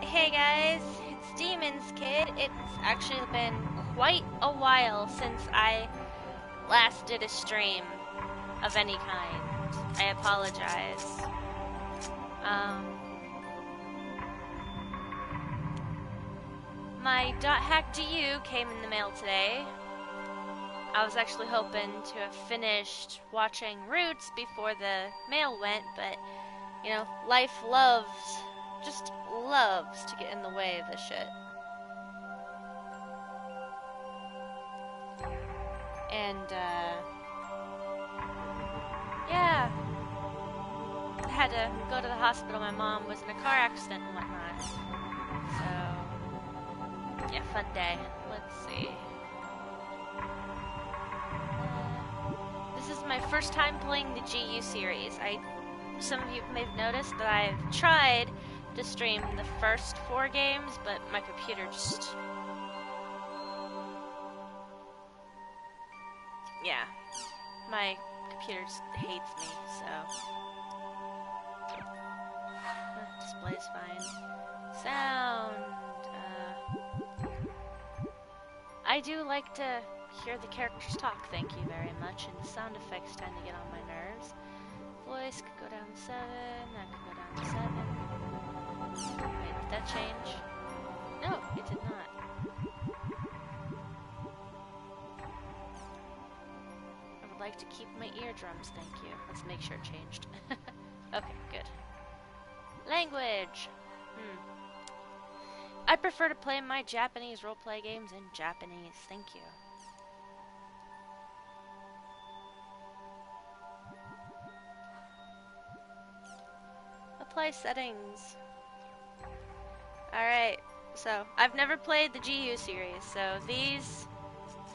Hey guys, it's Demonskid. It's actually been quite a while since I last did a stream of any kind. I apologize. Um, my .hack to you came in the mail today. I was actually hoping to have finished watching Roots before the mail went, but you know, life just loves to get in the way of this shit. And, yeah, I had to go to the hospital. My mom was in a car accident and whatnot. So, yeah, fun day. Let's see. This is my first time playing the GU series. Some of you may have noticed that I've tried to stream the first 4 games, but my computer just... yeah, my computer just hates me, so... display's fine. Sound. I do like to hear the characters talk, thank you very much, and the sound effects tend to get on my nerves. Voice could go down to 7, that could go down to 7. Wait, did that change? No, it did not. I would like to keep my eardrums, thank you. Let's make sure it changed. Okay, good. Language! I prefer to play my Japanese roleplay games in Japanese, thank you. Apply settings. Alright, so I've never played the GU series, so these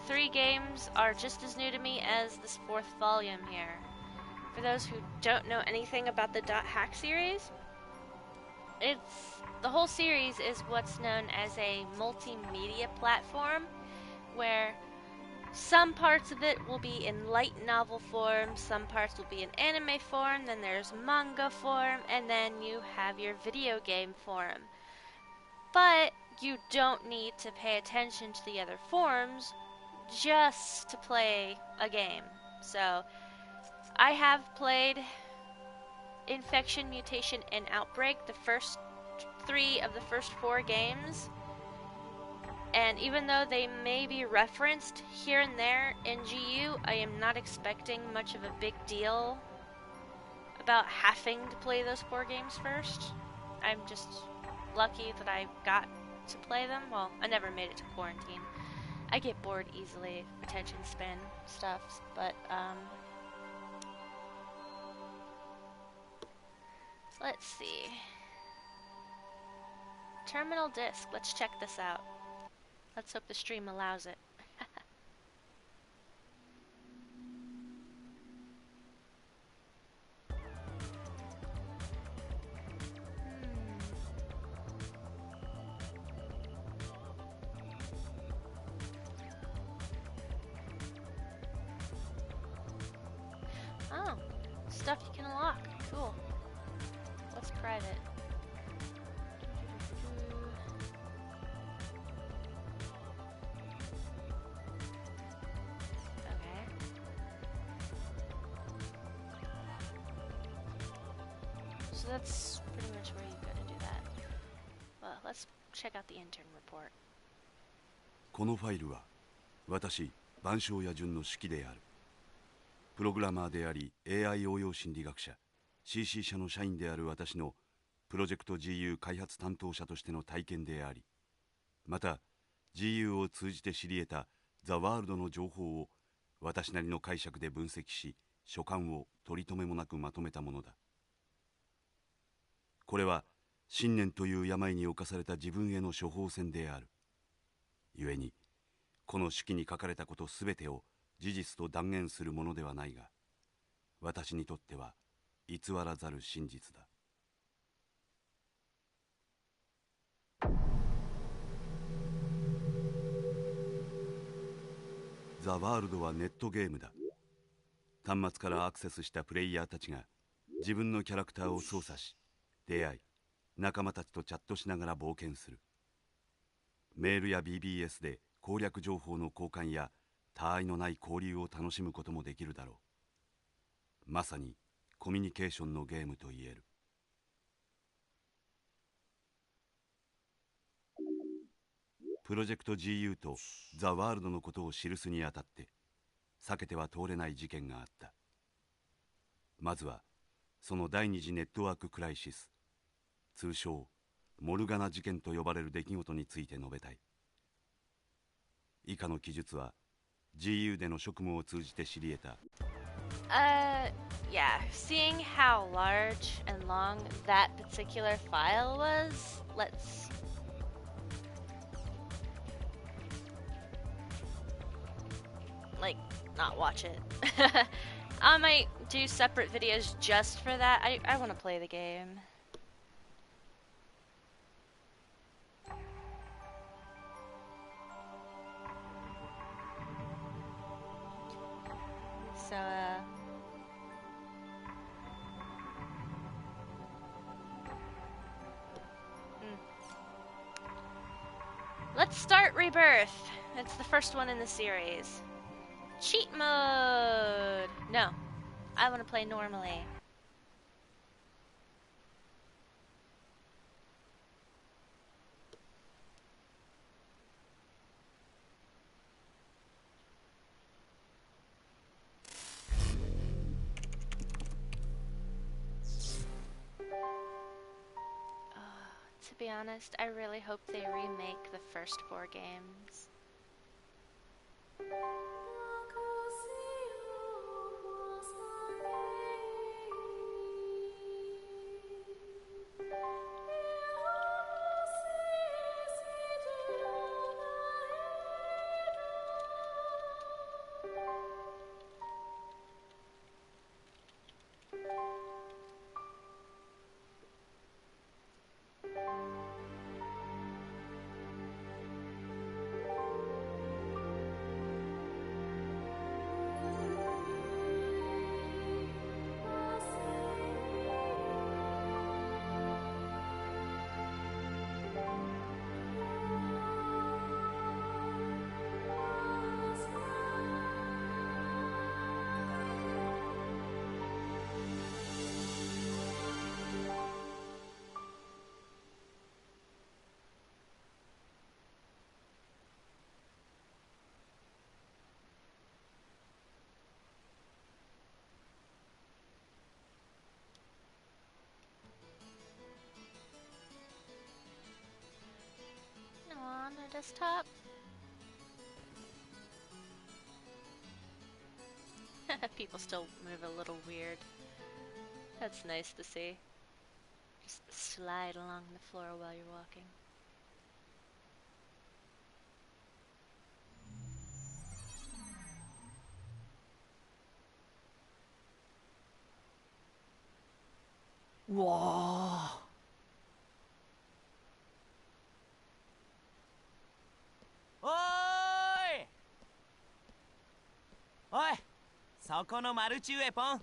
3 games are just as new to me as this 4th volume here. For those who don't know anything about the .hack series, the whole series is what's known as a multimedia platform, where some parts of it will be in light novel form, some parts will be in anime form, then there's manga form, and then you have your video game form. But you don't need to pay attention to the other forms just to play a game. So, I have played Infection, Mutation, and Outbreak, the first 3 of the first 4 games. And even though they may be referenced here and there in GU, I am not expecting much of a big deal about having to play those 4 games first. I'm just lucky that I got to play them. Well, I never made it to quarantine. I get bored easily, attention span stuff, but let's see. Terminal disk, let's check this out. Let's hope the stream allows it. Oh, stuff you can unlock. Cool. What's private? Okay. So that's pretty much where you go to do that. Well, let's check out the intern report. このファイルは私、万象屋純の指揮である。プログラマーであり AI 応用心理学者 CC 社の社員である私のプロジェクト GU 開発担当者としての体験であり、また GU を通じて知り得たザ・ワールドの情報を私なりの解釈で分析し、所感を取り留めもなくまとめたものだ。これは信念という病に侵された自分への処方箋である。故にこの手記に書かれたことすべてを事実と断言するものではないが、私にとっては偽らざる真実だ。ザ・ワールドはネットゲームだ。端末からアクセスしたプレイヤーたちが自分のキャラクターを操作し、出会い、仲間たちとチャットしながら冒険する。メールや BBS で攻略情報の交換や他愛のない交流を楽しむこともできるだろう。まさにコミュニケーションのゲームと言える。プロジェクト GU とザ・ワールドのことを記すにあたって避けては通れない事件があった。まずはその第二次ネットワーククライシス、通称モルガナ事件と呼ばれる出来事について述べたい。以下の記述は GU での職務を通じて知り得た。Yeah, seeing how large and long that particular file was, let's like not watch it. I might do separate videos just for that. I want to play the game. So let's start Rebirth. It's the first one in the series. Cheat mode! No, I want to play normally. To be honest, I really hope they remake the first 4 games. On a desktop. People still move a little weird. That's nice to see. Just slide along the floor while you're walking. Whoa. そこのマルチウェポン、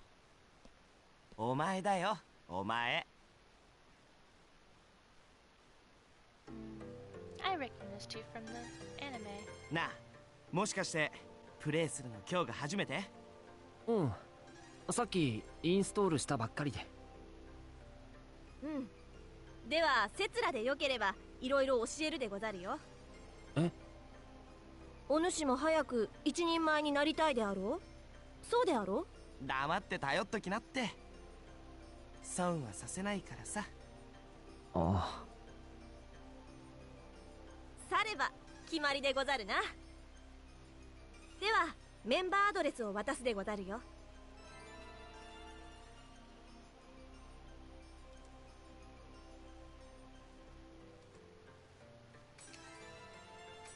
お前だよ、お前。I recognized you from the anime. なあ、もしかしてプレイするの今日が初めて？うん、さっきインストールしたばっかりで。うん。ではセツラでよければいろいろ教えるでござるよ。え？お主も早く一人前になりたいであろう？そうであろう？黙って頼っときなって。損はさせないからさ。ああ。されば決まりでござるな。ではメンバーアドレスを渡すでござるよ。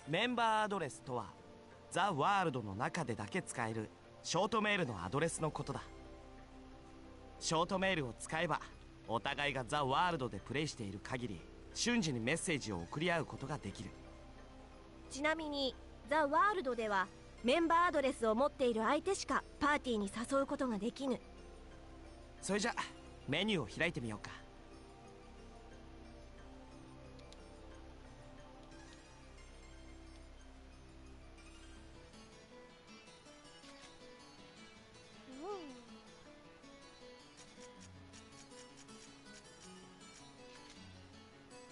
メンバーアドレスとはザ・ワールドの中でだけ使えるショートメールのアドレスのことだ。ショートメールを使えばお互いがザ・ワールドでプレイしている限り瞬時にメッセージを送り合うことができる。ちなみにザ・ワールドではメンバーアドレスを持っている相手しかパーティーに誘うことができぬ。それじゃメニューを開いてみようか。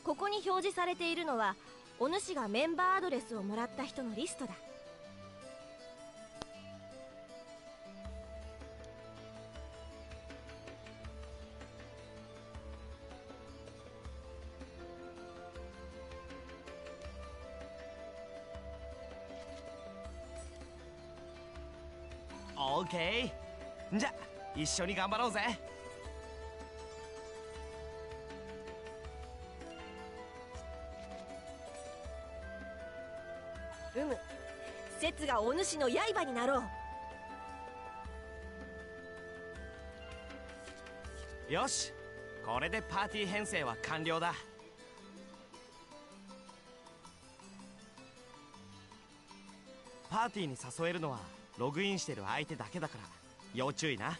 ここに表示されているのはお主がメンバーアドレスをもらった人のリストだ。オーケー、じゃ一緒に頑張ろうぜ。節がお主の刃になろう。よし、これでパーティー編成は完了だ。パーティーに誘えるのはログインしてる相手だけだから要注意な。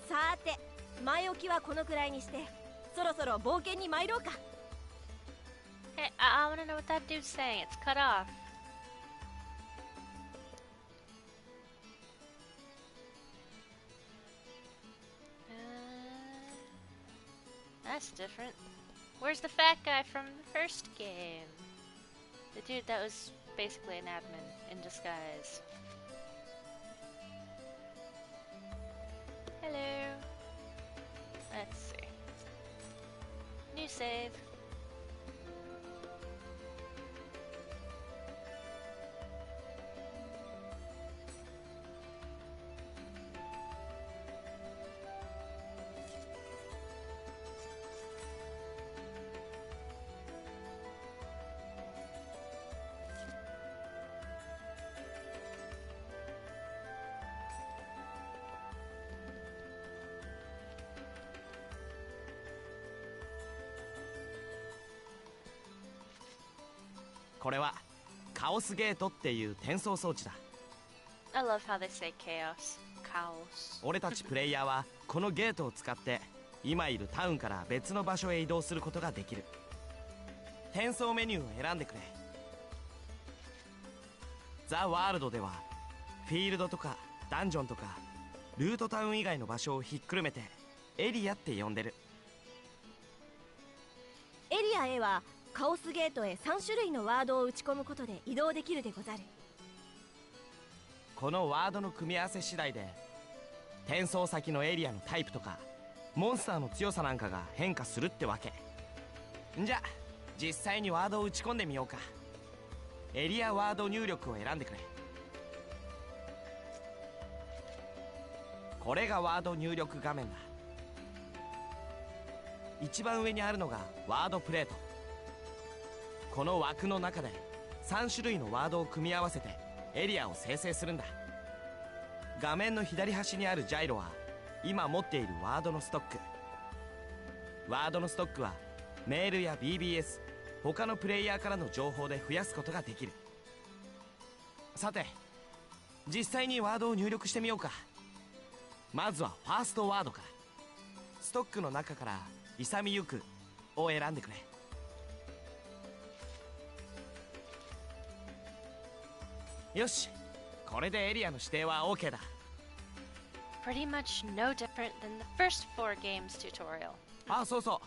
さて、前置きはこのくらいにしてそろそろ冒険に参ろうか。Hey, I want to know what that dude's saying. It's cut off. That's different. Where's the fat guy from the first game? The dude that was basically an admin in disguise. Hello. Let's see. New save.これはカオスゲートっていう転送装置だ。 I love how they say chaos. Chaos. 俺たちプレイヤーはこのゲートを使って今いるタウンから別の場所へ移動することができる。転送メニューを選んでくれ。ザ・ワールドではフィールドとかダンジョンとかルートタウン以外の場所をひっくるめてエリアって呼んでる。エリアへはカオスゲートへ3種類のワードを打ち込むことで移動できるでござる。このワードの組み合わせ次第で転送先のエリアのタイプとかモンスターの強さなんかが変化するってわけ。じゃ実際にワードを打ち込んでみようか。エリアワード入力を選んでくれ。これがワード入力画面だ。一番上にあるのがワードプレート。この枠の中で3種類のワードを組み合わせてエリアを生成するんだ。画面の左端にあるジャイロは今持っているワードのストック。ワードのストックはメールや BBS 他のプレイヤーからの情報で増やすことができる。さて実際にワードを入力してみようか。まずはファーストワードから。ストックの中から勇みゆくを選んでくれ。よし、これでエリアの指定は OK だ。 Pretty much no different than the first 4 games tutorial. あ、そうそ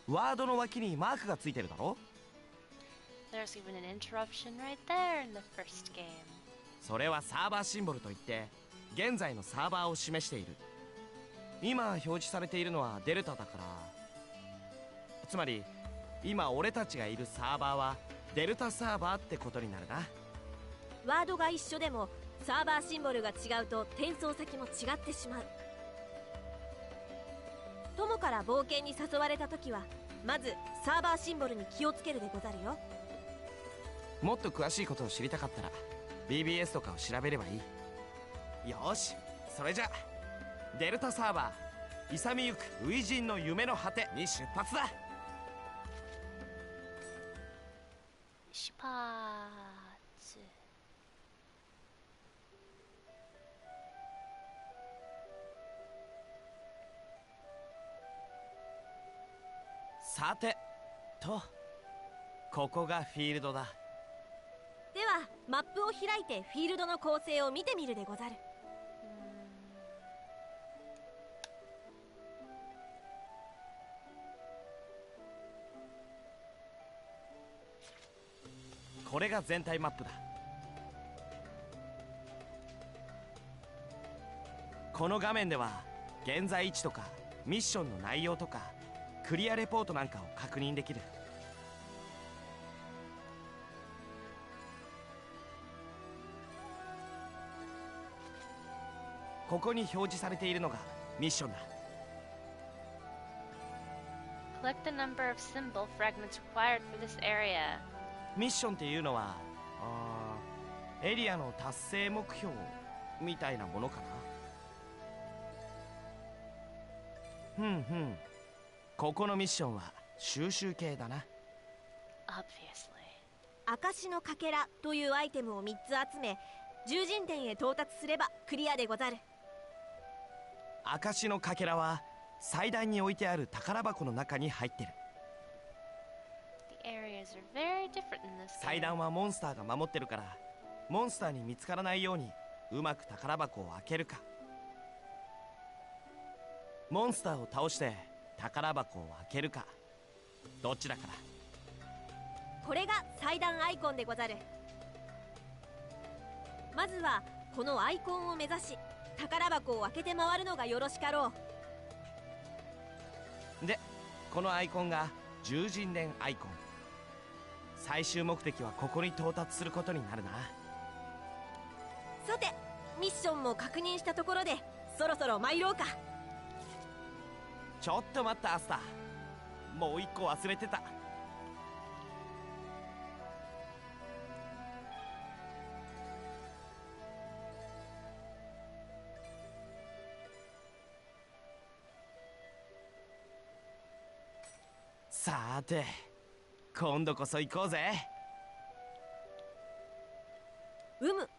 う、ワードの脇にマークがついてるだろ。 There's even an interruption right there in the first game. それはサーバーシンボルといって現在のサーバーを示している。今表示されているのはデルタだから、つまり今俺たちがいるサーバーはデルタサーバーってことになるな。ワードが一緒でもサーバーシンボルが違うと転送先も違ってしまう。友から冒険に誘われた時はまずサーバーシンボルに気をつけるでござるよ。もっと詳しいことを知りたかったら BBS とかを調べればいい。よし、それじゃデルタサーバー勇みゆく初陣の夢の果てに出発だ。出発。さてと、ここがフィールドだ。ではマップを開いてフィールドの構成を見てみるでござる。これが全体マップだ。この画面では現在位置とかミッションの内容とかクリアレポートなんかを確認できる。ここに表示されているのがミッションだ。Collect the number of symbol fragments required for this area. ミッションっていうのはエリアの達成目標みたいなものかな。ここのミッションは収集系だな。 Obviously. 証のかけらというアイテムを3つ集め獣人殿へ到達すればクリアでござる。証のかけらは祭壇に置いてある宝箱の中に入ってる。 The areas are very different in this 祭 game. 壇はモンスターが守ってるからモンスターに見つからないようにうまく宝箱を開けるかモンスターを倒して宝箱を開けるかどっちだから。これが祭壇アイコンでござる。まずはこのアイコンを目指し宝箱を開けて回るのがよろしかろう。でこのアイコンが獣人殿アイコン。最終目的はここに到達することになるな。さてミッションも確認したところでそろそろ参ろうか。ちょっと待ったアスター、もう一個忘れてた。さて今度こそ行こうぜ。うむ。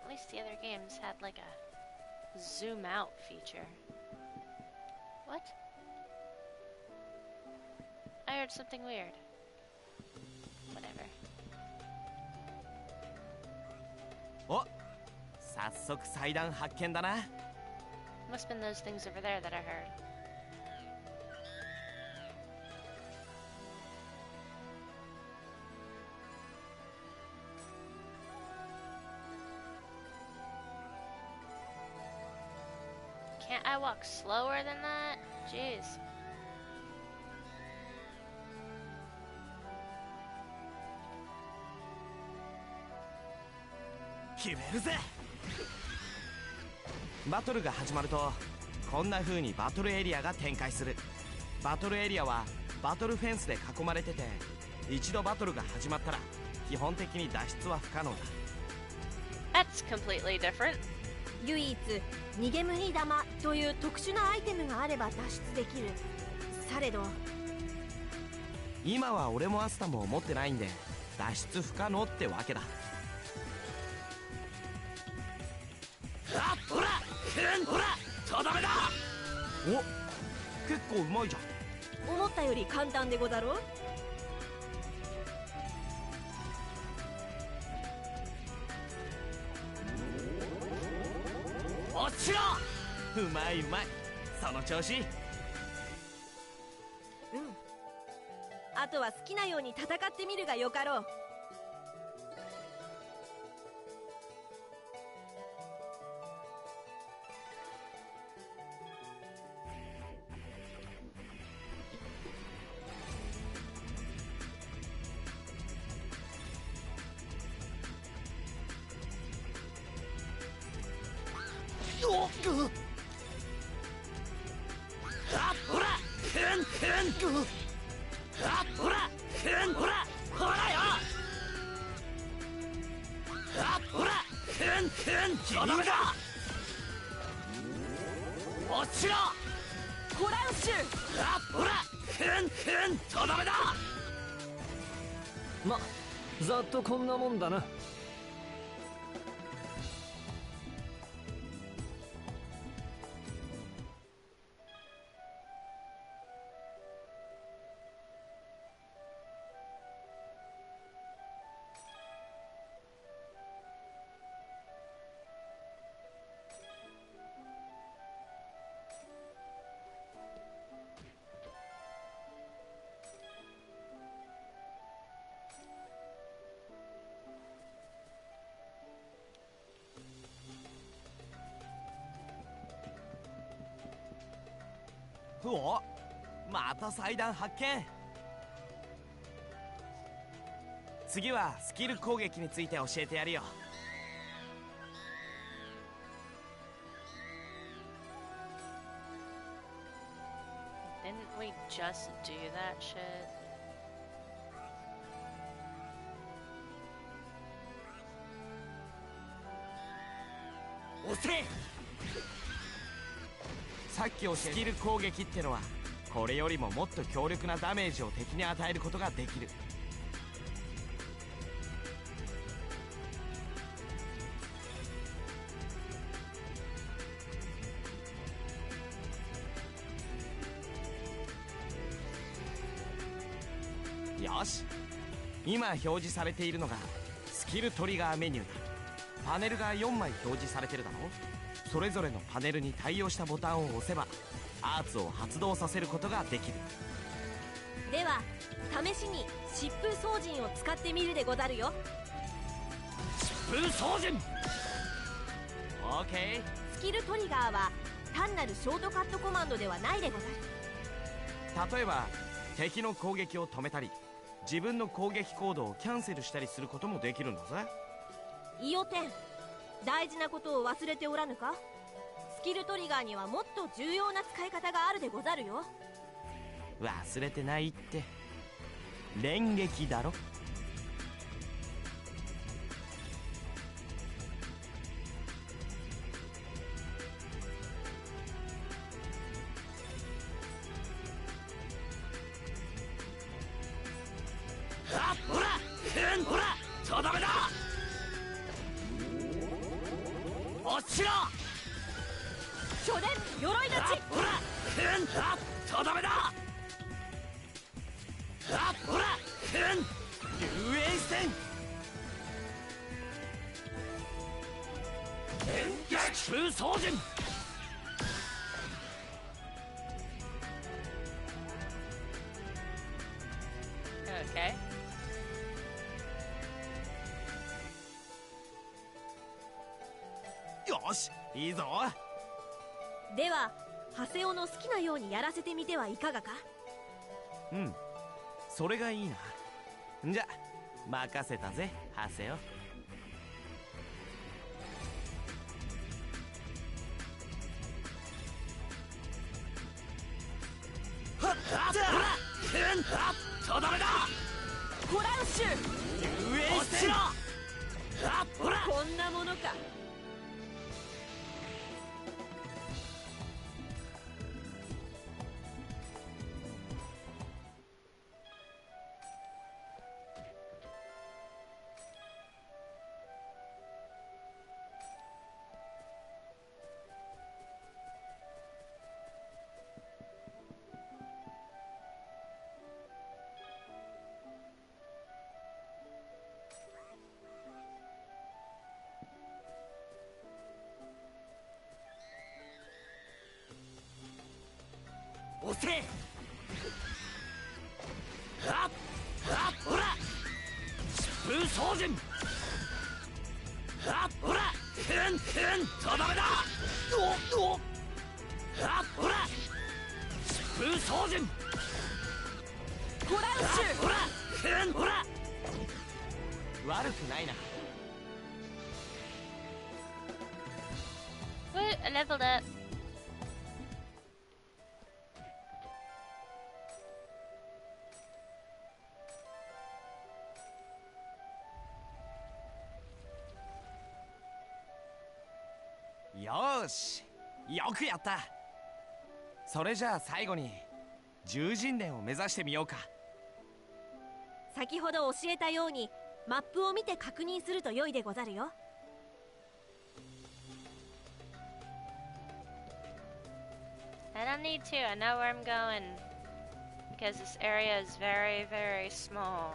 At least the other games had like a zoom out feature. What? I heard something weird. Whatever. お、早速祭壇発見だな。 Must have been those things over there that I heard. Can't I walk slower than that? Jeez. 決めるぜ。バトルが始まるとこんな風にバトルエリアが展開する。バトルエリアはバトルフェンスで囲まれてて一度バトルが始まったら基本的に脱出は不可能だ。 That's completely different. 唯一逃げ無理玉という特殊なアイテムがあれば脱出できる。されど今は俺もアスタも持ってないんで脱出不可能ってわけだ。あっほらほらとどめだ。お、結構うまいじゃん。思ったより簡単でござろう。落ちろ。うまいうまい、その調子。あとは好きなように戦ってみるがよかろう。ま、ざっとこんなもんだな。お、また祭壇発見。次はスキル攻撃について教えてやるよ。Didn't we just do that shit? Ose! さっき教えスキル攻撃ってのはこれよりももっと強力なダメージを敵に与えることができる。よし、今表示されているのがスキルトリガーメニューだ。パネルが4枚表示されてるだろ。それぞれのパネルに対応したボタンを押せばアーツを発動させることができる。では試しに疾風装陣を使ってみるでござるよ。疾風装陣 OK。 スキルトリガーは単なるショートカットコマンドではないでござる。例えば敵の攻撃を止めたり自分の攻撃コードをキャンセルしたりすることもできるんだぜ。イオテン、大事なことを忘れておらぬか。スキルトリガーにはもっと重要な使い方があるでござるよ。忘れてないって。連撃だろ。あっ、ほら、ほら、とどめだ。落ちろ。巨伝鎧立ち。ほら、あっ、とどめだ。あっ、ほら、遊泳戦。疾風装陣。Okay. よし、いいぞ。ではハセオの好きなようにやらせてみてはいかがか。うん、それがいいな。じゃ任せたぜ、ハセオ。はっ、あっ、ほら、あっ、とどめだ。コラウッシュ。遊泳戦。あっ、ほら。こんなものか。押せ。あっ、あっ、ほら、疾風装陣。あっ、ほら、とどめだ。おっ、あっ、ほら、疾風装陣。コラウッシュ。ほら、ほら。悪くないな。Woo, I leveled up. よーし、よくやった。それじゃあ最後に獣人伝を目指してみようか。先ほど教えたようにマップを見て確認すると良いでござるよ。I don't need to. I know where I'm going. Because this area is very, very small.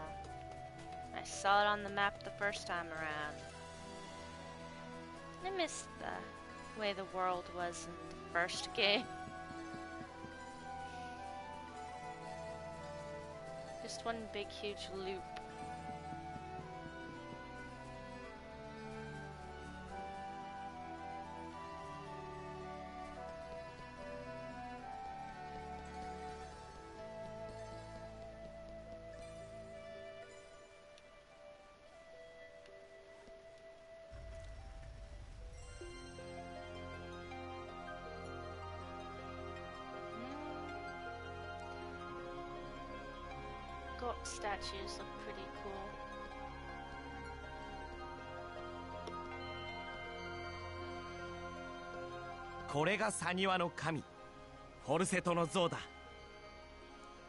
I saw it on the map the first time around. I missed the way the world was in the first game. Just one big, huge loop. statues look pretty cool.これがサニワの神フォルセトの像だ。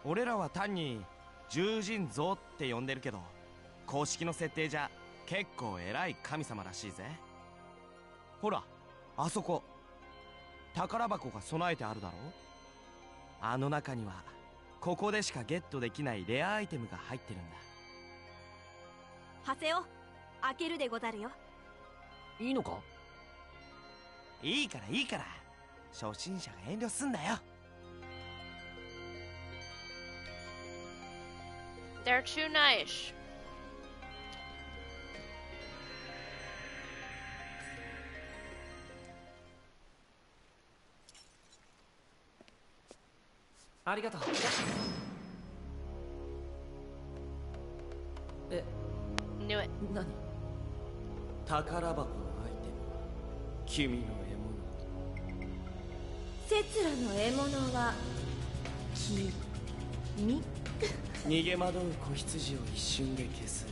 俺らは単に獣人像って呼んでるけど、公式の設定じゃ結構偉い神様らしいぜ。ほらあそこ宝箱が備えてあるだろ。あの中にはここでしかゲットできないレアアイテムが入ってるんだ。ハセオ、開けるでござるよ。いいのか？いいからいいから、初心者が遠慮すんなよ。They're too nice. ありがとう。え、 Knew it. 何？宝箱のアイテムは君のセツラの獲物は君。逃げ惑う子羊を一瞬で消す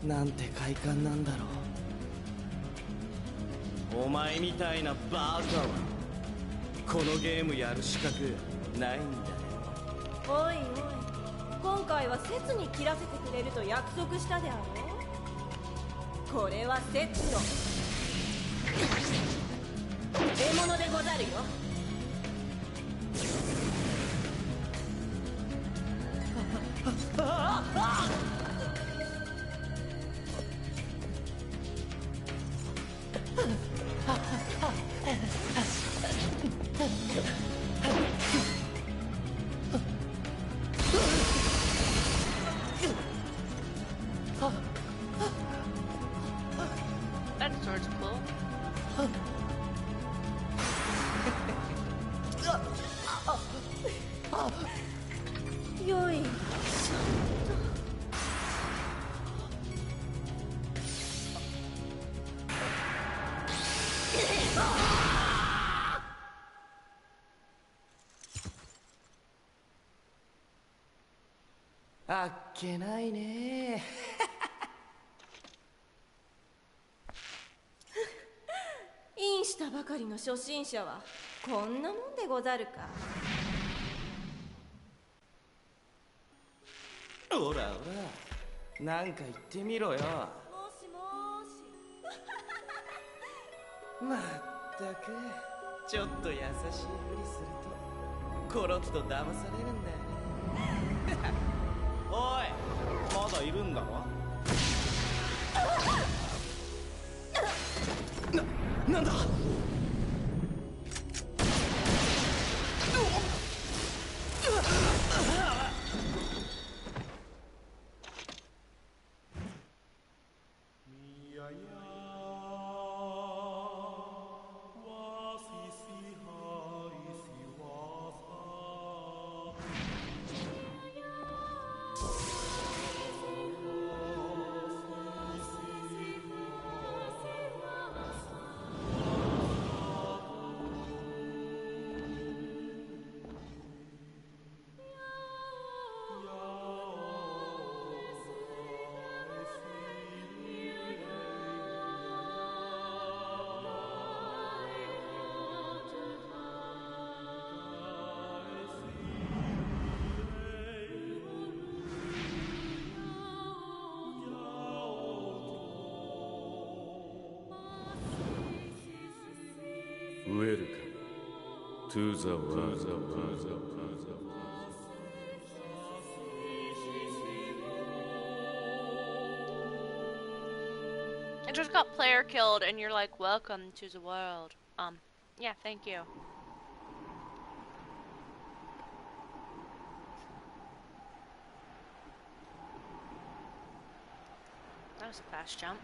なんて快感なんだろう。お前みたいなバカはこのゲームやる資格ないんだよ。おいおい、今回はセツに切らせてくれると約束したであろう。これはセツの獲物でござるよ。That sword's cool. よい。あっけないね。インしたばかりの初心者はこんなもんでござるか。ほらほら、なんか言ってみろよ。もしもーし。まったくちょっと優しいふりするとコロッと騙されるんだよね。おい、まだいるんだろ。なんだ。Welcome to the world. I just got player killed and you're like, welcome to the world. Yeah, thank you. That was a fast jump.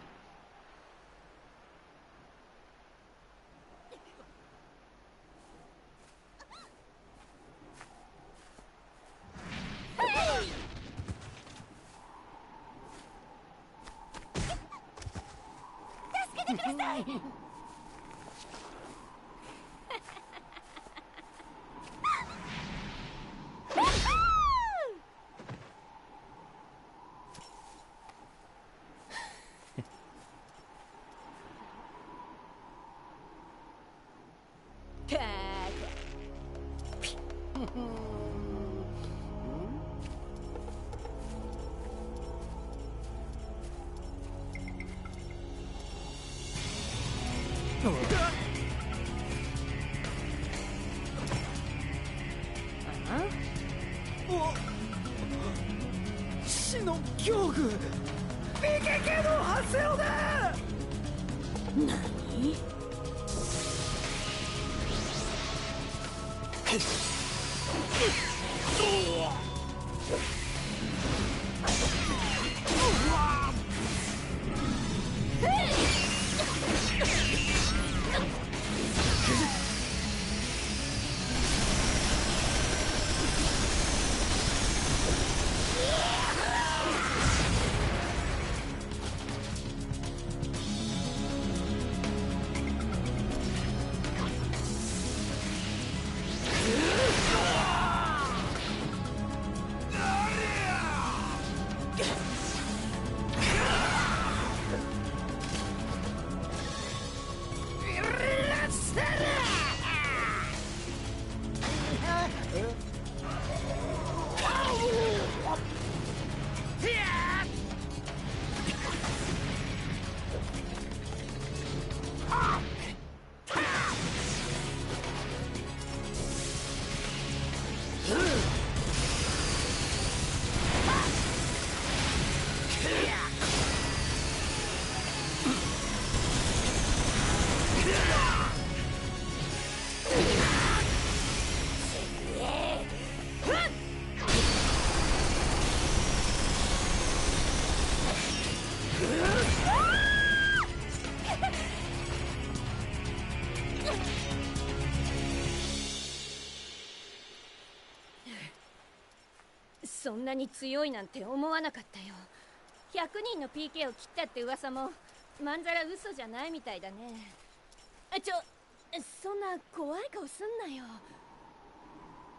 死の恐怖 PKK の発生をだ。何？そんなに強いなんて思わなかったよ。100人の PK を切ったって噂もまんざら嘘じゃないみたいだね。そんな怖い顔すんなよ。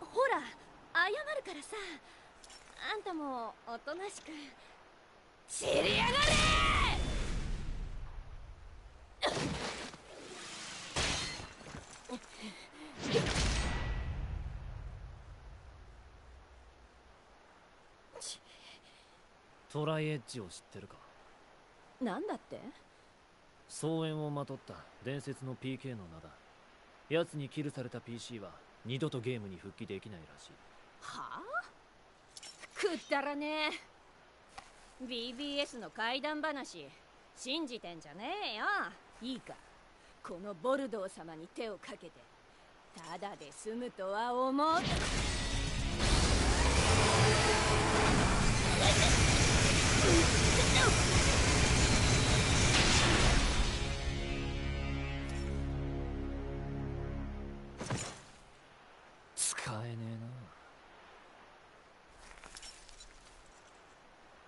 ほら謝るからさ。あんたもおとなしく散りやがれ。トライエッジを知ってるか？なんだって？総縁をまとった伝説の PK の名だ。奴にキルされた PC は二度とゲームに復帰できないらしい。はあ？くだらねえ。 BBS の怪談話信じてんじゃねえよ。いいか、このボルドー様に手をかけてただで済むとは思う。使えねえな。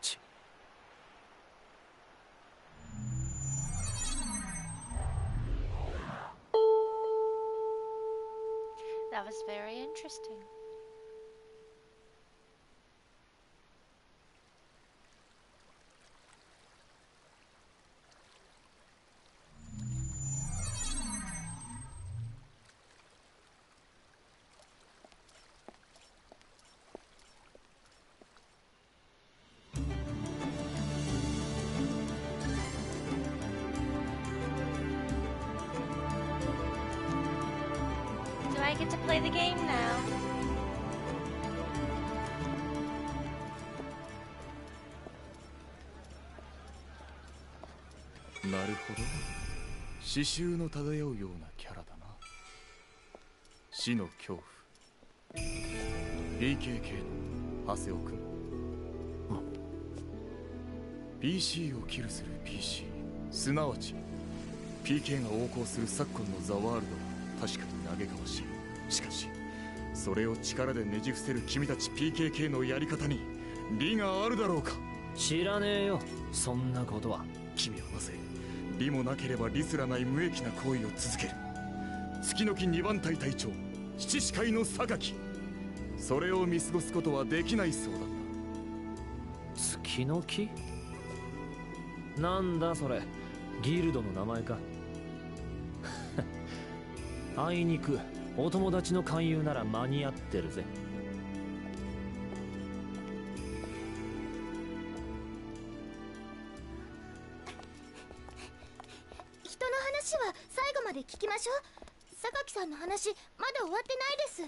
ち。That was very interesting. Do I get to play the game now? .なるほど。刺繍の漂うようなキャラだな。死の恐怖 PKK の長谷尾君。PC をキルする PC、 すなわち PK が横行する昨今のザ・ワールドは確かに嘆かわしい。しかしそれを力でねじ伏せる君たち PKK のやり方に利があるだろうか。知らねえよ、そんなことは。君はなぜ利もなければ利すらない無益な行為を続ける。月の木2番隊隊長七士会の榊、それを見過ごすことはできないそうだ。月の木？なんだそれ、ギルドの名前か。あいにくお友達の勧誘なら間に合ってるぜ。人の話は最後まで聞きましょう。榊さんの話まだ終わってないです。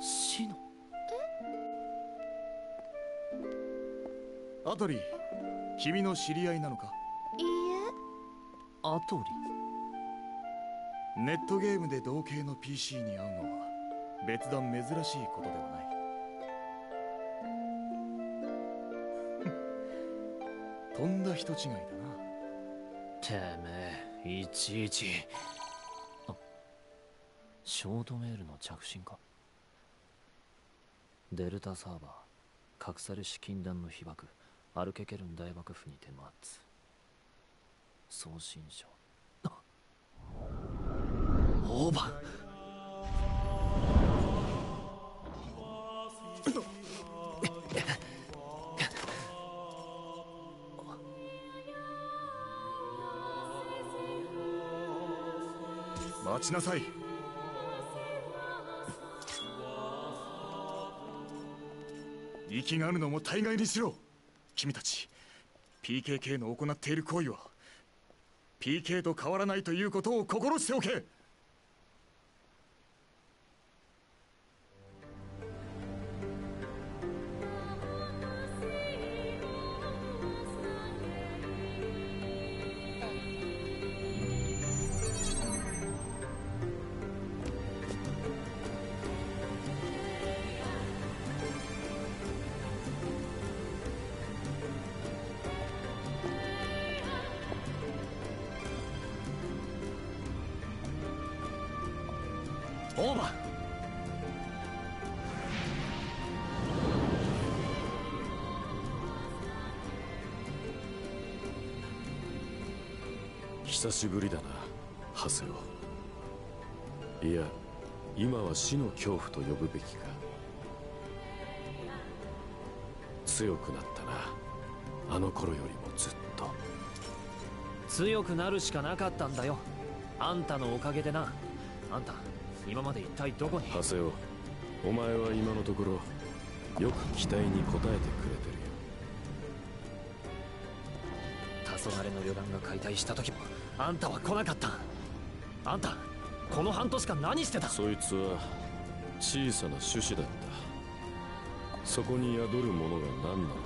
シノ。アトリー、君の知り合いなのか？いいえ。アトリ。ネットゲームで同系の PC に会うのは別段珍しいことではない。とんだ人違いだな。てめえ、いちいち。ショートメールの着信か。デルタサーバー、隠されし禁断の被爆、アルケケルン大幕府にて待つ。送信書。オーバー。待ちなさい。息があるのも大概にしろ。君たち PKK の行っている行為は PK と変わらないということを心しておけ。オーバー。久しぶりだな、ハセオ。いや、今は死の恐怖と呼ぶべきか。強くなったな、あの頃よりもずっと。強くなるしかなかったんだよ、あんたのおかげでな。あんた今まで一体どこに。ハセオ、お前は今のところよく期待に応えてくれてるよ。黄昏の旅団が解体した時もあんたは来なかった。あんたこの半年間何してた。そいつは小さな種子だった。そこに宿るものが何なのか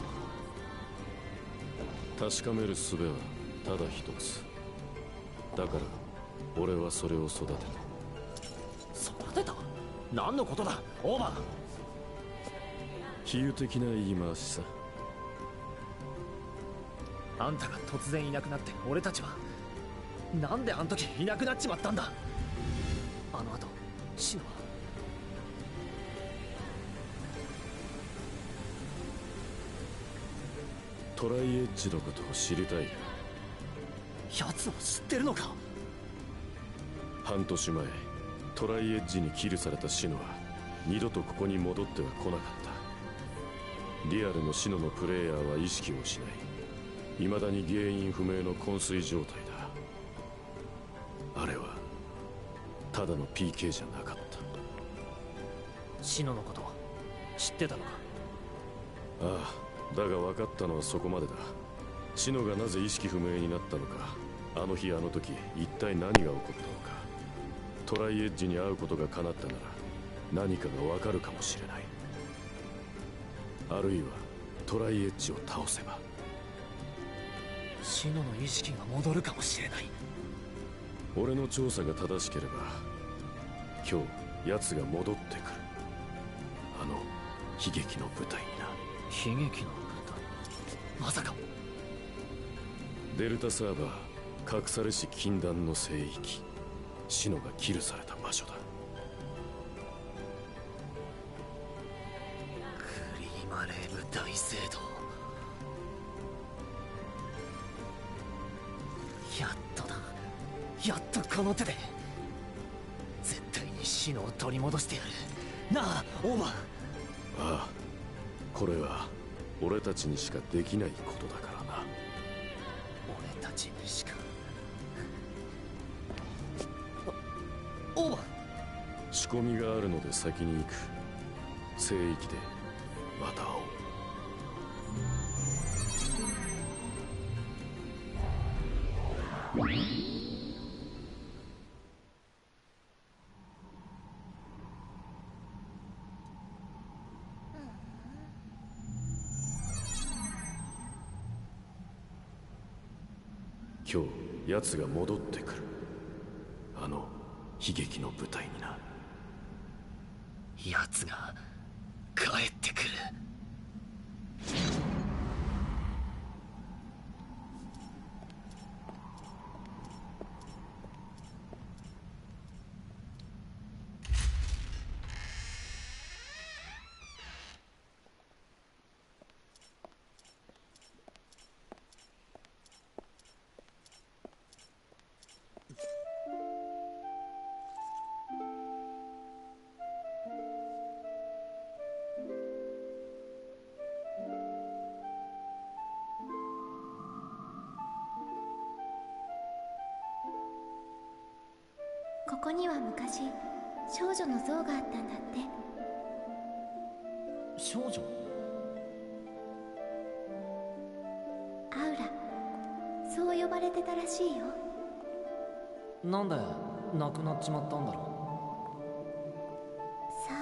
確かめる術はただ一つだから、俺はそれを育てた。育てた？何のことだオーバー。比喩的な言い回しさ。あんたが突然いなくなって俺たちはなんであん時いなくなっちまったんだ。あの後シノはトライエッジのことを知りたい。奴を知ってるのか。半年前トライエッジにキルされたシノは二度とここに戻っては来なかった。リアルのシノのプレイヤーは意識を失い、未だに原因不明の昏睡状態だ。あれはただの PK じゃなかった。シノのこと知ってたのか。ああ、だが分かったのはそこまでだ。シノがなぜ意識不明になったのか、あの日あの時一体何が起こったのか。トライエッジに会うことが叶ったなら何かが分かるかもしれない。あるいはトライエッジを倒せばシノの意識が戻るかもしれない。俺の調査が正しければ今日奴が戻ってくる。あの悲劇の舞台にな。悲劇の舞台。まさかデルタサーバー、隠されし禁断の聖域、シノがキルされた場所だ。クリーマレーブ大聖堂。やっとだ、やっとこの手で絶対にシノを取り戻してやるなあオーバー。ああ、これは俺たちにしかできないことだからな。俺たちにしか。オーバー。仕込みがあるので先に行く。聖域でまた会おう。今日奴が戻ってくる。あの悲劇の舞台にな。奴が帰ってくる。ここには昔少女の像があったんだって。少女？アウラ、そう呼ばれてたらしいよ。なんで亡くなっちまったんだろさ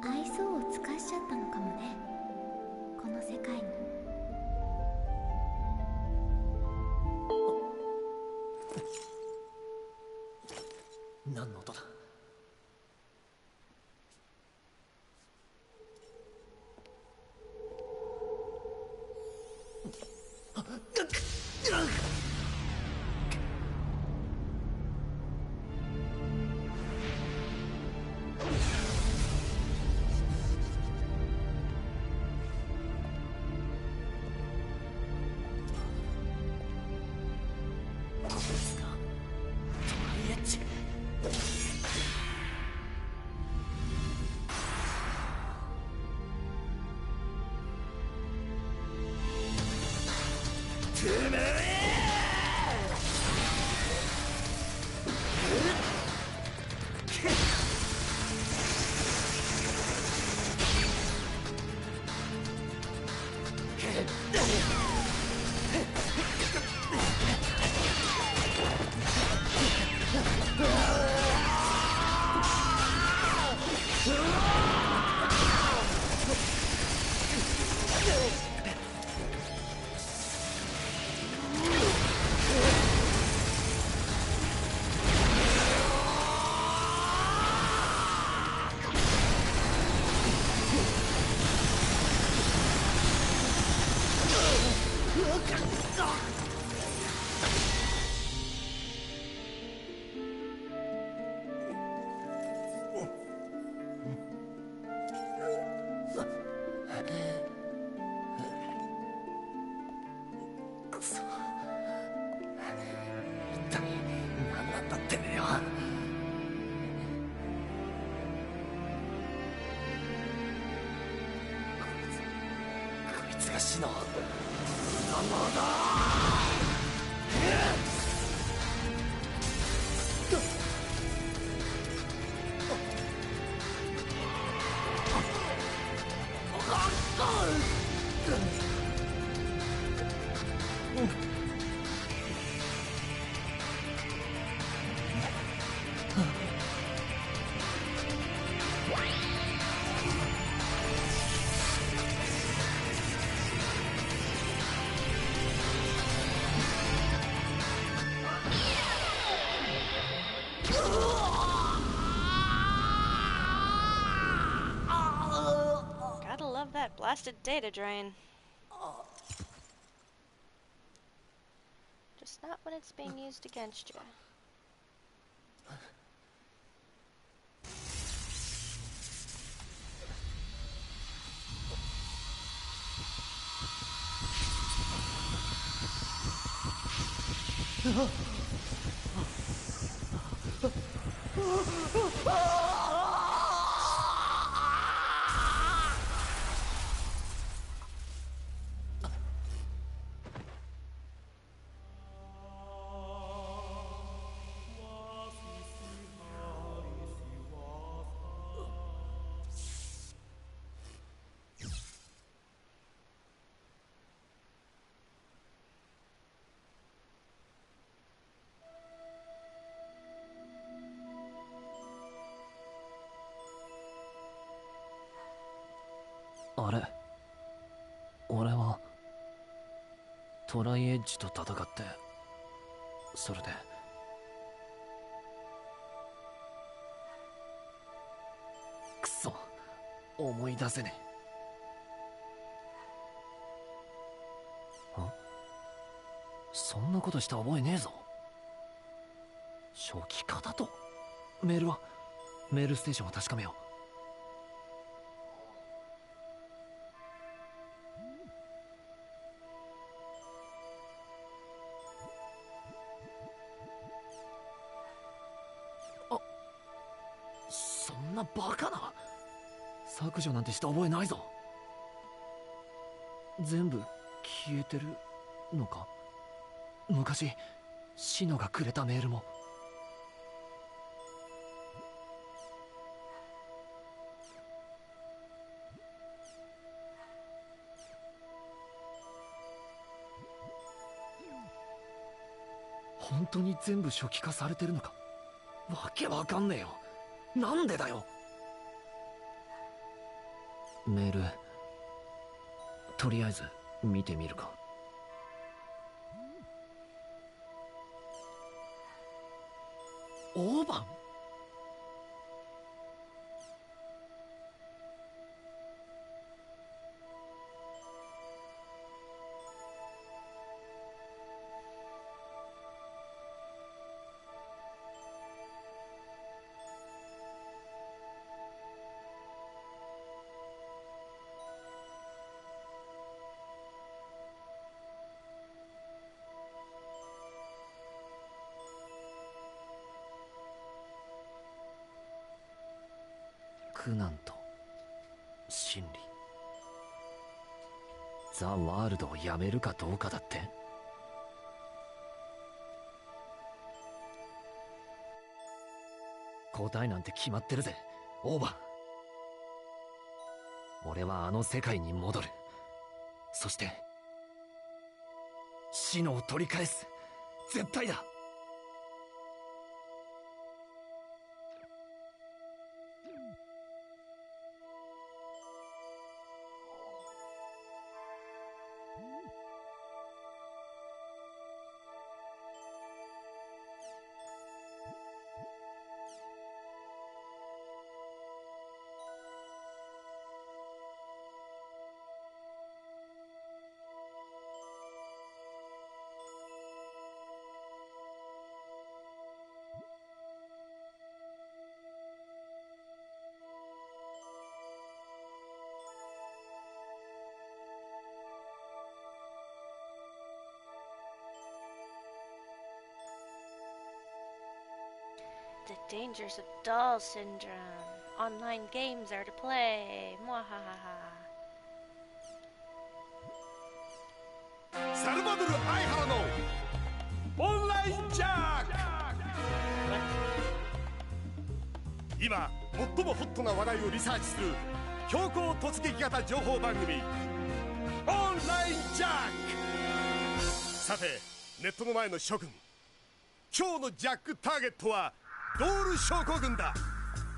あ、愛想を尽かしちゃったのかもね、この世界に。何の音だ？死の生だ。Gotta love that blasted data drain. Just not when it's being used against you. あれ、俺はトライエッジと戦って、それでくそ、思い出せねえ。そんなことした覚えねえぞ。初期化だと。メールはメールステーションを確かめよう。そんなバカな。削除なんてした覚えないぞ。全部消えてるのか。昔シノがくれたメールも。本当に全部初期化されてるのか。わけわかんねえよ。なんでだよ。メールとりあえず見てみるか。オーバン。苦難と真理。ザ・ワールドをやめるかどうかだって。答えなんて決まってるぜ、オーバー。俺はあの世界に戻る。そしてシノを取り返す。絶対だ。The dangers of doll syndrome. Online games are to play. Mwahaha. サルバドル・アイハラのオンラインジャック。今最もホットな話題をリサーチする強行突撃型情報番組オンラインジャック。さてネットの前の諸君、今日のジャックターゲットはドール症候群だ。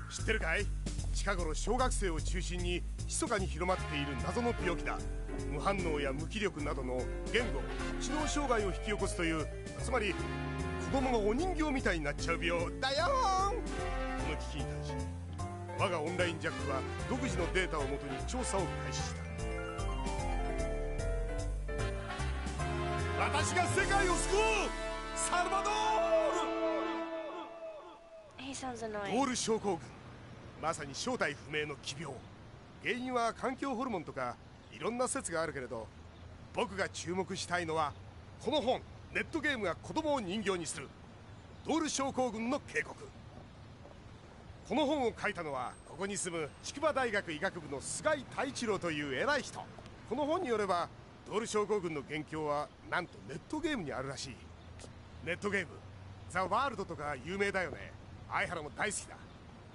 知ってるかい？近頃小学生を中心に密かに広まっている謎の病気だ。無反応や無気力などの言語知能障害を引き起こすという、つまり子供がお人形みたいになっちゃう病だよーん。この危機に対し我がオンラインジャックは独自のデータをもとに調査を開始した。私が世界を救うサルバドール。 He sounds ド annoying. ール症候群、まさに正体不明の奇病。原因は環境ホルモンとかいろんな説があるけれど、僕が注目したいのはこの本。ネットゲームが子供を人形にするドール症候群の警告。この本を書いたのはここに住む筑波大学医学部の菅井太一郎という偉い人。この本によればドール症候群の元凶はなんとネットゲームにあるらしい。ネットゲームザ・ワールドとか有名だよね。相原も大好きだ。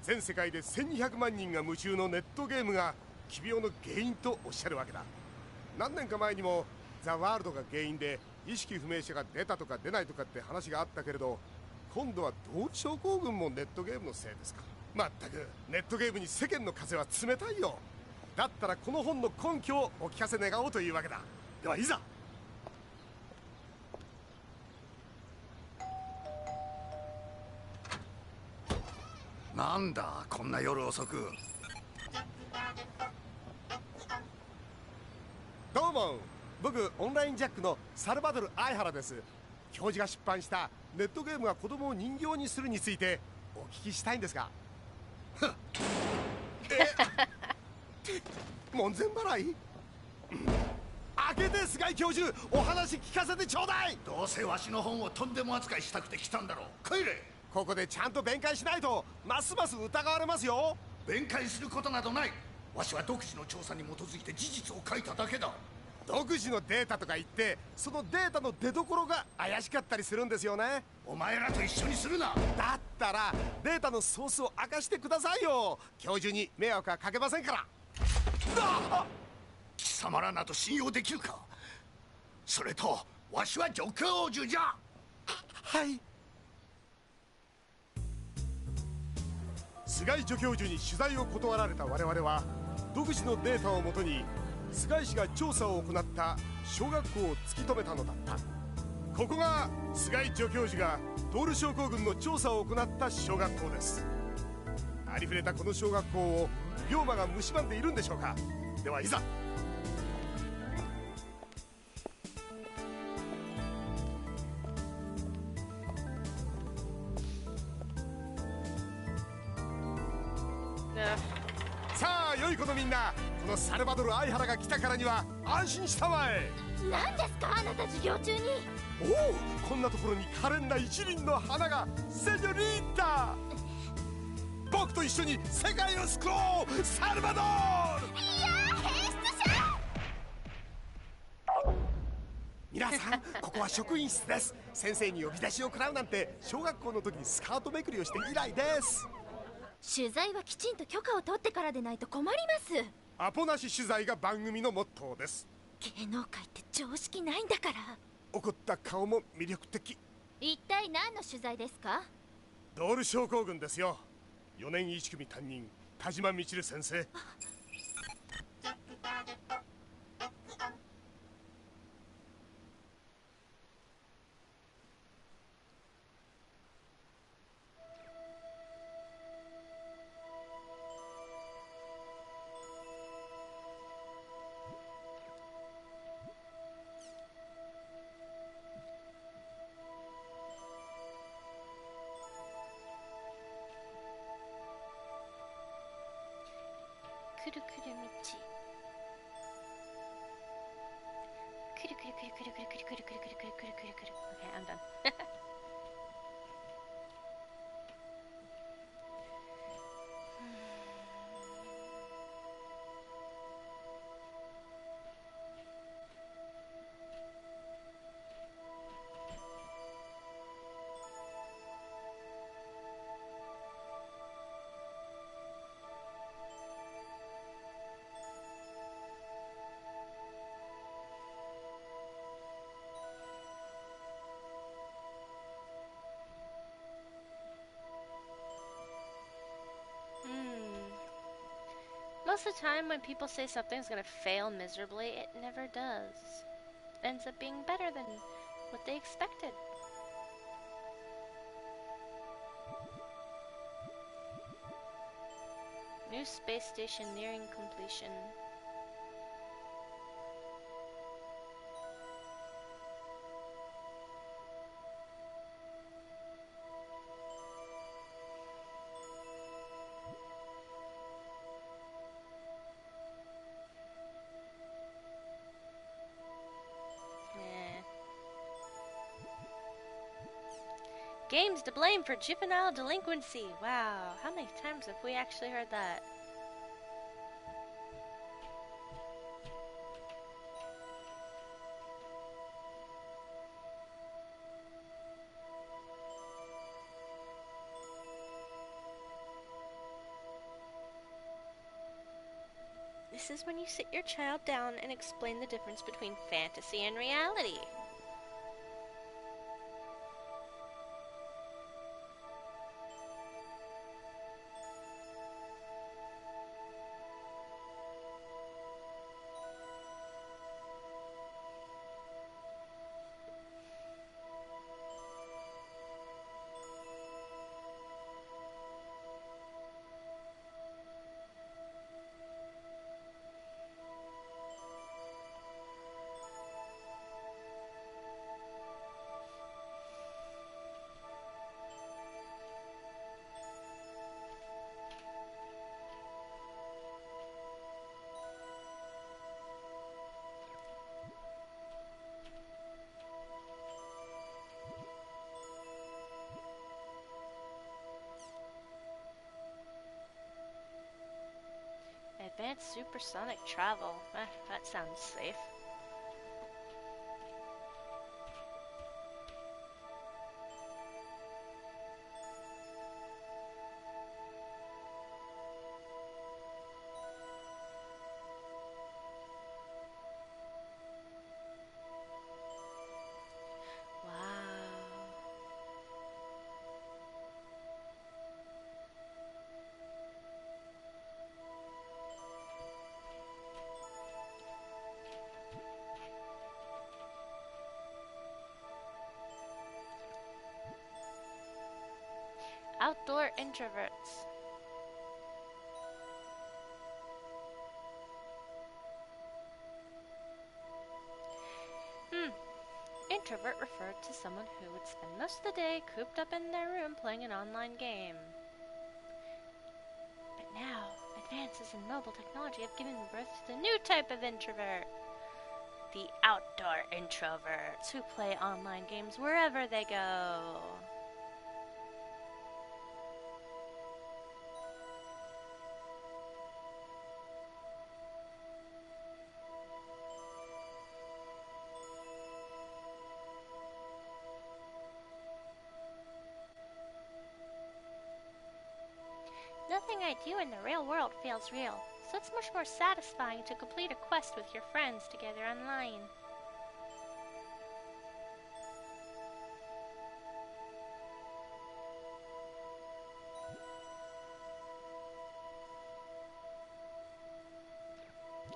全世界で1200万人が夢中のネットゲームが奇病の原因とおっしゃるわけだ。何年か前にもザ・ワールドが原因で意識不明者が出たとか出ないとかって話があったけれど、今度はドール症候群もネットゲームのせいですか。まったくネットゲームに世間の風は冷たいよ。だったらこの本の根拠をお聞かせ願おうというわけだ。ではいざ。なんだこんな夜遅く。どうも、僕オンラインジャックのサルバドル相原です。教授が出版したネットゲームが子供を人形にするについてお聞きしたいんですが。門前払い。開けて菅井教授、お話聞かせてちょうだい。どうせわしの本をとんでも扱いしたくて来たんだろう。帰れ。ここでちゃんと弁解しないとますます疑われますよ。弁解することなどない。わしは独自の調査に基づいて事実を書いただけだ。独自のデータとか言って、そのデータの出所が怪しかったりするんですよね。お前らと一緒にするな。だったらデータのソースを明かしてくださいよ。教授に迷惑はかけませんから。貴様らなど信用できるか。それとわしは助教授じゃ。はい。菅井助教授に取材を断られた我々は、独自のデータをもとに菅井氏が調査を行った小学校を突き止めたのだった。ここが菅井助教授がドール症候群の調査を行った小学校です。ありふれたこの小学校を龍馬が蝕んでいるんでしょうか。ではいざ。さあ良い子のみんな、このサルバドル相原が来たからには安心したまえ。何ですかあなた授業中に。おお、こんなところに可憐な一輪の花が。セニョリータ、僕と一緒に世界を救おう。サルバドル。いやー、変質者。皆さん、ここは職員室です。先生に呼び出しを食らうなんて小学校の時にスカートめくりをして以来です。取材はきちんと許可を取ってからでないと困ります。アポなし取材が番組のモットーです。芸能界って常識ないんだから。怒った顔も魅力的。一体何の取材ですか。ドール症候群ですよ。4年1組担任田島みちる先生。くるくる道。くるくるくるくるくるくるくるくるくるくるくるくるくる。Okay, I'm done. Most of the time when people say something's gonna fail miserably, it never does. It ends up being better than what they expected. New space station nearing completion. Games to blame for juvenile delinquency. Wow, how many times have we actually heard that? This is when you sit your child down and explain the difference between fantasy and reality. Advanced supersonic travel. That sounds safe. Outdoor introverts. Introvert referred to someone who would spend most of the day cooped up in their room playing an online game. But now, advances in mobile technology have given birth to the new type of introvert. The outdoor introverts who play online games wherever they go. Nothing I do in the real world feels real, so it's much more satisfying to complete a quest with your friends together online.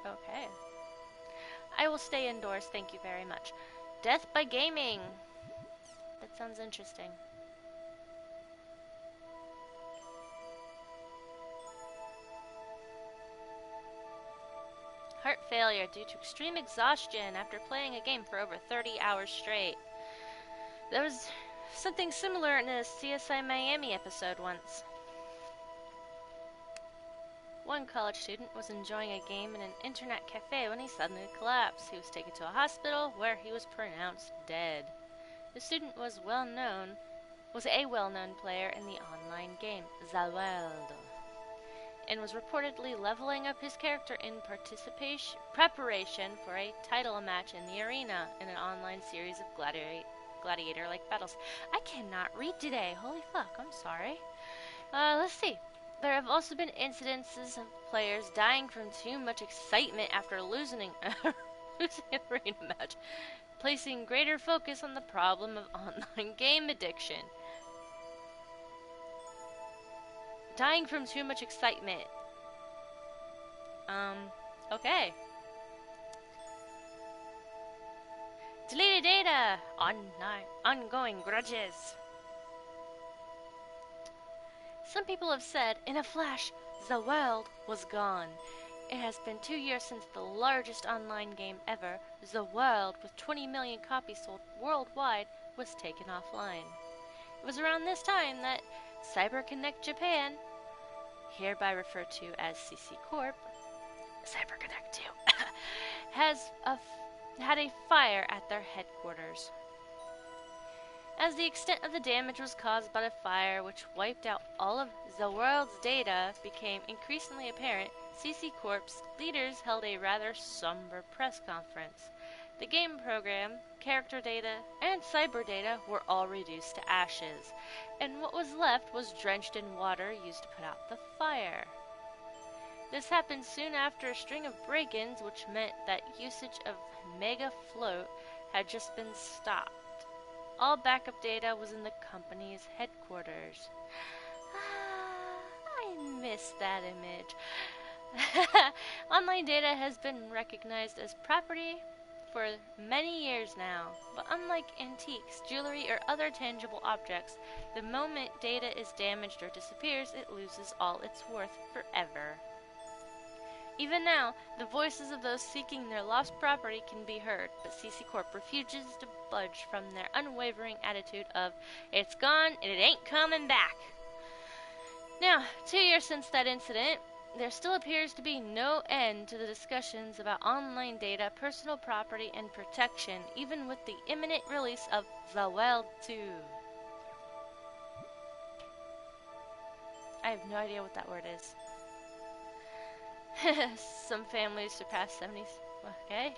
Okay. I will stay indoors, thank you very much. Death by gaming. That sounds interesting. Heart failure due to extreme exhaustion after playing a game for over 30 hours straight. There was something similar in a CSI Miami episode once. One college student was enjoying a game in an internet cafe when he suddenly collapsed. He was taken to a hospital where he was pronounced dead. The student was a well-known player in the online game The World, and was reportedly leveling up his character in preparation for a title match in the arena in an online series of gladiator-like battles. I cannot read today. Holy fuck, I'm sorry. Let's see. There have also been incidences of players dying from too much excitement after losing an arena match, placing greater focus on the problem of online game addiction. Dying from too much excitement. Okay. Deleted data! Ongoing grudges. Some people have said, in a flash, the world was gone. It has been 2 years since the largest online game ever, The World, with 20 million copies sold worldwide, was taken offline. It was around this time that CyberConnect Japan, hereby referred to as CC Corp, CyberConnect 2, had a fire at their headquarters. As the extent of the damage was caused by the fire, which wiped out all of the world's data, became increasingly apparent, CC Corp's leaders held a rather somber press conference. The game program, character data, and cyber data were all reduced to ashes, and what was left was drenched in water used to put out the fire. This happened soon after a string of break-ins, which meant that usage of Mega Float had just been stopped. All backup data was in the company's headquarters. I miss that image. Online data has been recognized as property for many years now, but unlike antiques, jewelry, or other tangible objects, the moment data is damaged or disappears, it loses all its worth forever. Even now, the voices of those seeking their lost property can be heard, but CC Corp refuses to budge from their unwavering attitude of, it's gone and it ain't coming back. Now, 2 years since that incident, there still appears to be no end to the discussions about online data, personal property, and protection, even with the imminent release of The World 2. I have no idea what that word is. Some families surpass 70s. Okay.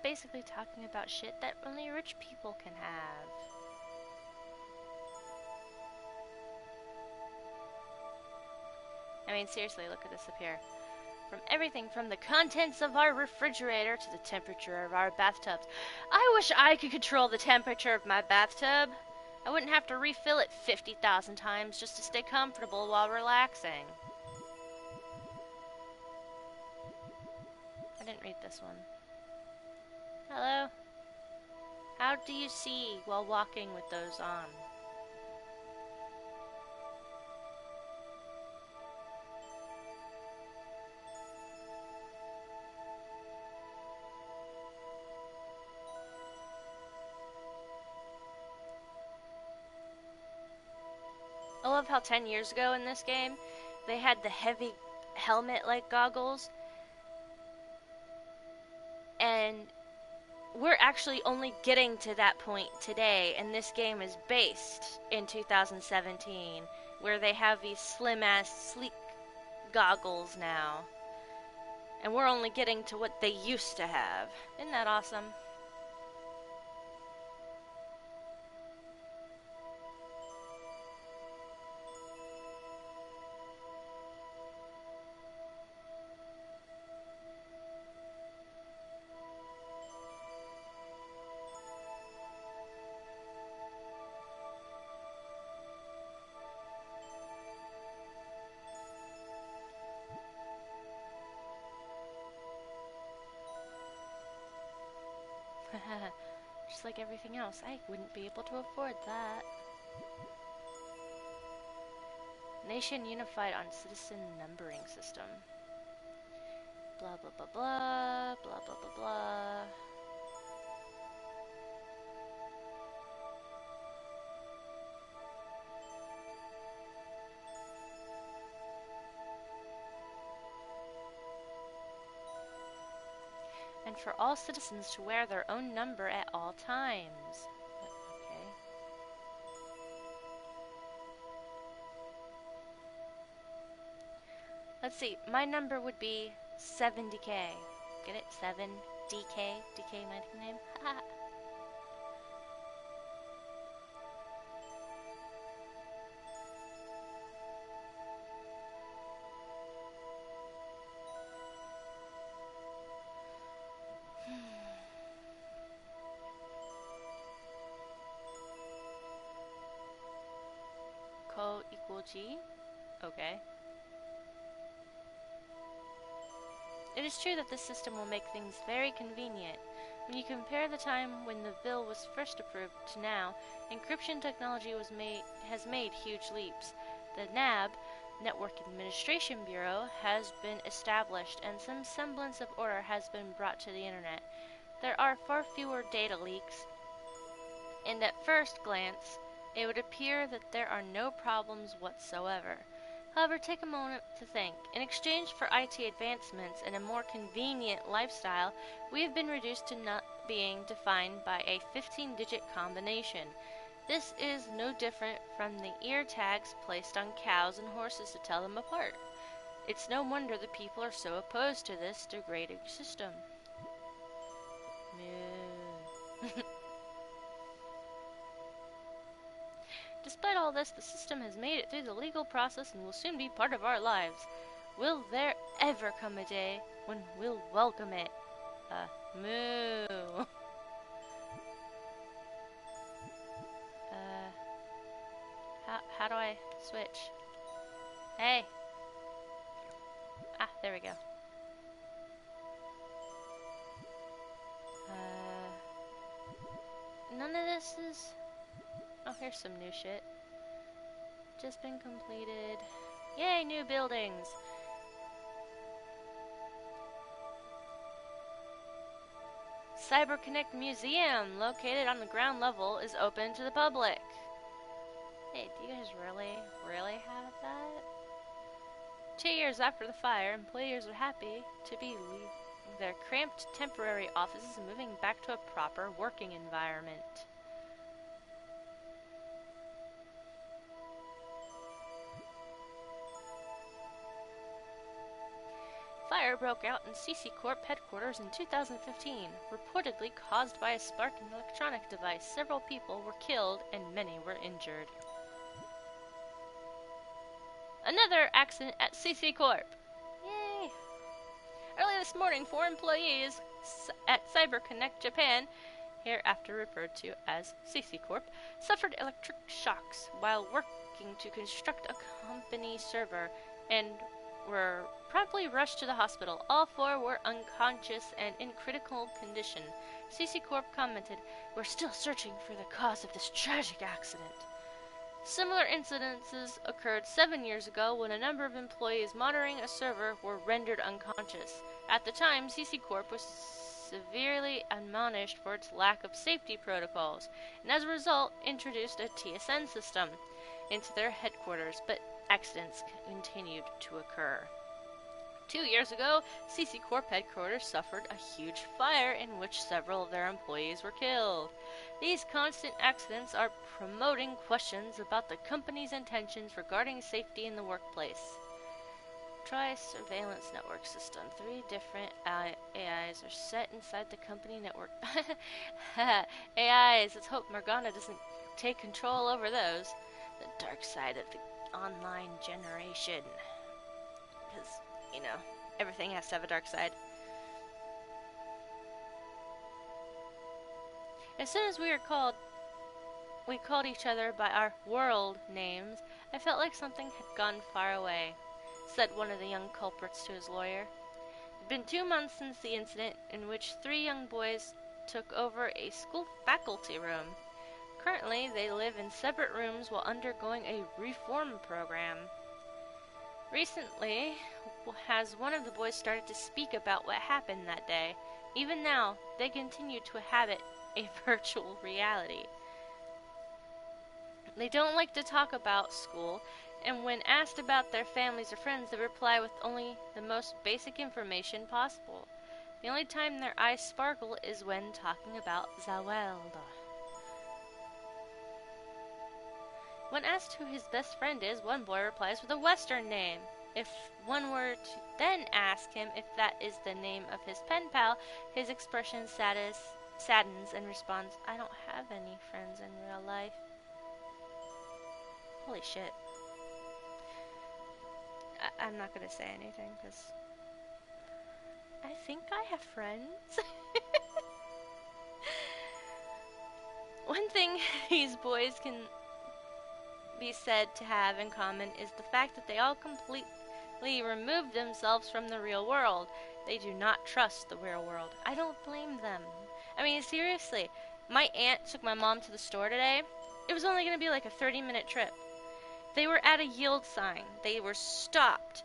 Basically talking about shit that only rich people can have. I mean, seriously, look at this up here. From everything from the contents of our refrigerator to the temperature of our bathtubs. I wish I could control the temperature of my bathtub. I wouldn't have to refill it 50,000 times just to stay comfortable while relaxing. I didn't read this one. Hello? How do you see while walking with those on? I love how 10 years ago in this game, they had the heavy helmet-like goggles. And we're actually only getting to that point today, and this game is based in 2017, where they have these slim-ass, sleek goggles now. And we're only getting to what they used to have. Isn't that awesome? Just like everything else, I wouldn't be able to afford that. Nation unified on citizen numbering system. Blah blah blah blah, blah blah blah blah. And for all citizens to wear their own number at all times. Okay. Let's see, my number would be 70K. Get it? 7DK? DK my nickname? Haha. Co equal G? Okay. It is true that this system will make things very convenient. When you compare the time when the bill was first approved to now, encryption technology has made huge leaps. The NAB, Network Administration Bureau, has been established and some semblance of order has been brought to the internet. There are far fewer data leaks, and at first glance, it would appear that there are no problems whatsoever. However, take a moment to think. In exchange for IT advancements and a more convenient lifestyle, we have been reduced to not being defined by a 15-digit combination. This is no different from the ear tags placed on cows and horses to tell them apart. It's no wonder the people are so opposed to this degrading system. Despite all this, the system has made it through the legal process and will soon be part of our lives. Will there ever come a day when we'll welcome it? Moo. How do I switch? Hey. Ah, there we go. this is... Oh, here's some new shit. Just been completed. Yay, new buildings! CyberConnect Museum, located on the ground level, is open to the public. Hey, do you guys really have that? 2 years after the fire, employees are happy to be leaving their cramped temporary offices and moving back to a proper working environment. Fire broke out in CC Corp headquarters in 2015, reportedly caused by a spark in an electronic device. Several people were killed and many were injured. Another accident at CC Corp. Yay! Early this morning, 4 employees at CyberConnect Japan, hereafter referred to as CC Corp, suffered electric shocks while working to construct a company server and were promptly rushed to the hospital. All 4 were unconscious and in critical condition. CC Corp commented, "We're still searching for the cause of this tragic accident." Similar incidences occurred 7 years ago when a number of employees monitoring a server were rendered unconscious. At the time, CC Corp was severely admonished for its lack of safety protocols, and as a result, introduced a TSN system into their headquarters, but accidents continued to occur. 2 years ago, CC Corp headquarters suffered a huge fire in which several of their employees were killed. These constant accidents are promoting questions about the company's intentions regarding safety in the workplace. Try surveillance network system. 3 different AIs are set inside the company network. AIs, let's hope Morgana doesn't take control over those. The dark side of the online generation. Because, you know, everything has to have a dark side. As soon as we called each other by our world names. I felt like something had gone far away, said one of the young culprits to his lawyer. It had been 2 months since the incident in which 3 young boys took over a school faculty room. Currently, they live in separate rooms while undergoing a reform program. Recently, has one of the boys started to speak about what happened that day. Even now, they continue to inhabit a virtual reality. They don't like to talk about school, and when asked about their families or friends, they reply with only the most basic information possible. The only time their eyes sparkle is when talking about the world. When asked who his best friend is, one boy replies with a Western name. If one were to then ask him if that is the name of his pen pal, his expression saddens and responds, "I don't have any friends in real life." Holy shit. I'm not gonna say anything, because I think I have friends. One thing these boys can be said to have in common is the fact that they all completely removed themselves from the real world. They do not trust the real world. I don't blame them. I mean, seriously, my aunt took my mom to the store today. It was only going to be like a 30-minute trip. They were at a yield sign. They were stopped,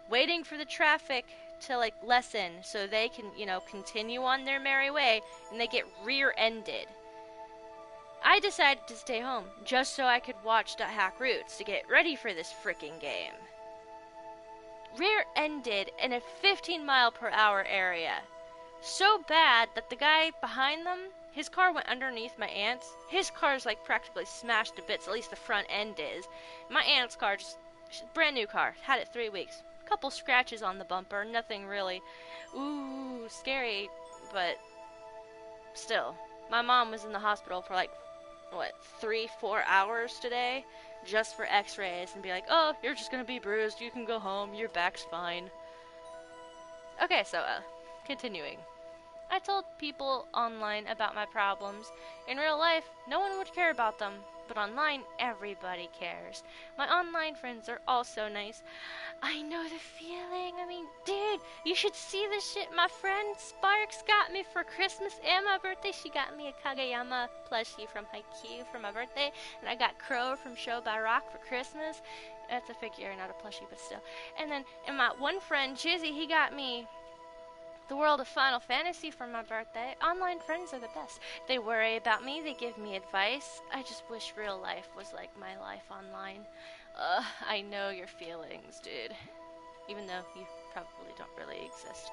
waiting for the traffic to like lessen so they can, continue on their merry way, and they get rear-ended. I decided to stay home just so I could watch the Hack Roots to get ready for this freaking game. Rear-ended in a 15-mile-per-hour area. So bad that the guy behind them, his car went underneath my aunt's. His car's like practically smashed to bits, at least the front end is. My aunt's car, brand new car, had it 3 weeks. Couple scratches on the bumper, nothing really, scary, but still. My mom was in the hospital for 3-4 hours today, just for x-rays, and be like, "Oh, you're just gonna be bruised, you can go home, your back's fine." Okay, so, continuing. I told people online about my problems. In real life, no one would care about them, but online, everybody cares. My online friends are all so nice. I know the feeling. I mean, dude, you should see this shit. My friend Sparks got me for Christmas and my birthday. She got me a Kageyama plushie from Haikyuu for my birthday, and I got Crow from Show by Rock for Christmas. That's a figure, not a plushie, but still. And my one friend Jizzy, he got me The World of Final Fantasy for my birthday. Online friends are the best. They worry about me, they give me advice. I just wish real life was like my life online. I know your feelings, dude. Even though you probably don't really exist.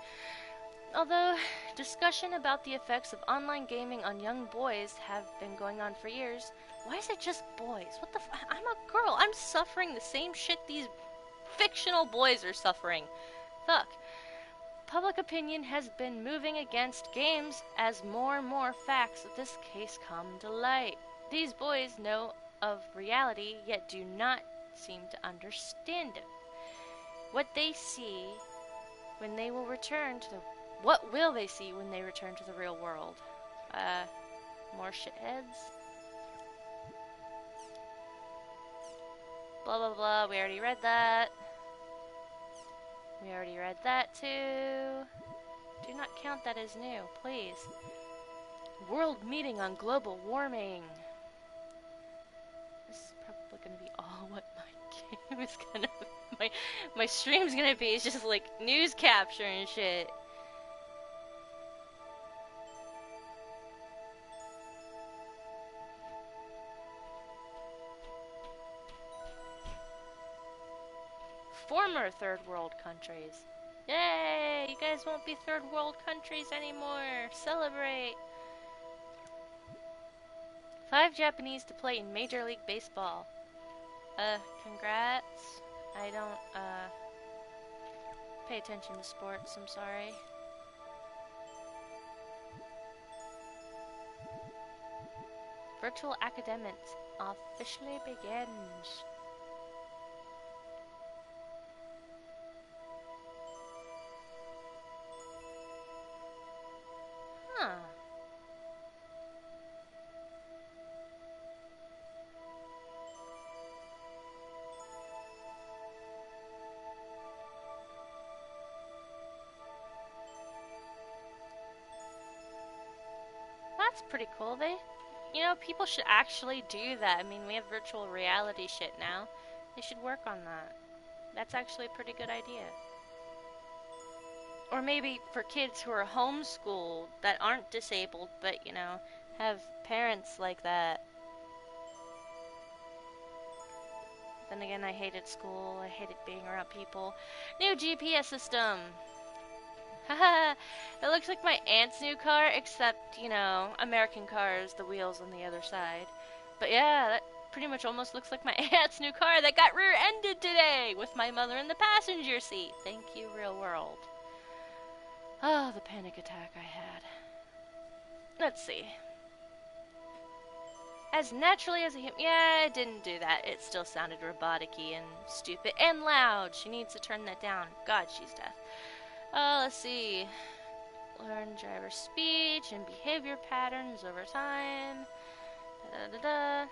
Although, discussion about the effects of online gaming on young boys have been going on for years. Why is it just boys? What the I'm a girl. I'm suffering the same shit these fictional boys are suffering. Fuck. Public opinion has been moving against games as more and more facts of this case come to light. These boys know of reality, yet do not seem to understand it. What they see when they will return to the... What will they see when they return to the real world? More shitheads? Blah blah blah, we already read that. We already read that too. Do not count that as new, please. World meeting on global warming. This is probably gonna be all what my game is gonna be. My stream's gonna be. It's just like news capture and shit. Former third world countries. Yay! You guys won't be third world countries anymore. Celebrate! 5 Japanese to play in Major League Baseball. Congrats. I don't, pay attention to sports, I'm sorry. Virtual academics officially begins. Huh. That's pretty cool. People should actually do that. I mean, we have virtual reality shit now. They should work on that. That's actually a pretty good idea. Or maybe for kids who are homeschooled that aren't disabled, but, have parents like that. Then again, I hated school. I hated being around people. New GPS system. Haha, it looks like my aunt's new car, except, American cars, the wheels on the other side. But yeah, that pretty much almost looks like my aunt's new car that got rear-ended today with my mother in the passenger seat. Thank you, real world. Oh, the panic attack I had. Let's see. As naturally as a human... Yeah, it didn't do that. It still sounded robotic-y and stupid and loud. She needs to turn that down. God, she's deaf. Let's see. Learn driver speech and behavior patterns over time. Da-da-da-da.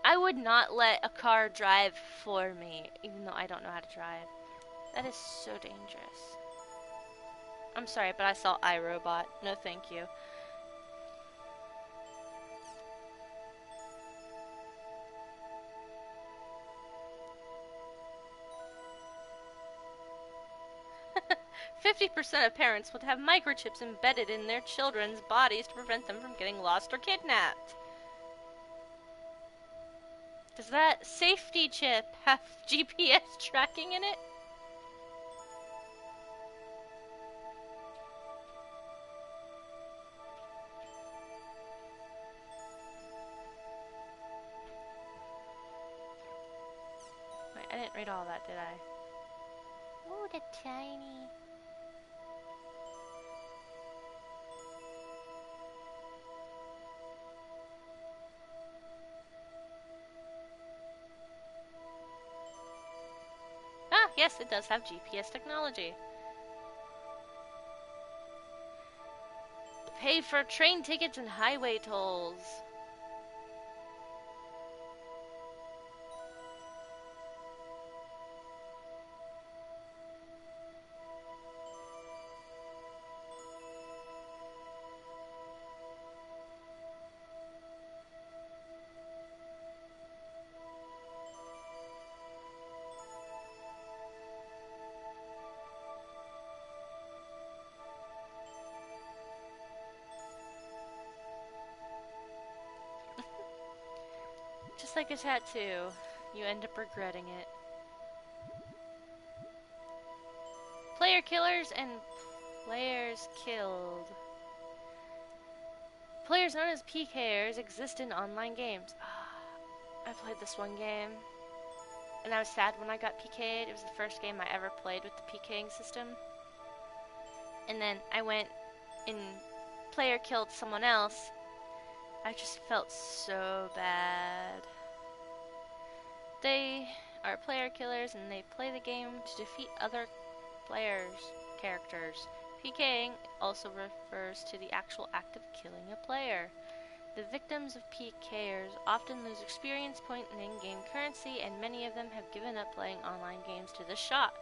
I would not let a car drive for me, even though I don't know how to drive. That is so dangerous. I'm sorry, but I saw iRobot. No, thank you. %50 of parents would have microchips embedded in their children's bodies to prevent them from getting lost or kidnapped. Does that safety chip have GPS tracking in it? Wait, I didn't read all that, did I? Oh, the tiny... Ah, yes, it does have GPS technology. pay for train tickets and highway tolls. Just like a tattoo, you end up regretting it. Player killers and players killed. Players known as PKers exist in online games. I played this one game, and I was sad when I got PK'd. It was the first game I ever played with the PKing system. And then I went and player killed someone else. I just felt so bad. They are player killers and they play the game to defeat other players' characters. PKing also refers to the actual act of killing a player. The victims of PKers often lose experience point and in-game currency, and many of them have given up playing online games to the shock.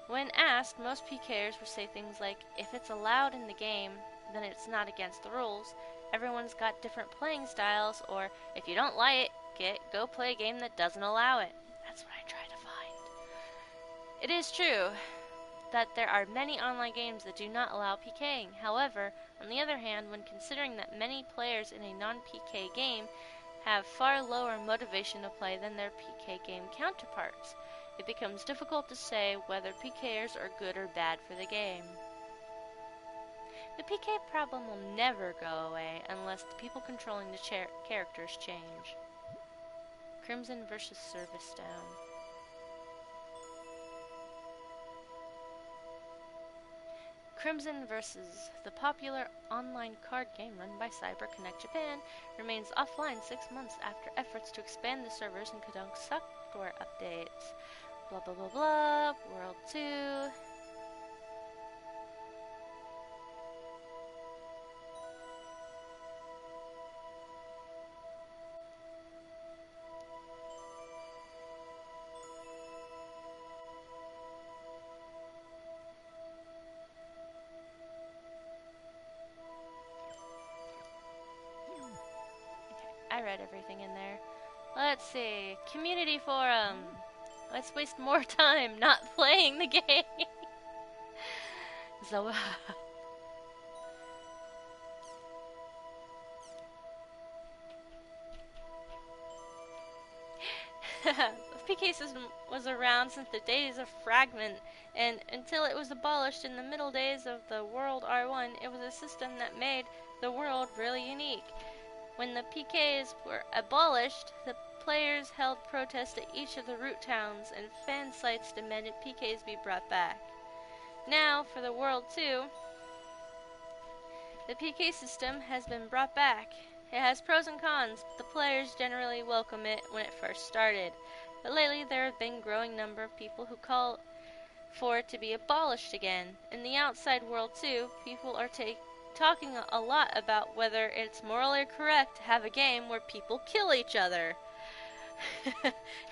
When asked, most PKers will say things like, if it's allowed in the game, then it's not against the rules. Everyone's got different playing styles, or if you don't like it, go play a game that doesn't allow it. That's what I try to find. It is true that there are many online games that do not allow PKing. However, on the other hand, when considering that many players in a non-PK game have far lower motivation to play than their PK game counterparts, it becomes difficult to say whether PKers are good or bad for the game. The PK problem will never go away unless the people controlling the characters change. Crimson vs. Service Down. Crimson vs. the popular online card game run by CyberConnect Japan remains offline 6 months after efforts to expand the servers and conduct software updates. Blah blah blah blah. World 2. I read everything in there. Let's see. Community forum. Let's waste more time not playing the game. So, the PK system was around since the days of Fragment, and until it was abolished in the middle days of the World R1, it was a system that made the world really unique. When the PKs were abolished, the players held protests at each of the root towns, and fan sites demanded PKs be brought back. Now, for the World 2, the PK system has been brought back. It has pros and cons, but the players generally welcome it when it first started. But lately, there have been a growing number of people who call for it to be abolished again. In the outside world, too, people are talking a lot about whether it's morally correct to have a game where people kill each other.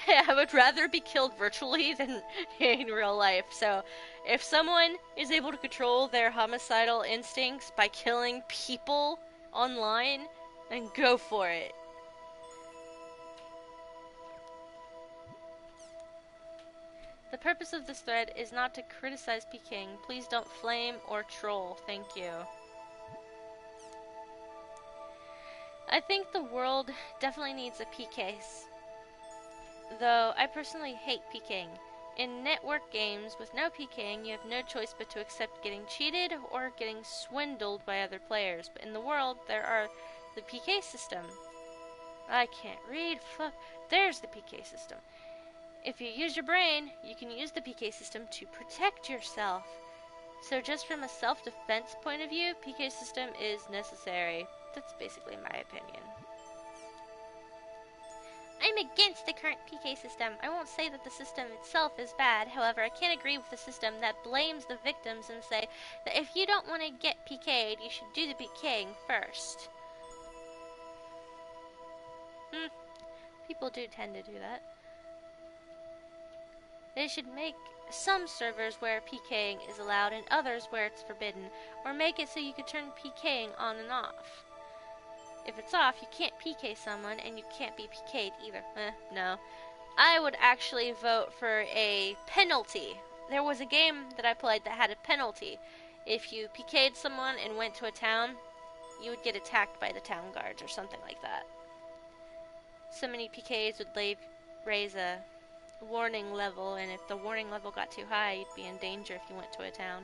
I would rather be killed virtually than in real life. So, if someone is able to control their homicidal instincts by killing people online, then go for it. The purpose of this thread is not to criticize PKing. Please don't flame or troll. Thank you. I think the world definitely needs a PKs. Though I personally hate PKing. In network games with no PKing, you have no choice but to accept getting cheated or getting swindled by other players. But in the world, there are the PK system. I can't read. Fuck. There's the PK system. If you use your brain, you can use the PK system to protect yourself. So just from a self-defense point of view, PK system is necessary. That's basically my opinion. I I'm against the current PK system. I won't say that the system itself is bad. However, I can't agree with the system that blames the victims and say that if you don't want to get PK'd, you should do the PKing first. People do tend to do that. They should make some servers where PKing is allowed and others where it's forbidden, or make it so you could turn PKing on and off. If it's off, you can't PK someone, and you can't be PK'd either. No. I would actually vote for a penalty. There was a game that I played that had a penalty. If you PK'd someone and went to a town, you would get attacked by the town guards or something like that. So many PKs would raise a warning level, and if the warning level got too high, you'd be in danger if you went to a town.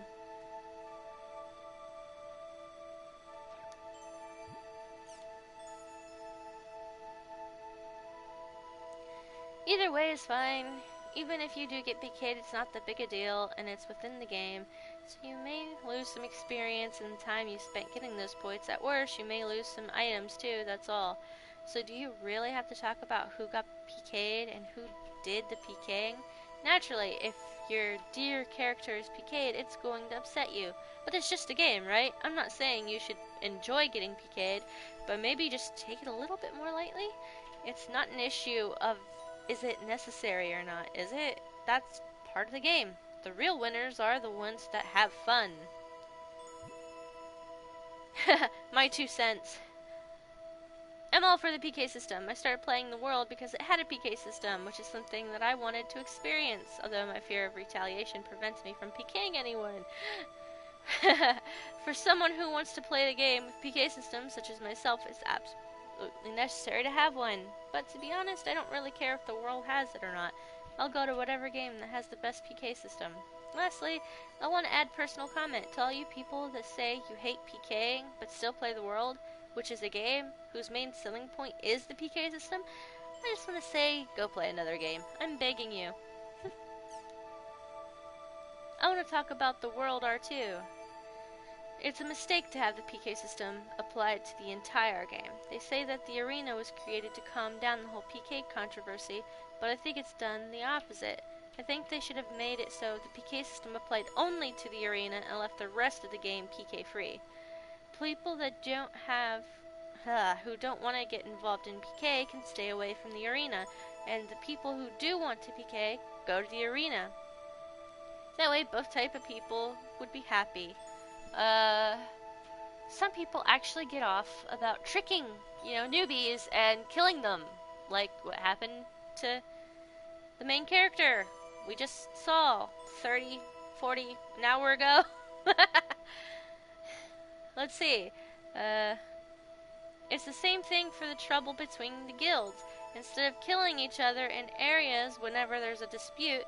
Either way is fine. Even if you do get PK'd, it's not that big a deal, and it's within the game, so you may lose some experience in the time you spent getting those points. At worst, you may lose some items too, that's all. So do you really have to talk about who got PK'd and who did the PKing? Naturally, if your dear character is PK'd, it's going to upset you. But it's just a game, right? I'm not saying you should enjoy getting PK'd, but maybe just take it a little bit more lightly. It's not an issue of is it necessary or not, is it? That's part of the game. The real winners are the ones that have fun. My 2 cents. I'm all for the PK system. I started playing the world because it had a PK system, which is something that I wanted to experience, although my fear of retaliation prevents me from PKing anyone. For someone who wants to play the game with PK systems, such as myself, it's absolutely necessary to have one. But to be honest, I don't really care if the world has it or not. I'll go to whatever game that has the best PK system. Lastly, I want to add personal comment to all you people that say you hate PKing but still play the world, which is a game whose main selling point is the PK system. I just want to say, go play another game. I'm begging you. I want to talk about the World R2. It's a mistake to have the PK system applied to the entire game. They say that the arena was created to calm down the whole PK controversy, but I think it's done the opposite. I think they should have made it so the PK system applied only to the arena and left the rest of the game PK free. People that who don't want to get involved in PK can stay away from the arena, and the people who do want to PK go to the arena. That way both type of people would be happy. Some people actually get off about tricking, newbies and killing them, like what happened to the main character we just saw 30, 40 an hour ago. Let's see. It's the same thing for the trouble between the guilds. Instead of killing each other in areas whenever there's a dispute,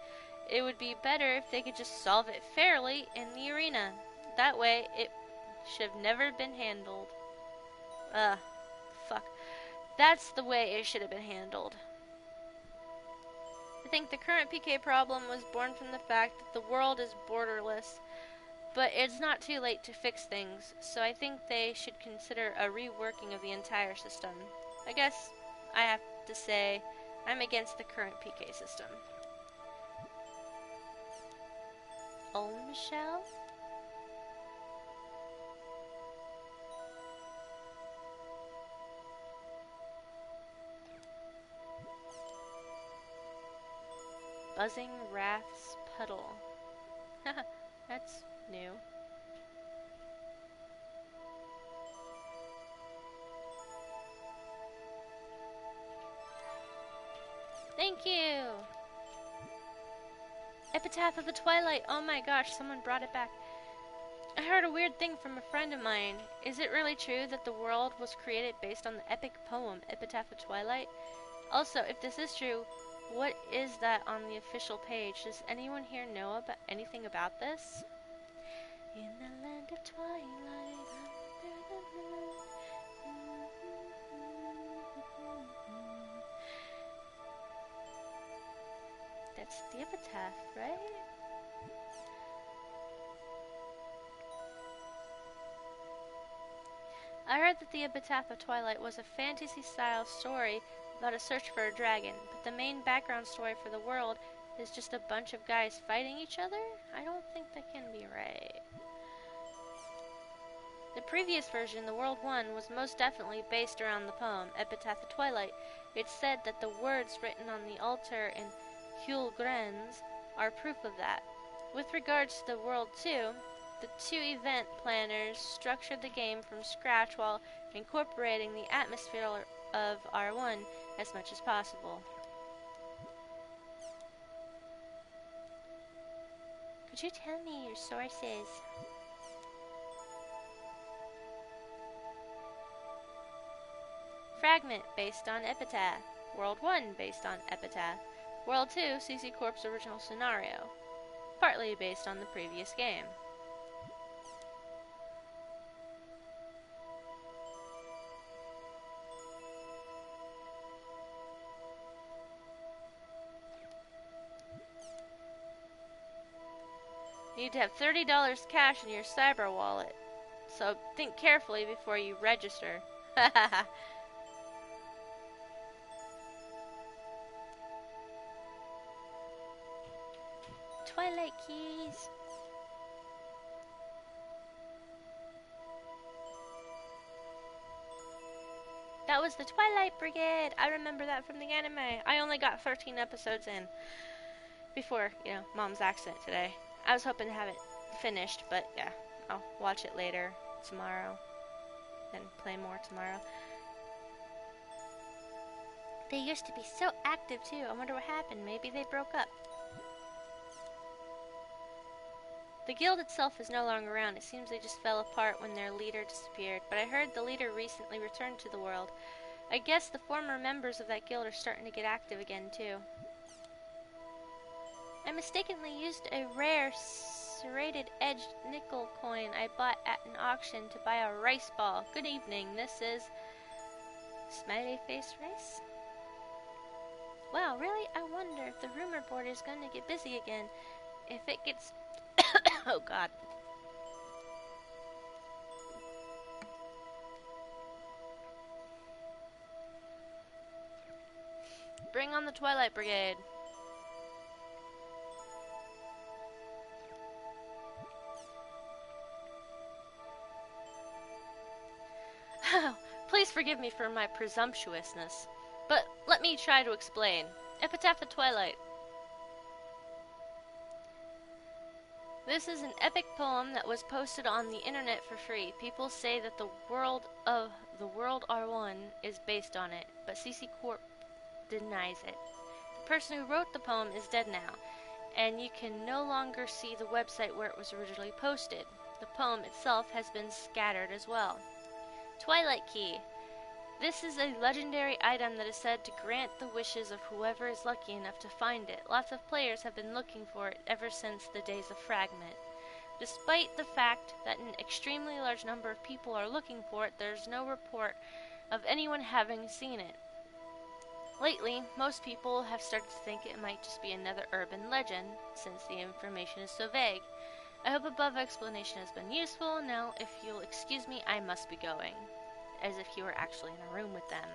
it would be better if they could just solve it fairly in the arena. That way, it should have never been handled. Fuck. That's the way it should have been handled. I think the current PK problem was born from the fact that the world is borderless, but it's not too late to fix things, so I think they should consider a reworking of the entire system. I guess I have to say I'm against the current PK system. Oh, Michelle? Buzzing Wrath's Puddle. That's new. Thank you! Epitaph of the Twilight. Oh my gosh, someone brought it back. I heard a weird thing from a friend of mine. Is it really true that the world was created based on the epic poem Epitaph of Twilight? Also, if this is true, what is that on the official page? Does anyone here know about anything about this? In the land of twilight, under the moon. That's the epitaph, right? I heard that the Epitaph of Twilight was a fantasy-style story about a search for a dragon, but the main background story for the world is just a bunch of guys fighting each other? I don't think that can be right. The previous version, the World 1, was most definitely based around the poem, Epitaph of Twilight. It's said that the words written on the altar in Hulgrens are proof of that. With regards to the World 2, the two event planners structured the game from scratch while incorporating the atmosphere of R1 as much as possible. Could you tell me your sources? Fragment based on Epitaph. World 1 based on Epitaph. World 2 CC Corp's original scenario. Partly based on the previous game. You need to have $30 cash in your cyber wallet. So think carefully before you register. Twilight keys. That was the Twilight Brigade. I remember that from the anime. I only got 13 episodes in before, Mom's accident today. I was hoping to have it finished, but yeah, I'll watch it later tomorrow. Then play more tomorrow. They used to be so active too. I wonder what happened. Maybe they broke up. The guild itself is no longer around. It seems they just fell apart when their leader disappeared. But I heard the leader recently returned to the world. I guess the former members of that guild are starting to get active again too. I mistakenly used a rare serrated edged nickel coin I bought at an auction to buy a rice ball. Good evening, this is Smiley Face Rice? Wow, really? I wonder if the rumor board is going to get busy again. If it gets... oh god. Bring on the Twilight Brigade. Please forgive me for my presumptuousness, but let me try to explain. Epitaph of Twilight. This is an epic poem that was posted on the internet for free. People say that the world R1 is based on it, but CC Corp denies it. The person who wrote the poem is dead now, and you can no longer see the website where it was originally posted. The poem itself has been scattered as well. Twilight Key. This is a legendary item that is said to grant the wishes of whoever is lucky enough to find it. Lots of players have been looking for it ever since the days of Fragment. Despite the fact that an extremely large number of people are looking for it, there's no report of anyone having seen it. Lately, most people have started to think it might just be another urban legend, since the information is so vague. I hope above explanation has been useful. Now, if you'll excuse me, I must be going. As if you were actually in a room with them.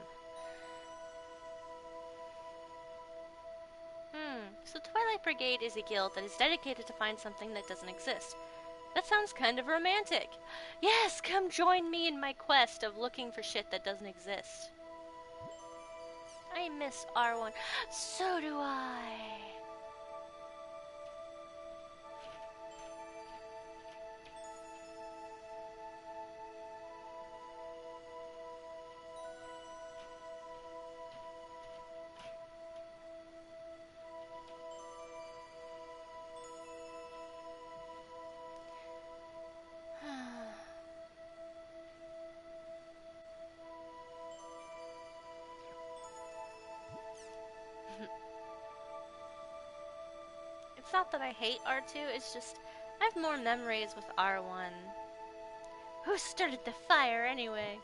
So Twilight Brigade is a guild that is dedicated to find something that doesn't exist. That sounds kind of romantic. Yes, come join me in my quest of looking for shit that doesn't exist. I miss R1. So do I. It's not that I hate R2, it's just I have more memories with R1. Who started the fire anyway?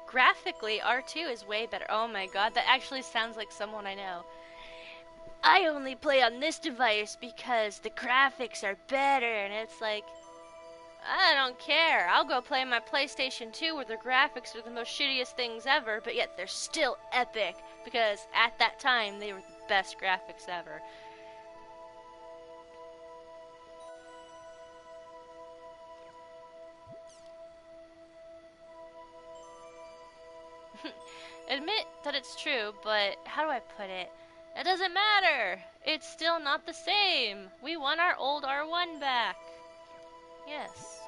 Graphically, R2 is way better. Oh my god, that actually sounds like someone I know. I only play on this device because the graphics are better, and it's like, I don't care. I'll go play my PlayStation 2 where the graphics are the most shittiest things ever, but yet they're still epic because at that time they were the best graphics ever. Admit that it's true, but how do I put it? It doesn't matter. It's still not the same. We want our old R1 back. Yes.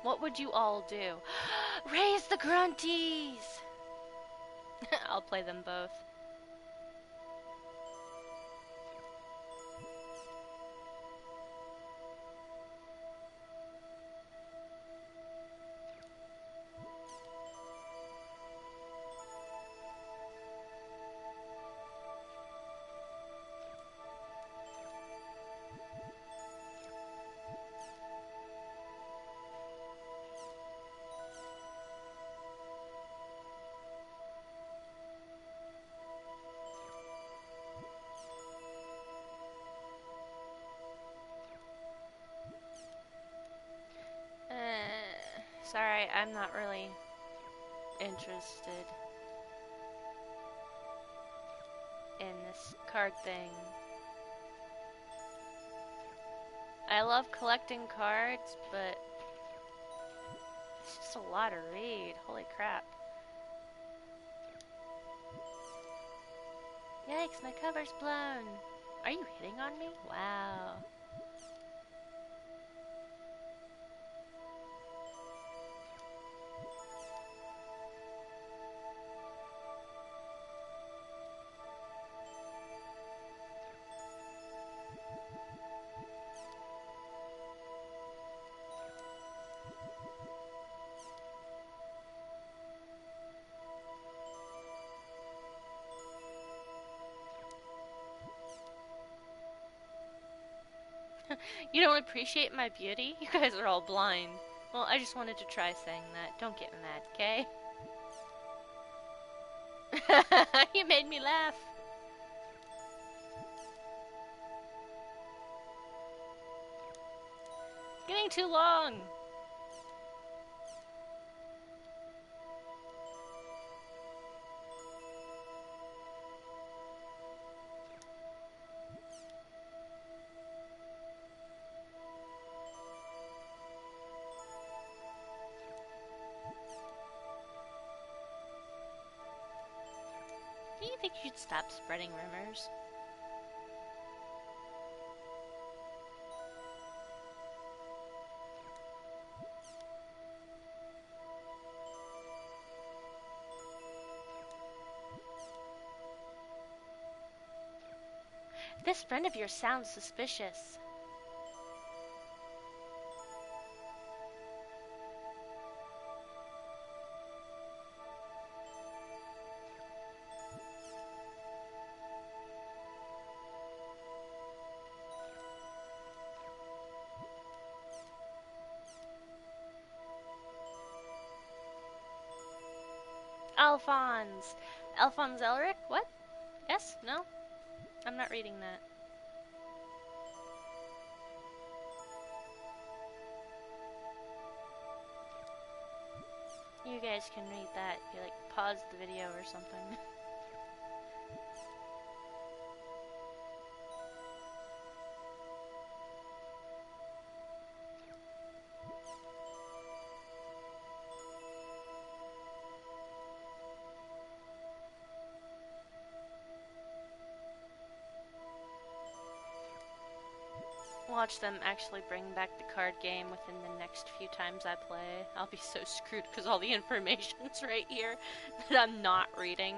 What would you all do? Raise the grunties! I'll play them both. Sorry, I'm not really interested in this card thing. I love collecting cards, but it's just a lot to read. Holy crap. Yikes, my cover's blown. Are you hitting on me? Wow. You don't appreciate my beauty? You guys are all blind. Well, I just wanted to try saying that. Don't get mad, okay? You made me laugh. Getting too long. Do you think you should stop spreading rumors? This friend of yours sounds suspicious. Alphonse! Alphonse Elric? What? Yes? No? I'm not reading that. You guys can read that. You like pause the video or something. Watch them actually bring back the card game within the next few times I play. I'll be so screwed because all the information's right here that I'm not reading.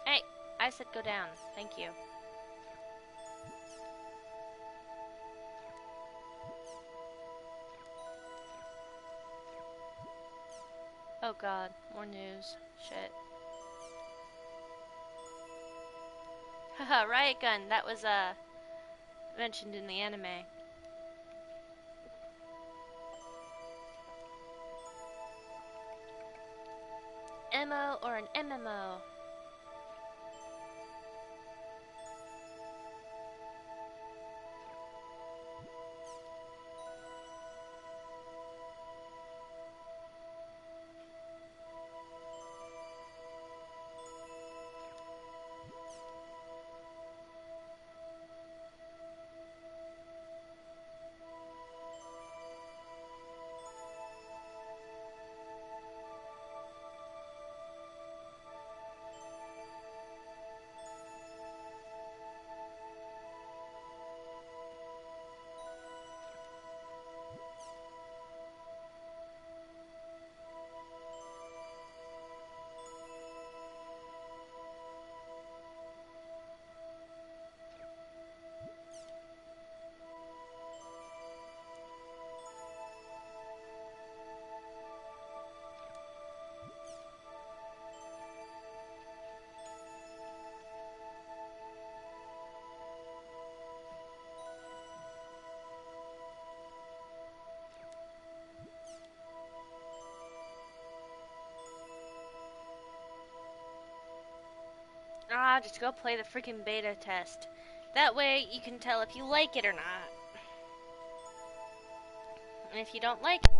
Hey, I said go down. Thank you. Oh god, more news. Shit. Haha, riot gun. That was, mentioned in the anime. MO or an MMO? Ah, just go play the freaking beta test. That way you can tell if you like it or not. And if you don't like it,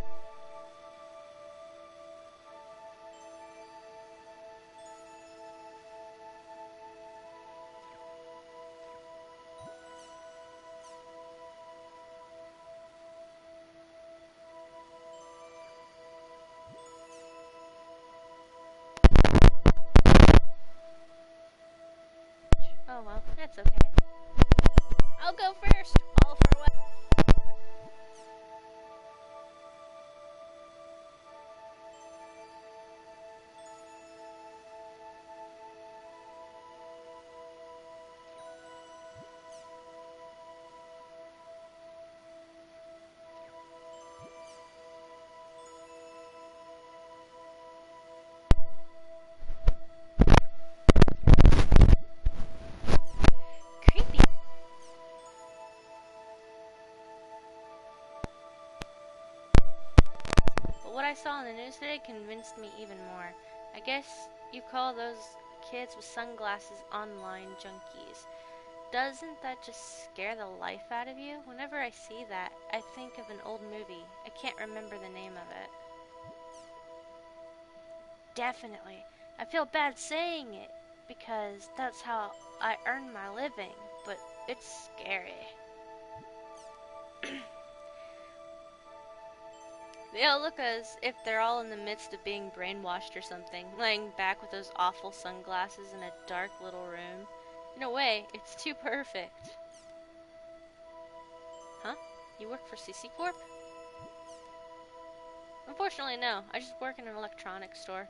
oh well, that's okay. I'll go first. All for what? Creepy. But what I saw on the news today convinced me even more. I guess you call those kids with sunglasses online junkies. Doesn't that just scare the life out of you? Whenever I see that, I think of an old movie. I can't remember the name of it. Definitely. I feel bad saying it, because that's how I earn my living, but it's scary. They all look as if they're all in the midst of being brainwashed or something, laying back with those awful sunglasses in a dark little room. In a way, it's too perfect. Huh? You work for CC Corp? Unfortunately, no. I just work in an electronics store.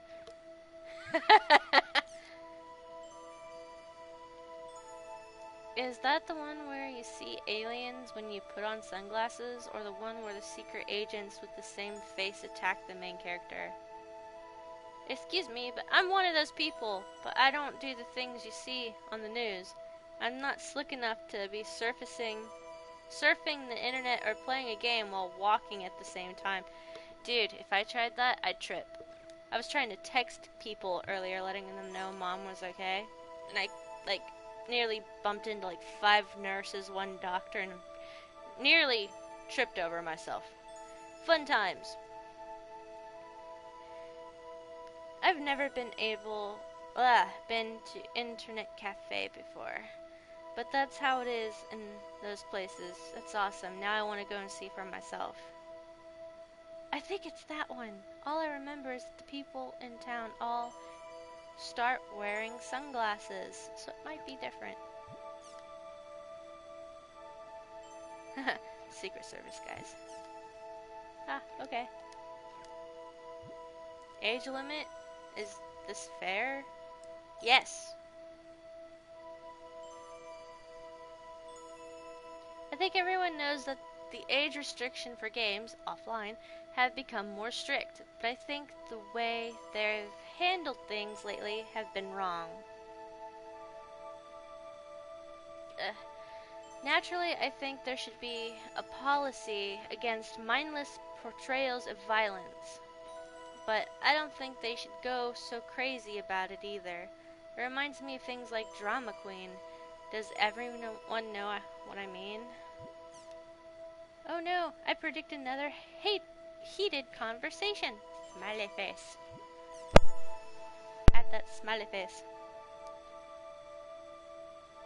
Is that the one where you see aliens when you put on sunglasses, or the one where the secret agents with the same face attack the main character? Excuse me, but I'm one of those people, but I don't do the things you see on the news. I'm not slick enough to be surfing the internet or playing a game while walking at the same time. Dude, if I tried that, I'd trip. I was trying to text people earlier, letting them know Mom was okay, and I, nearly bumped into, 5 nurses, 1 doctor, and nearly tripped over myself. Fun times. I've never been to internet cafe before, but that's how it is in those places. That's awesome. Now I want to go and see for myself. I think it's that one. All I remember is that the people in town all start wearing sunglasses, so it might be different. Secret Service guys. Ah, okay. Age limit? Is this fair? Yes. I think everyone knows that the age restriction for games, offline, have become more strict, but I think the way they've handled things lately have been wrong. Naturally, I think there should be a policy against mindless portrayals of violence, but I don't think they should go so crazy about it either. It reminds me of things like Drama Queen. Does everyone know what I mean? Oh no, I predict another heated conversation. Smiley face. At that smiley face.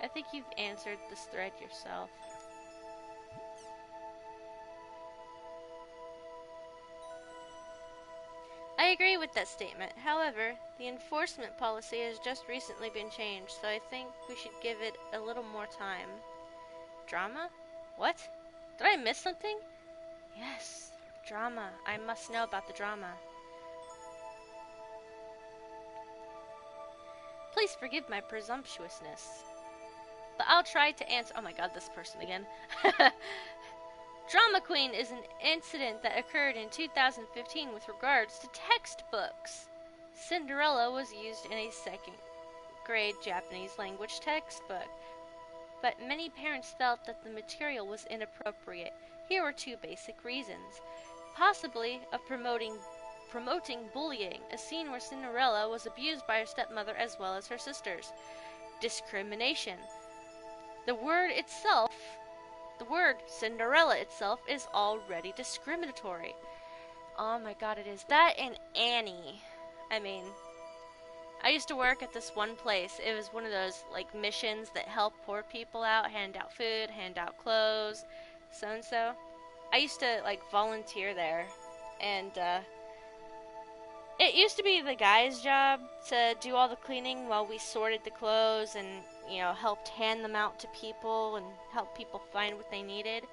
I think you've answered this thread yourself. I agree with that statement. However, the enforcement policy has just recently been changed, so I think we should give it a little more time. Drama? What? Did I miss something? Yes, drama. I must know about the drama. Please forgive my presumptuousness, but I'll try to answer. Oh my god, this person again. Drama Queen is an incident that occurred in 2015 with regards to textbooks. Cinderella was used in a second grade Japanese language textbook, but many parents felt that the material was inappropriate. Here were two basic reasons. Possibly of promoting bullying, a scene where Cinderella was abused by her stepmother as well as her sisters. Discrimination. The word Cinderella itself is already discriminatory. Oh my god, it is. That and Annie. I mean, I used to work at this one place. It was one of those, like, missions that help poor people out, hand out food, hand out clothes, so-and-so. I used to, like, volunteer there, and, it used to be the guy's job to do all the cleaning while we sorted the clothes and, you know, helped hand them out to people and help people find what they needed.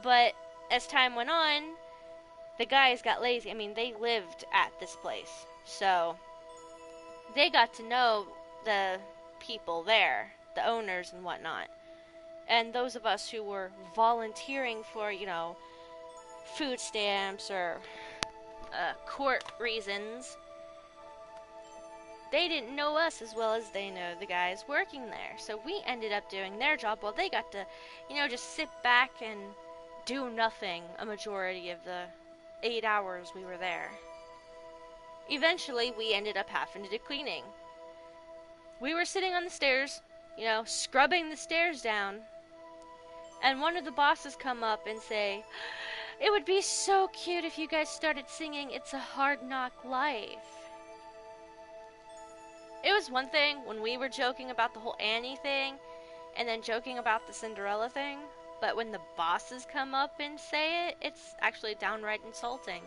But as time went on, the guys got lazy. I mean, they lived at this place, so they got to know the people there, the owners and whatnot. And those of us who were volunteering for, you know, food stamps or court reasons, they didn't know us as well as they know the guys working there. So we ended up doing their job while they got to, you know, just sit back and do nothing a majority of the 8 hours we were there. Eventually, we ended up having to do cleaning. We were sitting on the stairs, you know, scrubbing the stairs down, and one of the bosses come up and say, "It would be so cute if you guys started singing It's a Hard Knock Life." It was one thing when we were joking about the whole Annie thing, and then joking about the Cinderella thing, but when the bosses come up and say it, it's actually downright insulting.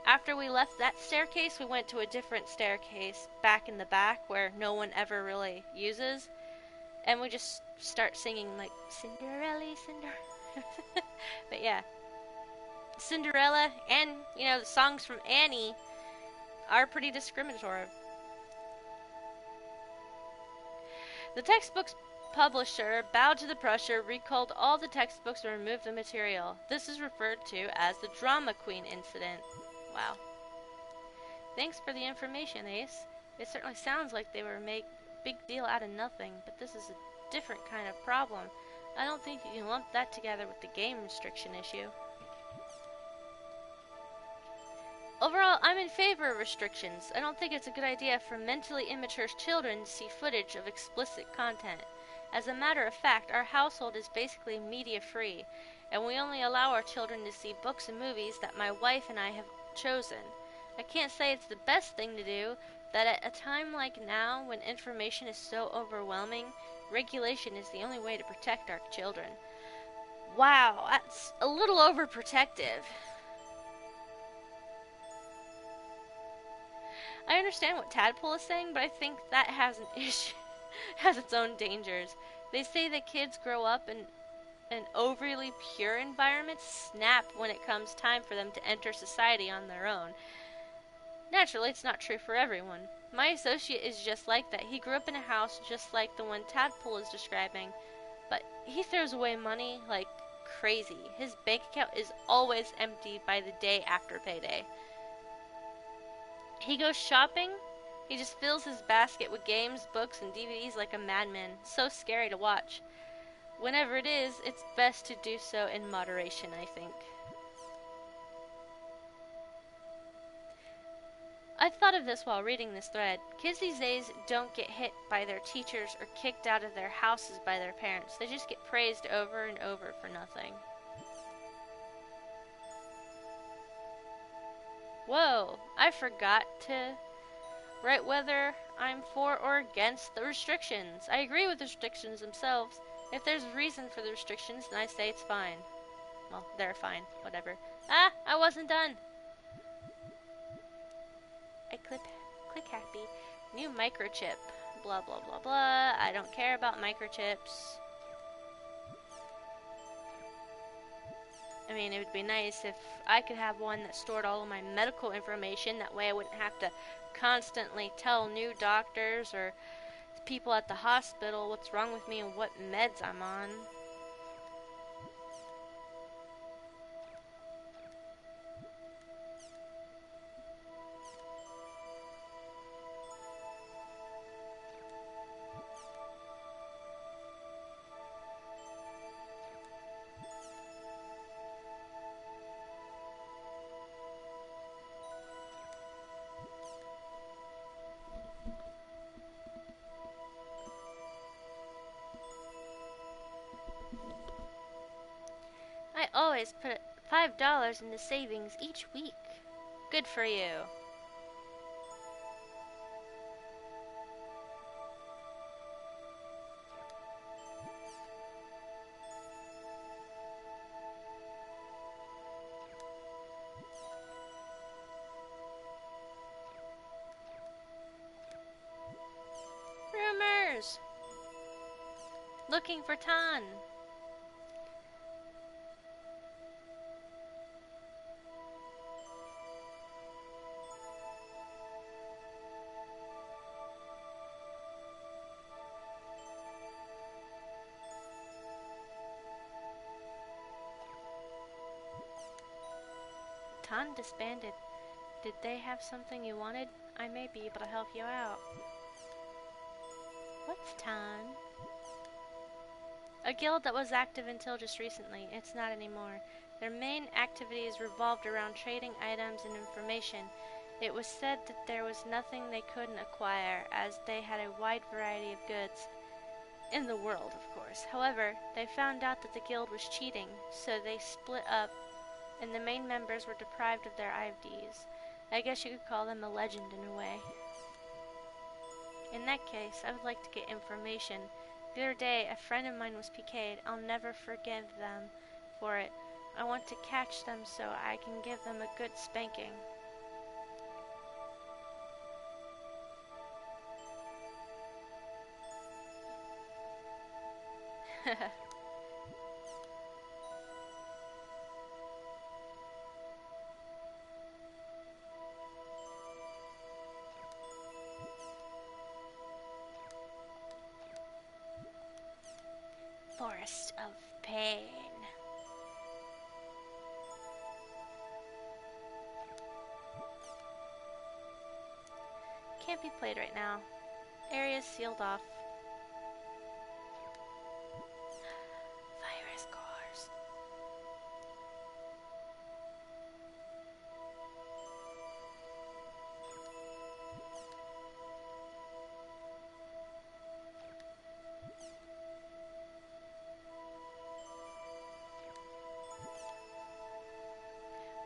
After we left that staircase, we went to a different staircase back in the back where no one ever really uses, and we just start singing like Cinderella, Cinderella. But yeah, Cinderella and, you know, the songs from Annie are pretty discriminatory. The textbook's publisher bowed to the pressure, recalled all the textbooks, and removed the material. This is referred to as the Drama Queen incident. Wow. Thanks for the information, Ace. It certainly sounds like they were make big deal out of nothing, but this is a different kind of problem. I don't think you can lump that together with the game restriction issue. Overall, I'm in favor of restrictions. I don't think it's a good idea for mentally immature children to see footage of explicit content. As a matter of fact, our household is basically media-free, and we only allow our children to see books and movies that my wife and I have chosen. I can't say it's the best thing to do, that at a time like now, when information is so overwhelming, regulation is the only way to protect our children. Wow, that's a little overprotective. I understand what Tadpole is saying, but I think that has an issue, has its own dangers. They say that kids grow up in an overly pure environment, snap when it comes time for them to enter society on their own. Naturally, it's not true for everyone. My associate is just like that. He grew up in a house just like the one Tadpole is describing, but he throws away money like crazy. His bank account is always empty by the day after payday. He goes shopping, he just fills his basket with games, books, and DVDs like a madman. So scary to watch. Whenever it is, it's best to do so in moderation, I think. I thought of this while reading this thread. Kids these days don't get hit by their teachers or kicked out of their houses by their parents. They just get praised over and over for nothing. Whoa, I forgot to write whether I'm for or against the restrictions. I agree with the restrictions themselves. If there's a reason for the restrictions, then I say it's fine. Well, they're fine. Whatever. Ah, I wasn't done. I click happy. New microchip. Blah, blah, blah, blah. I don't care about microchips. I mean, it would be nice if I could have one that stored all of my medical information. That way I wouldn't have to constantly tell new doctors or people at the hospital what's wrong with me and what meds I'm on. I always put $5 into savings each week. Good for you. Rumors! Looking for Tan. Tan disbanded. Did they have something you wanted? I may be able to help you out. What's Tan? A guild that was active until just recently. It's not anymore. Their main activities revolved around trading items and information. It was said that there was nothing they couldn't acquire, as they had a wide variety of goods. In the world, of course. However, they found out that the guild was cheating, so they split up, and the main members were deprived of their IVDs. I guess you could call them a legend in a way. In that case, I would like to get information. The other day, a friend of mine was PK'd. I'll never forgive them for it. I want to catch them so I can give them a good spanking. Forest of Pain. Can't be played right now. Areas sealed off. Virus cores.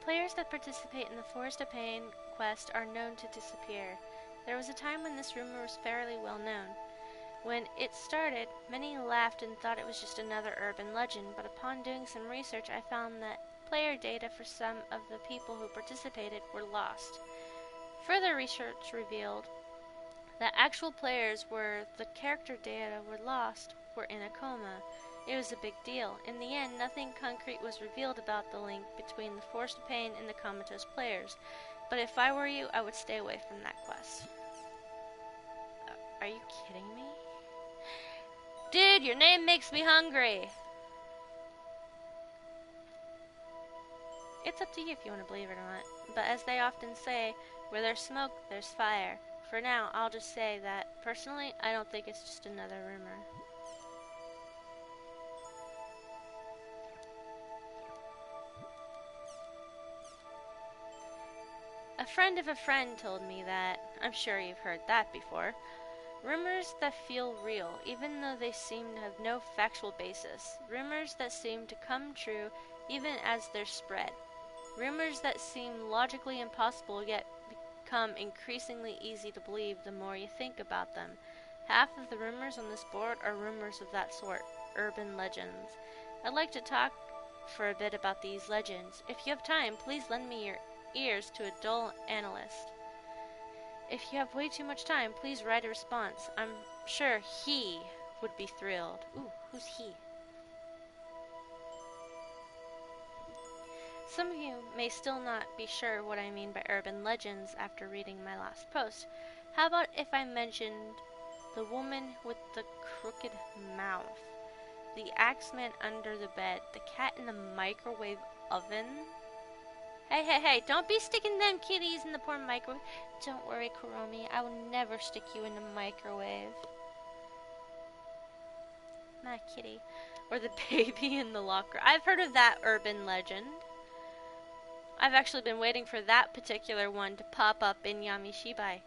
Players that participate in the Forest of Pain quest are known to disappear. There was a time when this rumor was fairly well known. When it started, many laughed and thought it was just another urban legend, but upon doing some research I found that player data for some of the people who participated were lost. Further research revealed that actual players where the character data were lost were in a coma. It was a big deal. In the end, nothing concrete was revealed about the link between the Forest of Pain and the comatose players. But if I were you, I would stay away from that quest. Are you kidding me? Dude, your name makes me hungry. It's up to you if you want to believe it or not. But as they often say, where there's smoke, there's fire. For now, I'll just say that, personally, I don't think it's just another rumor. A friend of a friend told me that, I'm sure you've heard that before, rumors that feel real, even though they seem to have no factual basis. Rumors that seem to come true even as they're spread. Rumors that seem logically impossible yet become increasingly easy to believe the more you think about them. Half of the rumors on this board are rumors of that sort, urban legends. I'd like to talk for a bit about these legends. If you have time, please lend me your ears to a dull analyst. If you have way too much time, please write a response. I'm sure he would be thrilled. Ooh, who's he? Some of you may still not be sure what I mean by urban legends after reading my last post. How about if I mentioned the woman with the crooked mouth, the axeman under the bed, the cat in the microwave oven? Hey, don't be sticking them kitties in the poor microwave. Don't worry, Kuromi, I will never stick you in the microwave. My kitty. Or the baby in the locker. I've heard of that urban legend. I've actually been waiting for that particular one to pop up in Yamishibai.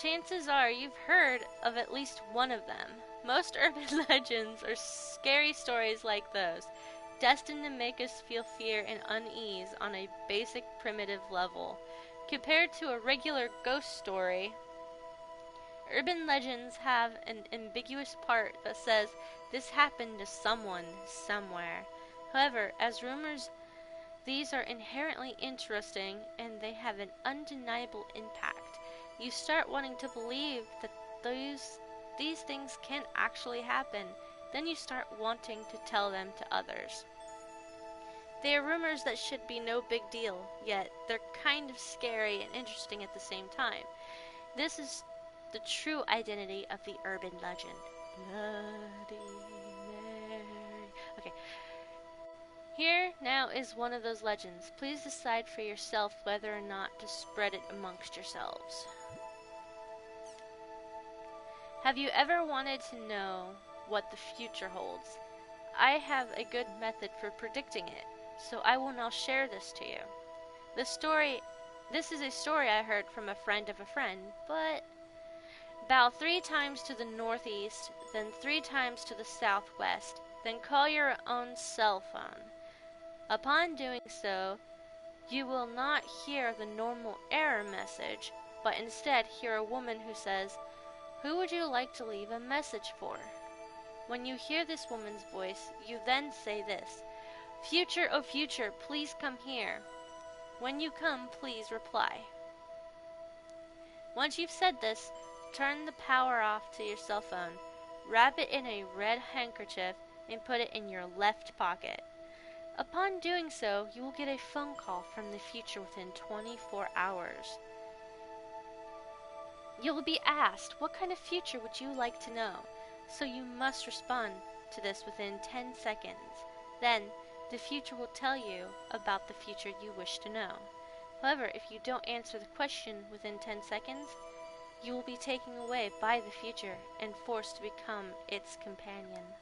Chances are you've heard of at least one of them. Most urban legends are scary stories like those, destined to make us feel fear and unease on a basic primitive level. Compared to a regular ghost story, urban legends have an ambiguous part that says this happened to someone somewhere. However, as rumors, these are inherently interesting and they have an undeniable impact. You start wanting to believe that these things can actually happen. Then you start wanting to tell them to others. They are rumors that should be no big deal, yet they're kind of scary and interesting at the same time. This is the true identity of the urban legend. Bloody Mary. Okay. Here now is one of those legends. Please decide for yourself whether or not to spread it amongst yourselves. Have you ever wanted to know what the future holds? I have a good method for predicting it, so I will now share this to you. This is a story I heard from a friend of a friend, but bow 3 times to the northeast, then 3 times to the southwest, then call your own cell phone. Upon doing so, you will not hear the normal error message, but instead hear a woman who says, "Who would you like to leave a message for?" When you hear this woman's voice, you then say this, "Future, oh future, please come here." When you come, please reply. Once you've said this, turn the power off to your cell phone, wrap it in a red handkerchief, and put it in your left pocket. Upon doing so, you will get a phone call from the future within 24 hours. You will be asked, what kind of future would you like to know? So you must respond to this within 10 seconds. Then, the future will tell you about the future you wish to know. However, if you don't answer the question within 10 seconds, you will be taken away by the future and forced to become its companion.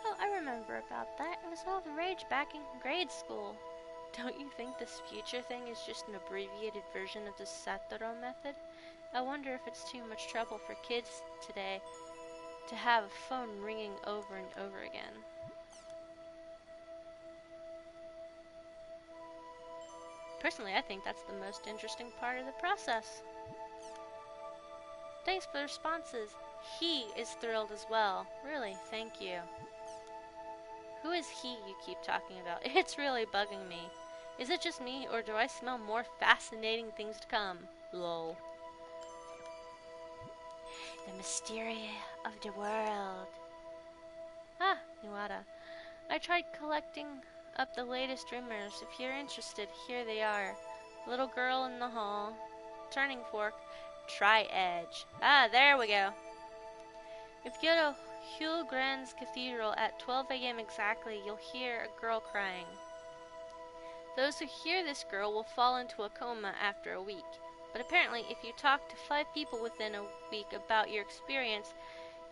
Oh, I remember about that. It was all the rage back in grade school. Don't you think this future thing is just an abbreviated version of the Satoru method? I wonder if it's too much trouble for kids today to have a phone ringing over and over again. Personally, I think that's the most interesting part of the process. Thanks for the responses. He is thrilled as well. Really, thank you. Who is he you keep talking about? It's really bugging me. Is it just me, or do I smell more fascinating things to come? Lol. The mystery of the world. Ah, Nuada. I tried collecting up the latest rumors. If you're interested, here they are. Little girl in the hall. Turning fork. Try edge. Ah, there we go. If you go to Hulgrand's Cathedral at 12 a.m. exactly, you'll hear a girl crying. Those who hear this girl will fall into a coma after a week. But apparently, if you talk to 5 people within a week about your experience,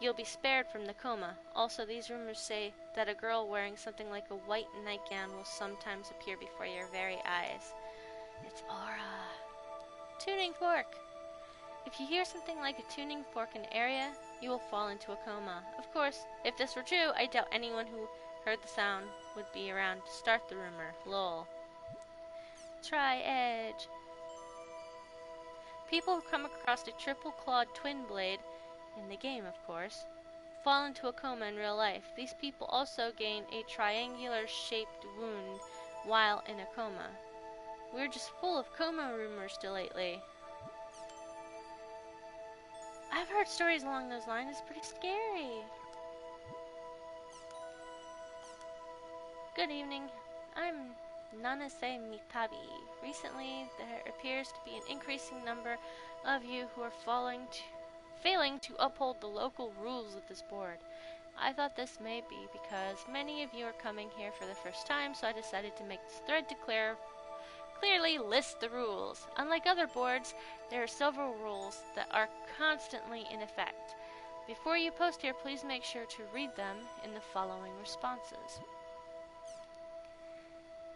you'll be spared from the coma. Also, these rumors say that a girl wearing something like a white nightgown will sometimes appear before your very eyes. It's aura. Tuning fork. If you hear something like a tuning fork in an area, you will fall into a coma. Of course, if this were true, I doubt anyone who heard the sound would be around to start the rumor. Lol. Try edge. People who come across a triple-clawed twin blade, in the game of course, fall into a coma in real life. These people also gain a triangular-shaped wound while in a coma. We're just full of coma rumors lately. I've heard stories along those lines. It's pretty scary. Good evening. I'm Nanase Mitabi. Recently, there appears to be an increasing number of you who are failing to uphold the local rules of this board. I thought this may be because many of you are coming here for the first time, so I decided to make this thread to clearly list the rules. Unlike other boards, there are several rules that are constantly in effect. Before you post here, please make sure to read them in the following responses.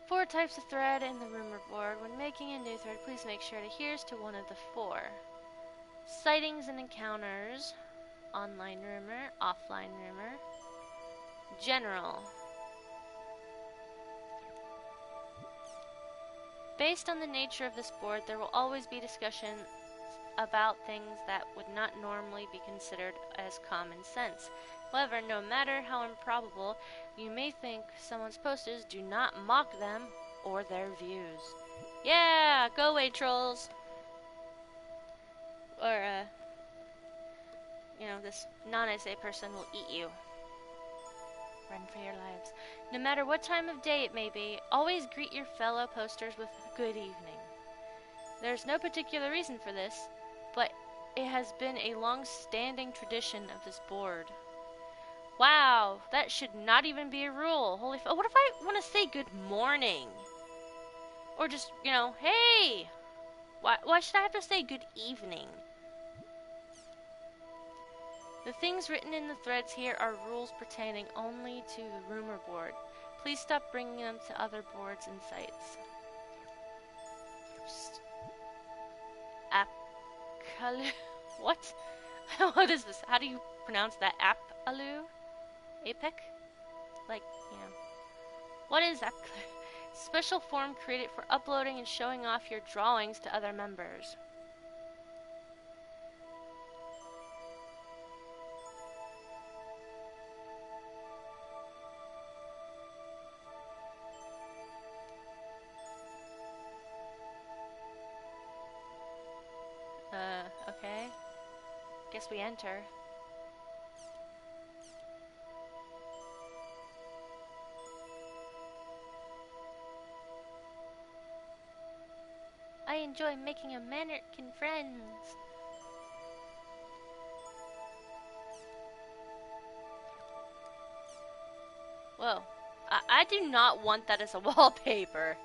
4 types of thread in the rumor board. When making a new thread, please make sure it adheres to one of the 4. Sightings and encounters, online rumor, offline rumor, general. Based on the nature of this board, there will always be discussion about things that would not normally be considered as common sense. However, no matter how improbable you may think someone's posters, do not mock them or their views. Yeah, go away, trolls. Or, this non-essay person will eat you. Run for your lives. No matter what time of day it may be, always greet your fellow posters with good evening. There's no particular reason for this, but it has been a long-standing tradition of this board. Wow, that should not even be a rule. Holy what if I want to say good morning? Or just, hey! Why should I have to say good evening? The things written in the threads here are rules pertaining only to the rumor board. Please stop bringing them to other boards and sites. Apkalu? What? What is this? How do you pronounce that? Apalu? APEC? What is Apkalu? Special form created for uploading and showing off your drawings to other members. Okay. Guess we enter. I enjoy making American friends. Whoa. I do not want that as a wallpaper.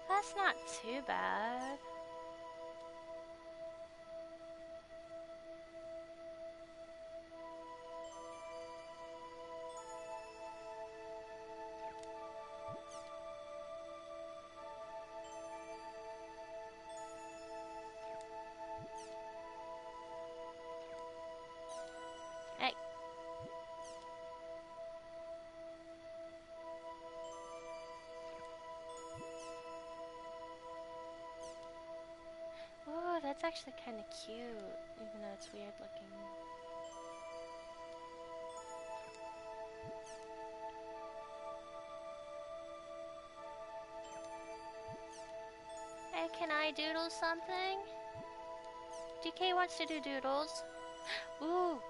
That's not too bad. Hey. Oh, that's actually kind of cute, even though it's weird looking. Hey, can I doodle something? DK wants to do doodles. Ooh,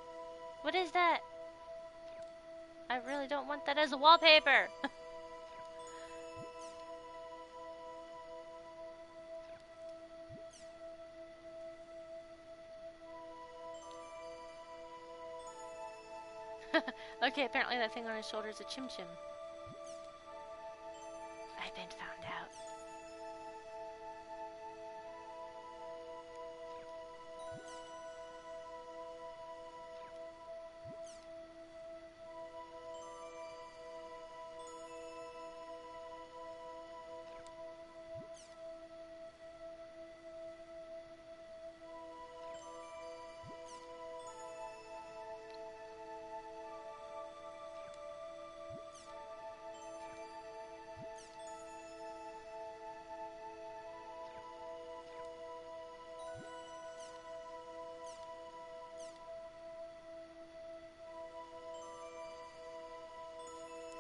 what is that? I really don't want that as a wallpaper. Okay, apparently that thing on his shoulder is a chim chim. I've been found out.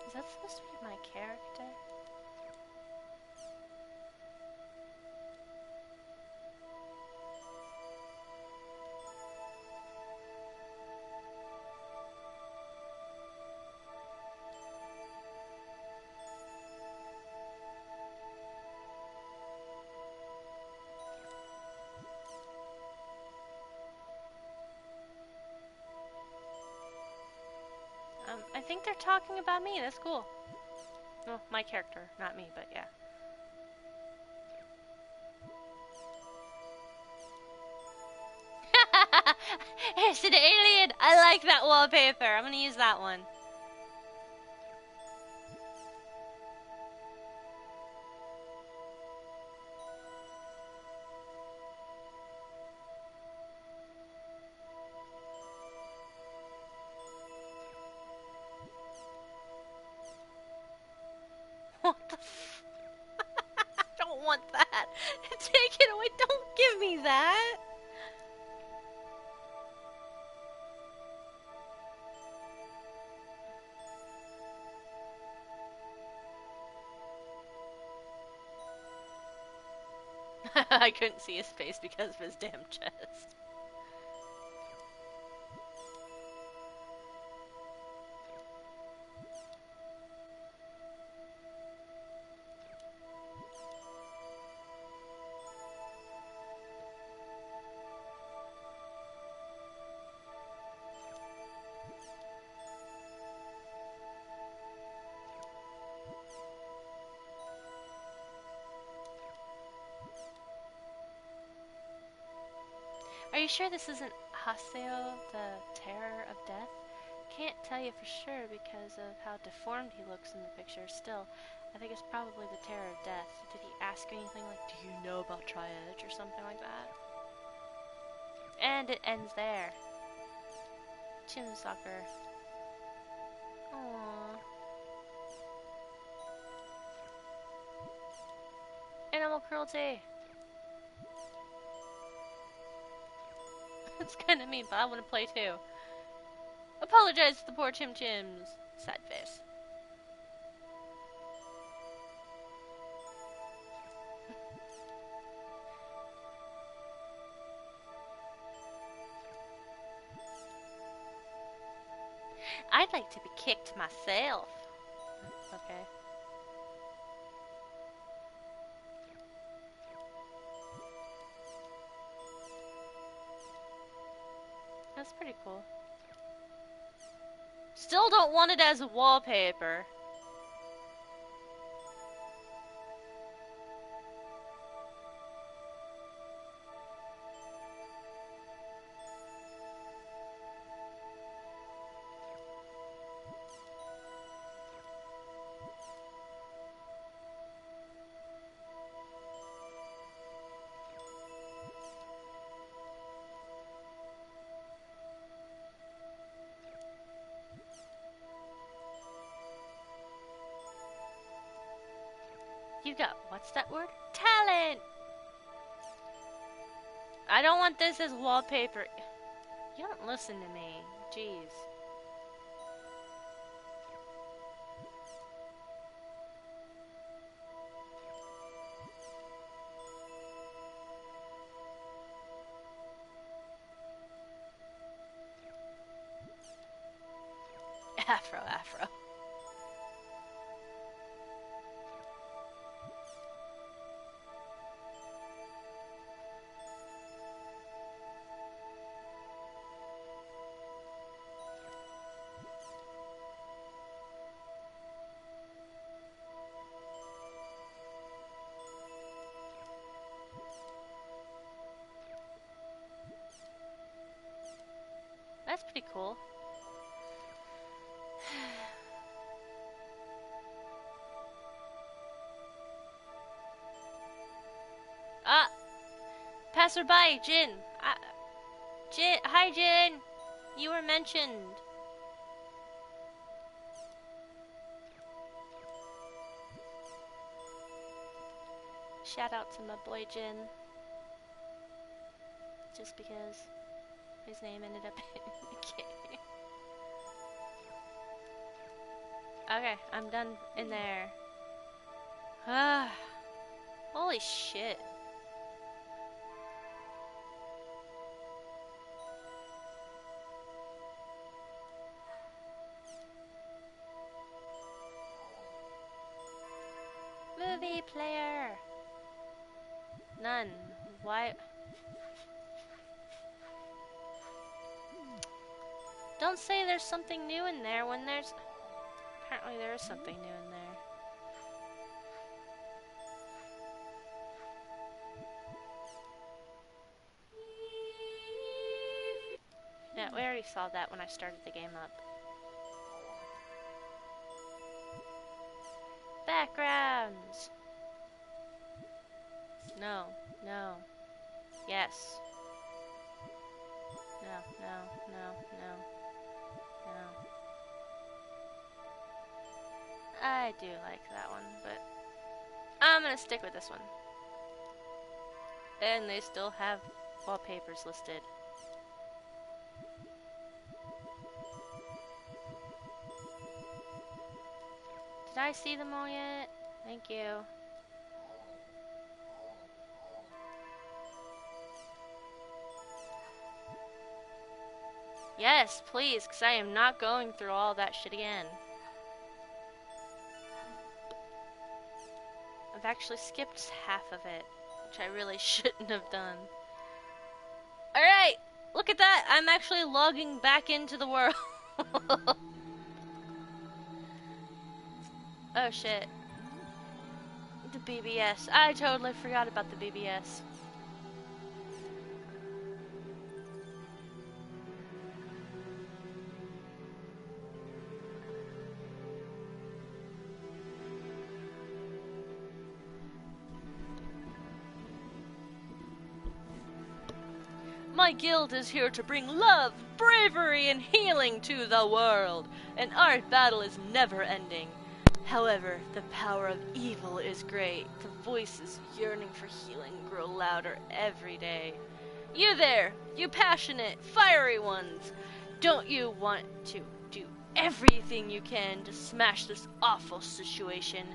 Is that supposed to be my character? I think they're talking about me. That's cool. Well, my character, not me, but yeah. It's an alien! I like that wallpaper. I'm gonna use that one. What the f- I don't want that. Take it away. Don't give me that. I couldn't see his face because of his damn chest. Are you sure this isn't Haseo, the Terror of Death? Can't tell you for sure because of how deformed he looks in the picture. Still, I think it's probably the Terror of Death. Did he ask anything like, do you know about Tri-Edge or something like that? And it ends there. Chin sucker. Aww. Animal cruelty. It's kind of mean, but I want to play too. Apologize to the poor Chim Chims. Sad face. I'd like to be kicked myself. Okay. That's pretty cool. Still don't want it as a wallpaper. You got, what's that word? Talent! I don't want this as wallpaper. You don't listen to me. Jeez. Afro. That's pretty cool. Ah! Passerby, Jin! Jin! Hi, Jin! You were mentioned. Shout out to my boy Jin. Just because his name ended up in the game. Okay, I'm done in there. Ah, holy shit. Movie player. None. Why? Don't say there's something new in there when there's... Apparently there is something new in there. Yeah, we already saw that when I started the game up. Backgrounds! No, no. Yes. No. I do like that one, but I'm gonna stick with this one. And they still have wallpapers listed. Did I see them all yet? Thank you. Yes, please, because I am not going through all that shit again. I've actually skipped half of it, which I really shouldn't have done. Alright, look at that! I'm actually logging back into the world. Oh shit. The BBS. I totally forgot about the BBS. My guild is here to bring love, bravery, and healing to the world. And our battle is never ending. However, the power of evil is great. The voices yearning for healing grow louder every day. You there, you passionate, fiery ones. Don't you want to do everything you can to smash this awful situation?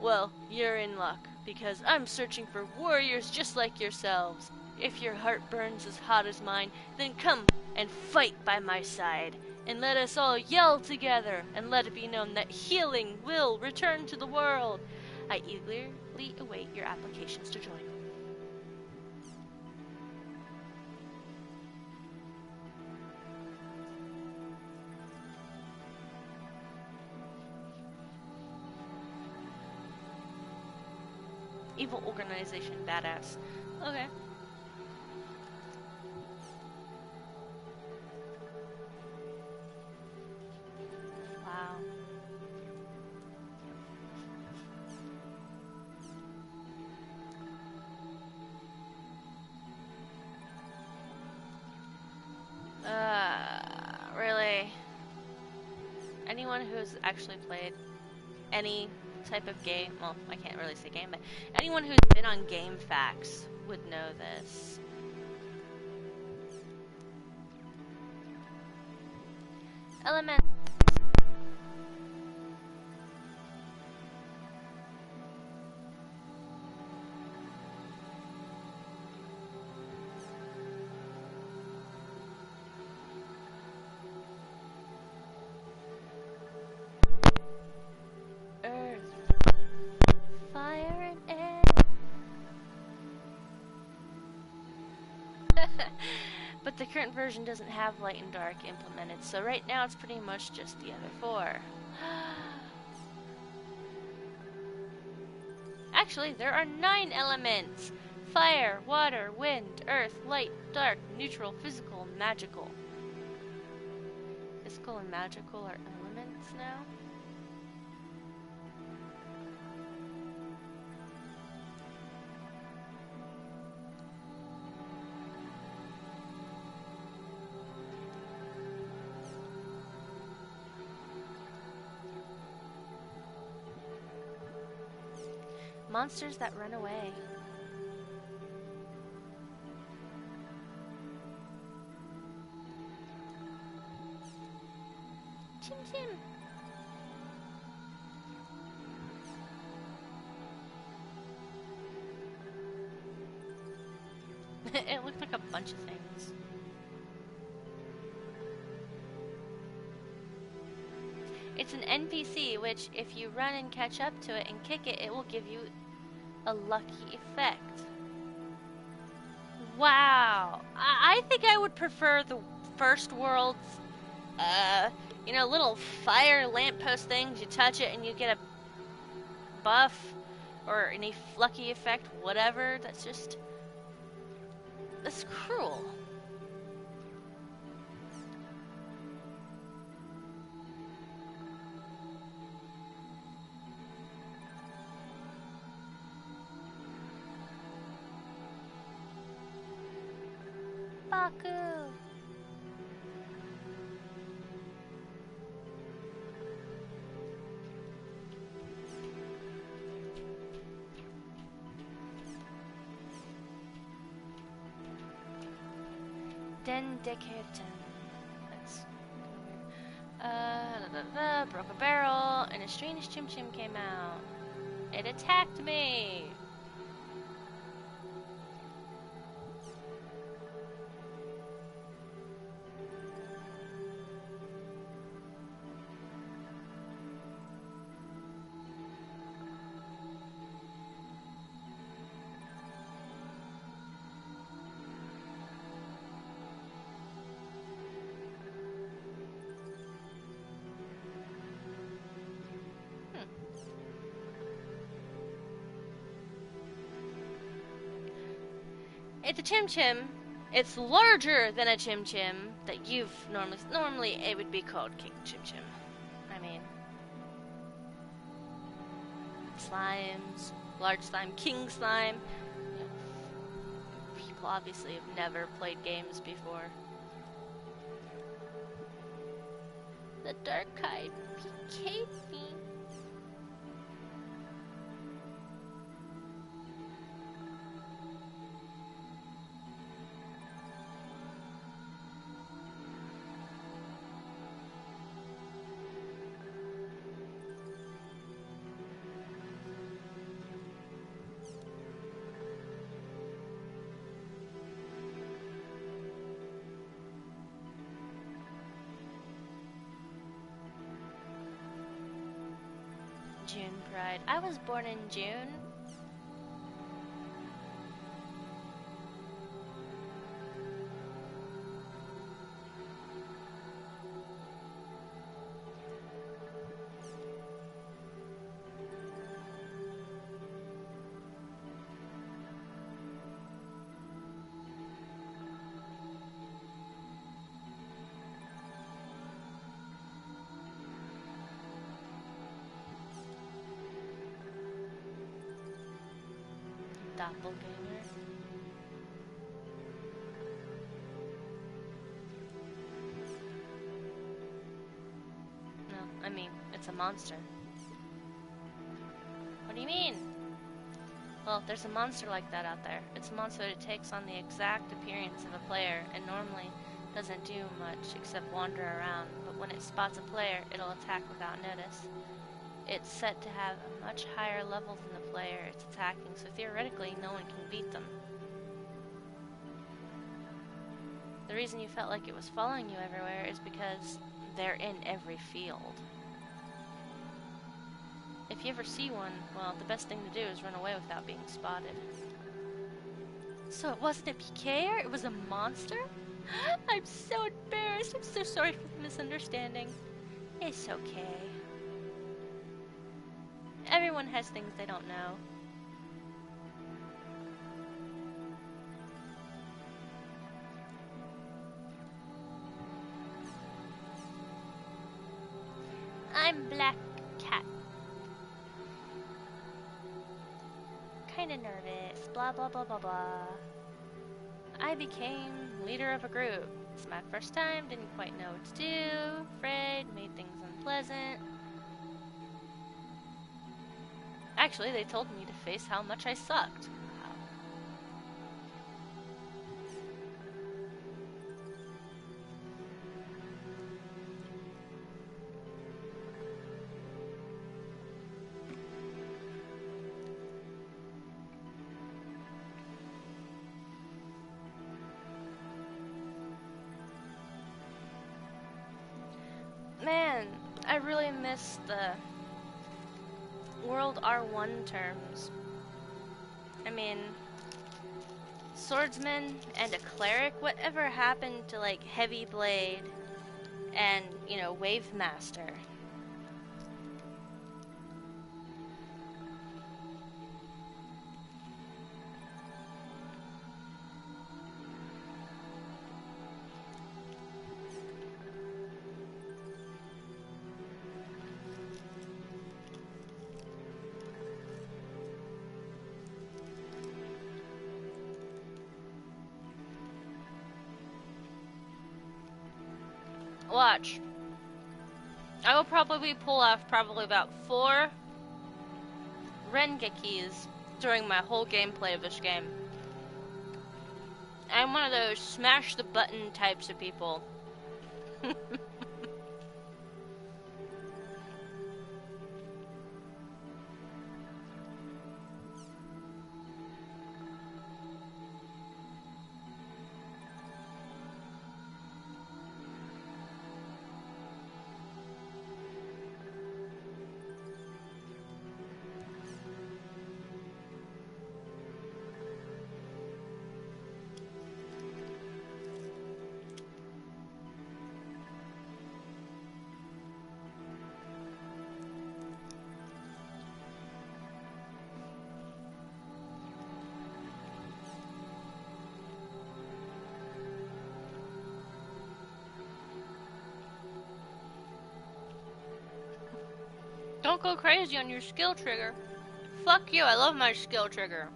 Well, you're in luck, because I'm searching for warriors just like yourselves. If your heart burns as hot as mine, then come and fight by my side. And let us all yell together, and let it be known that healing will return to the world. I eagerly await your applications to join. Evil organization, badass. Okay. Wow. Really? Anyone who's actually played any type of game, well, I can't really say game, but anyone who's been on Game Facts would know this. Element. But the current version doesn't have light and dark implemented, so right now it's pretty much just the other 4. Actually, there are 9 elements. Fire, water, wind, earth, light, dark, neutral, physical, magical. Physical and magical are elements now? Monsters that run away. Chim chim. It looked like a bunch of things. It's an NPC, which if you run and catch up to it and kick it, it will give you a lucky effect. Wow. I think I would prefer the first world's, you know, little fire lamppost things. You touch it and you get a buff or any lucky effect, whatever. That's cruel. Baku. Demonskid. That's broke a barrel, and a strange Chim Chim came out. It attacked me. It's a Chim Chim. It's larger than a Chim Chim that you've normally it would be called King Chim Chim. I mean, slimes, large slime, king slime. You know, people obviously have never played games before. The dark kite PK'd me. June Pride. I was born in June. Doppelganger. No, I mean, it's a monster. What do you mean? Well, there's a monster like that out there. It's a monster that takes on the exact appearance of a player and normally doesn't do much except wander around, but when it spots a player, it'll attack without notice. It's set to have a much higher level than the player it's attacking, so theoretically no one can beat them. The reason you felt like it was following you everywhere is because they're in every field. If you ever see one, well, the best thing to do is run away without being spotted. So it wasn't a PKer? It was a monster? I'm so embarrassed. I'm so sorry for the misunderstanding. It's okay. Everyone has things they don't know. I'm Black Cat. Kinda nervous. Blah blah blah blah blah. I became leader of a group. It's my first time, didn't quite know what to do. Afraid, made things unpleasant. Actually, they told me to face how much I sucked. Man, I really miss the World R1 terms. I mean, swordsman and a cleric? Whatever happened to, like, heavy blade and, you know, wave master? Watch. I will probably pull off about 4 Rengekis during my whole gameplay of this game. I'm one of those smash the button types of people. Don't go crazy on your skill trigger. Fuck you, I love my skill trigger.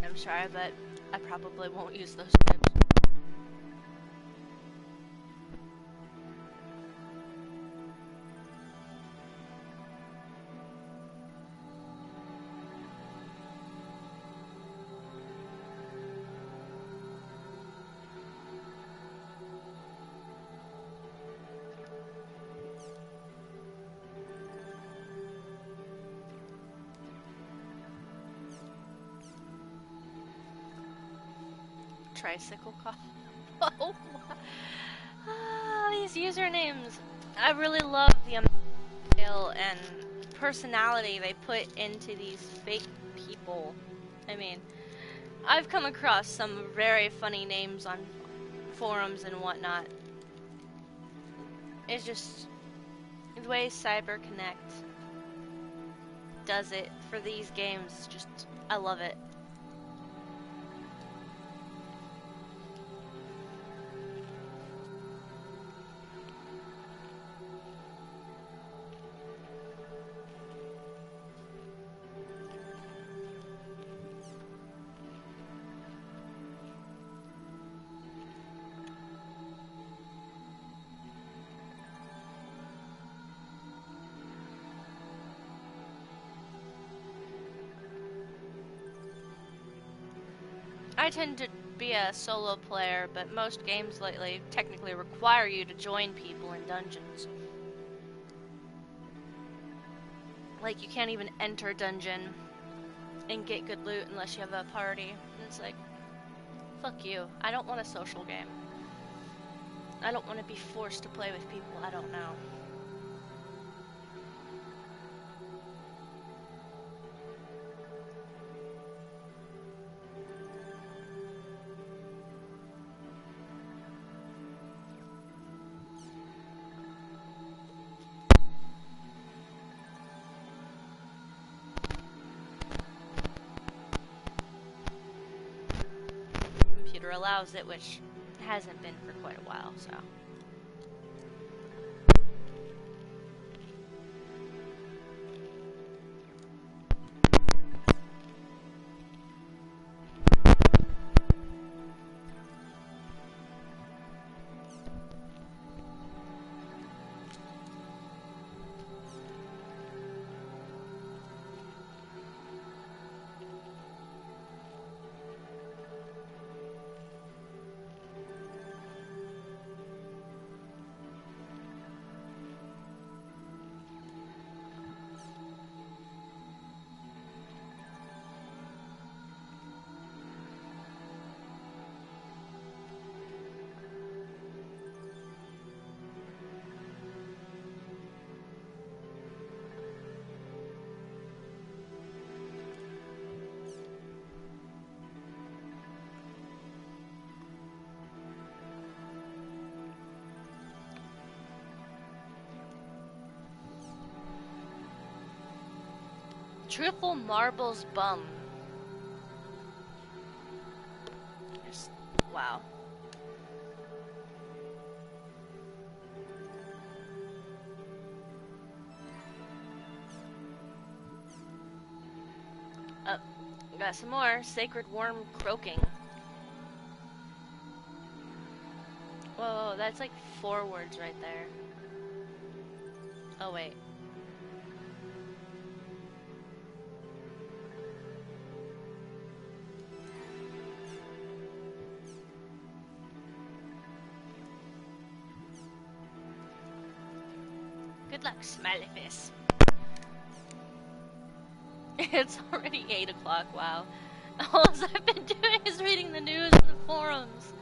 I'm sorry, but I probably won't use those tips. Tricycle call. Oh, these usernames. I really love the detail and personality they put into these fake people. I mean, I've come across some very funny names on forums and whatnot. It's just the way CyberConnect does it for these games. Just, I love it. I tend to be a solo player, but most games lately technically require you to join people in dungeons. Like, you can't even enter a dungeon and get good loot unless you have a party. And it's like, fuck you. I don't want a social game. I don't want to be forced to play with people I don't know. Computer allows it, which hasn't been for quite a while, so. Triple marbles bum. Just, wow. Got some more. Sacred worm croaking. Whoa, that's like 4 words right there. Oh, wait. Good luck, smiley face. It's already 8 o'clock, wow. All I've been doing is reading the news and the forums.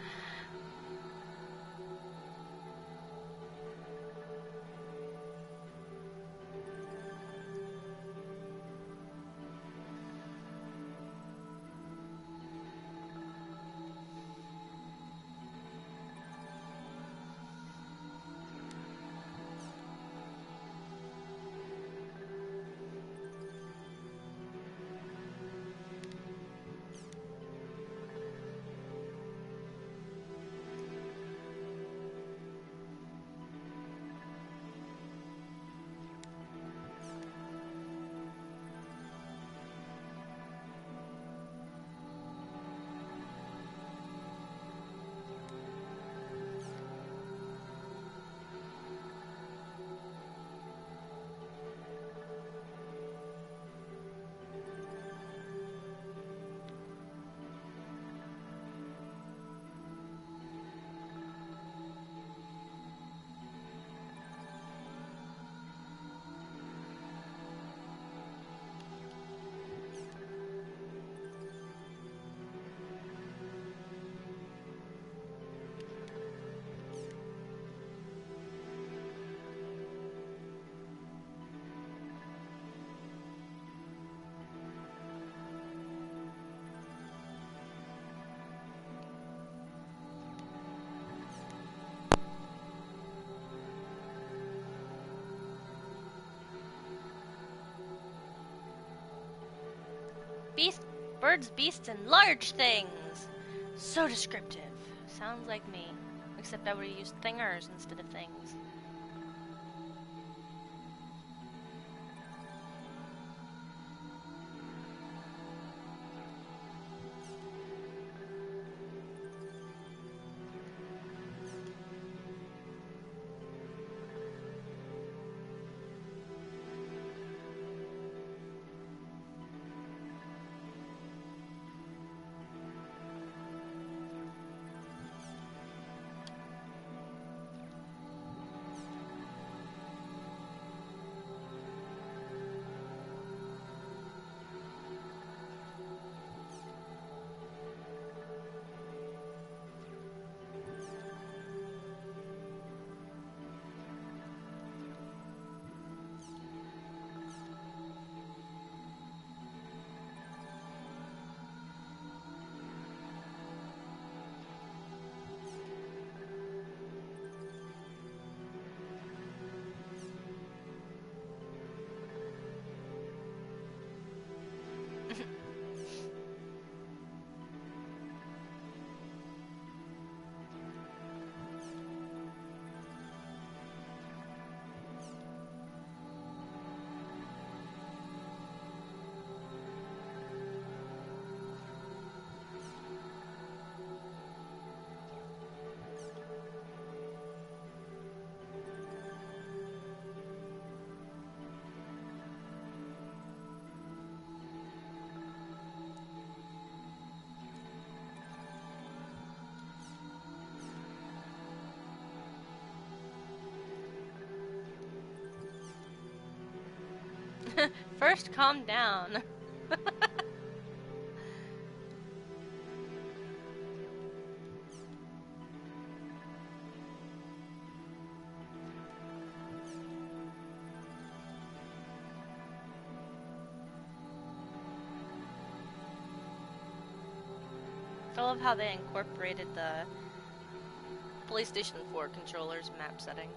Birds, beasts, and large things. So descriptive. Sounds like me. Except I would have used thingers instead of things. First, calm down. I love how they incorporated the PlayStation 4 controller's map setting.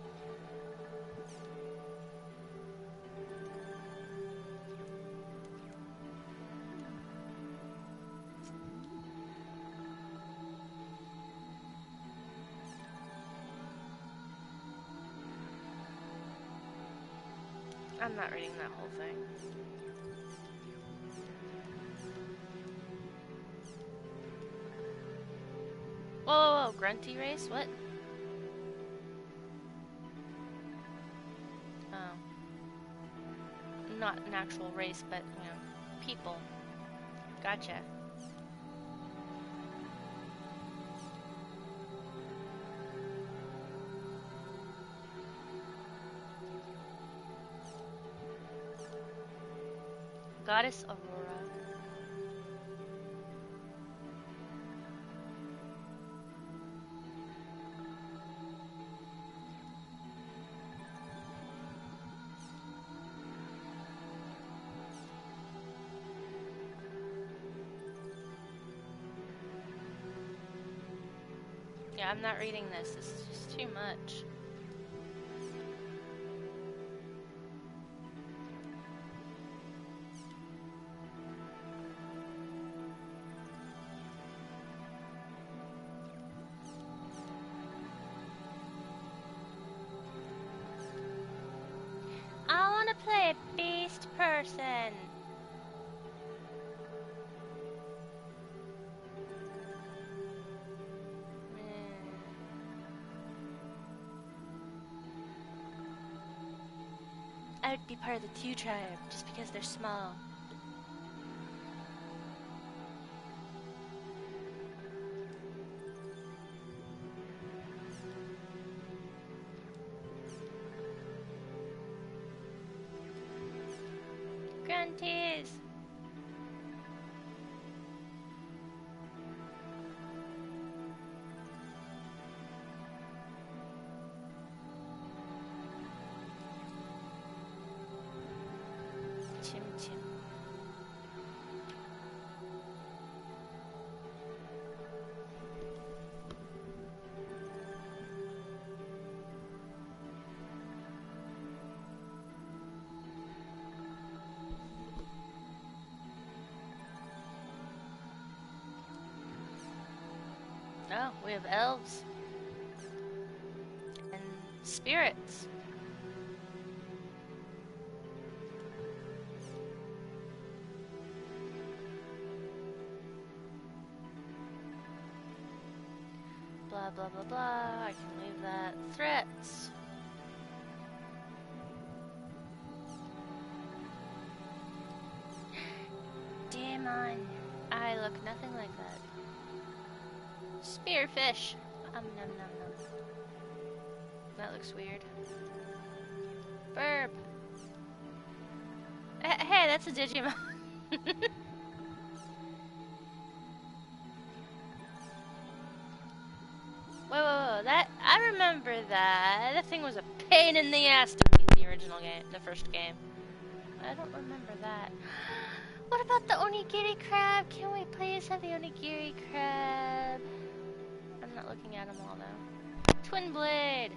I'm not reading that whole thing. Whoa, whoa, whoa, grunty race? What? Oh. Not an actual race, but, you know, people. Gotcha. Goddess Aurora. Yeah, I'm not reading this. This is just too much. I want to play Beast Person. I would be part of the Q tribe just because they're small. Grunties! Chim chim. Oh, we have elves. And spirits. Blah blah blah blah. I can leave that. Threats. Demon. I look nothing like that. Spearfish. Nom nom nom. That looks weird. Burp. Hey, that's a Digimon. Whoa, that I remember that. That thing was a pain in the ass to beat in the original game, the first game. I don't remember that. What about the onigiri crab? Can we please have the onigiri crab? I'm not looking at them all though. Twin blade.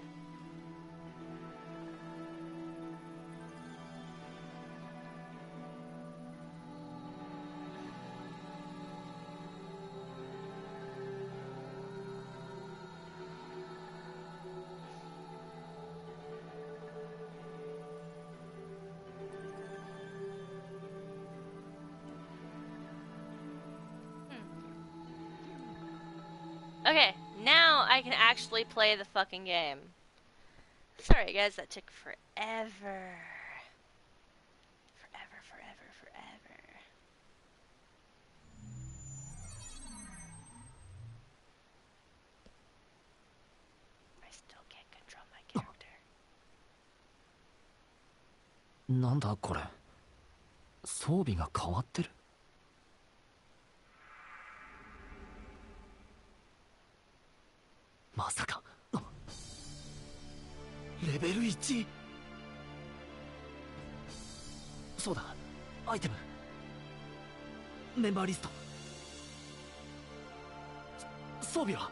Okay, now I can actually play the fucking game. Sorry guys, that took forever. Forever. I still can't control my character. なんだこれ。装備が変わってる。まさかレベル 1？ そうだ、アイテム、メンバーリスト、装備は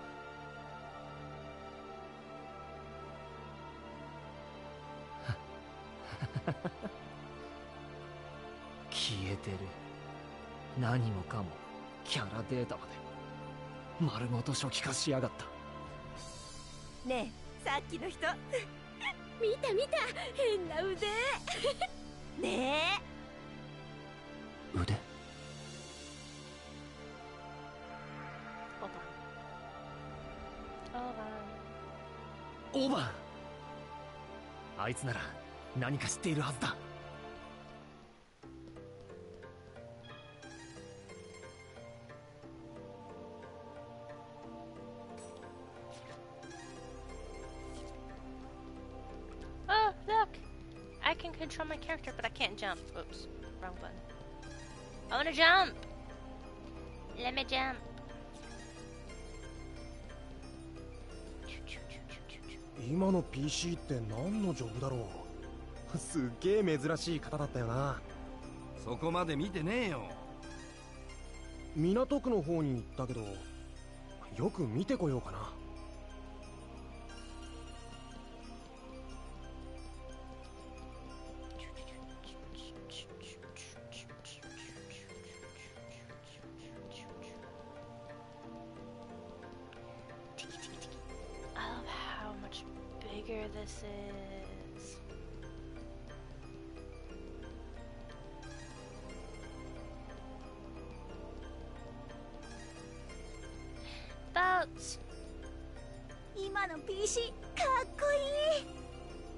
消えてる。何もかもキャラデータまで丸ごと初期化しやがった。ねえ、さっきの人見た見た、変な腕ねえ、腕？オーバン。あいつなら何か知っているはずだ。Oh, look! I can control my character, but I can't jump. Oops, wrong button. I wanna jump! Let me jump. 今の PC って何のジョブだろう。すっげえ珍しい方だったよな。そこまで見てねえよ。港区の方に行ったけど、よく見てこようかな。I love how much bigger this is. Boats! 今の PC かっこ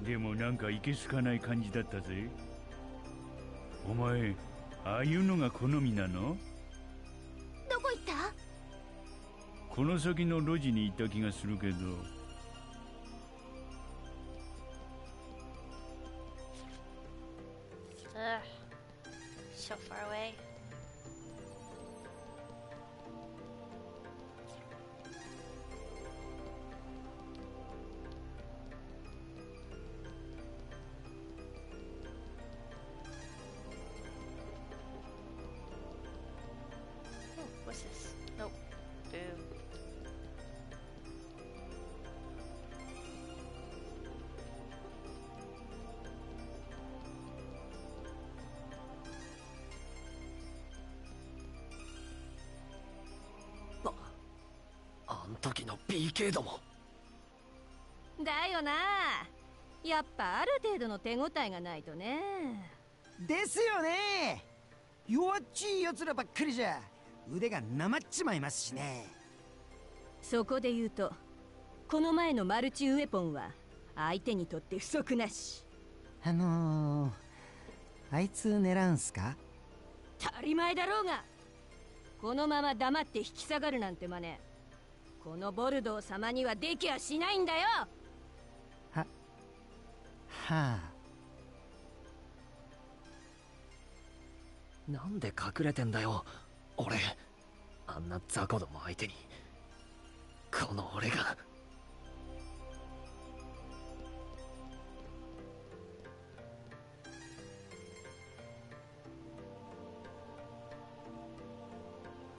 いい。でもなんかいけすかない感じだったぜ。お前、ああいうのが好みなの？どこ行った？この先の路地に行った気がするけど。Ugh. So far away. Oh, what's this? Nope. Boo. Oh. あん時の PK ども。だよな。やっぱある程度の手応えがないとね。ですよね。弱っちい奴らばっかりじゃ腕がなまっちまいますしね。そこで言うと、この前のマルチウェポンは相手にとって不足なし。あいつ狙うんすか？当たり前だろうが。このまま黙って引き下がるなんて真似、このボルドー様にはできやしないんだよ。はあ。なんで隠れてんだよ俺。あんな雑魚ども相手にこの俺が。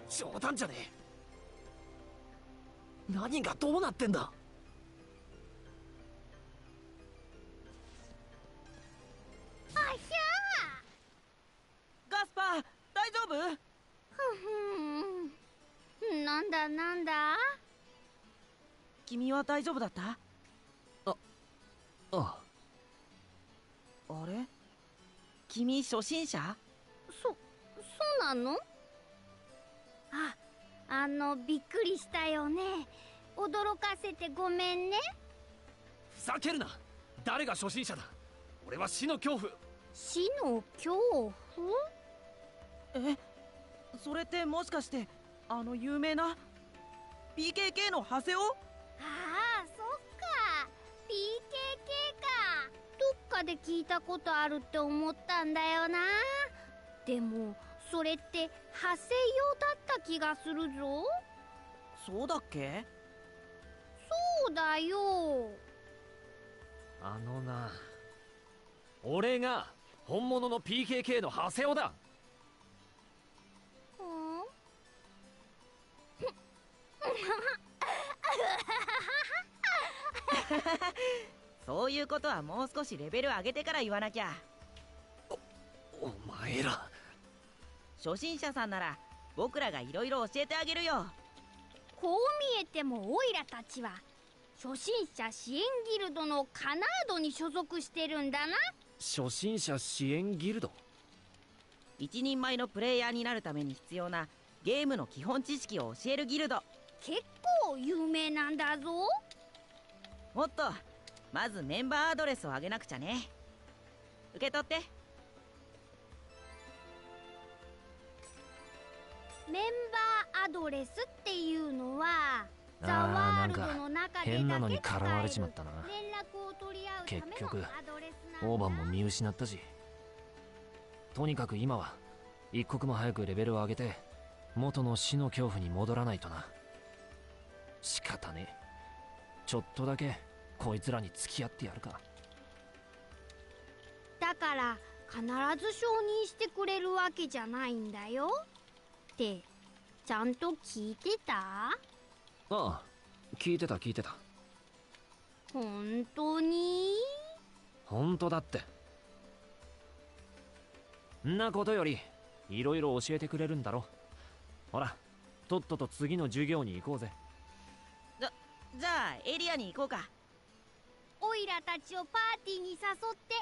冗談じゃねえ。何がどうなってんだ。あひゃー。ガスパー大丈夫？なんだなんだ。君は大丈夫だった？あれ？君初心者？そうなの？びっくりしたよね。驚かせてごめんね。ふざけるな。誰が初心者だ。俺は死の恐怖。死の恐怖？それってもしかして有名な PKK のハセオ？ああ、そっか。PKK か。どっかで聞いたことあるって思ったんだよな。でもそれって発声用だった気がするぞ。そうだっけ？そうだよ。あのな、俺が本物の PKK のハセオだ。そういうことはもう少しレベル上げてから言わなきゃ。お前ら初心者さんなら僕らがいろいろ教えてあげるよ。こう見えてもオイラたちは初心者支援ギルドのカナードに所属してるんだな。初心者支援ギルド？一人前のプレイヤーになるために必要なゲームの基本知識を教えるギルド。結構有名なんだぞ。もっとまずメンバーアドレスをあげなくちゃね。受け取って。メンバーアドレスっていうのはザワールドの中で変なのにだけ使絡まれちえるまったな。連絡を取り合うため結局のアドレスなんだ。オーバンも見失ったし、とにかく今は一刻も早くレベルを上げて元の死の恐怖に戻らないとな。仕方ねえ。ちょっとだけこいつらに付き合ってやるか。だから必ず承認してくれるわけじゃないんだよってちゃんと聞いてた？ああ、聞いてた聞いてた。本当に？本当だって。んなことよりいろいろ教えてくれるんだろ。ほら、とっとと次の授業に行こうぜ。じゃあエリアに行こうか。オイラたちをパーティーに誘って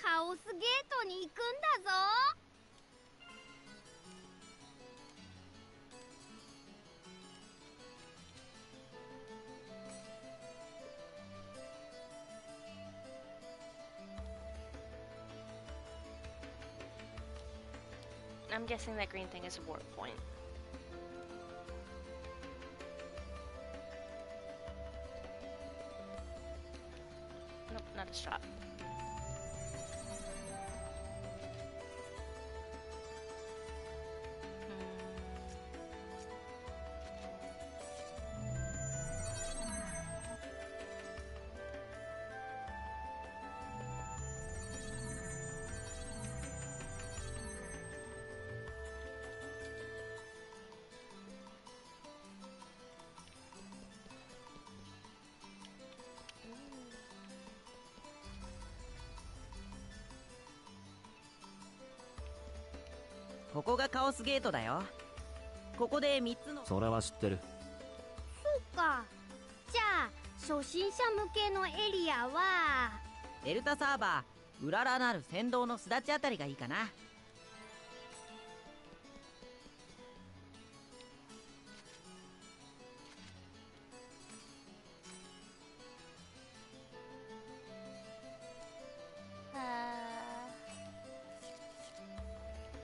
カオスゲートに行くんだぞ。I'm guessing that green thing is a warp point. Nope, not a shot.ここがカオスゲートだよ。ここで3つの。それは知ってる。そうか。じゃあ初心者向けのエリアはデルタサーバー、うららなる先導のすだちあたりがいいかな。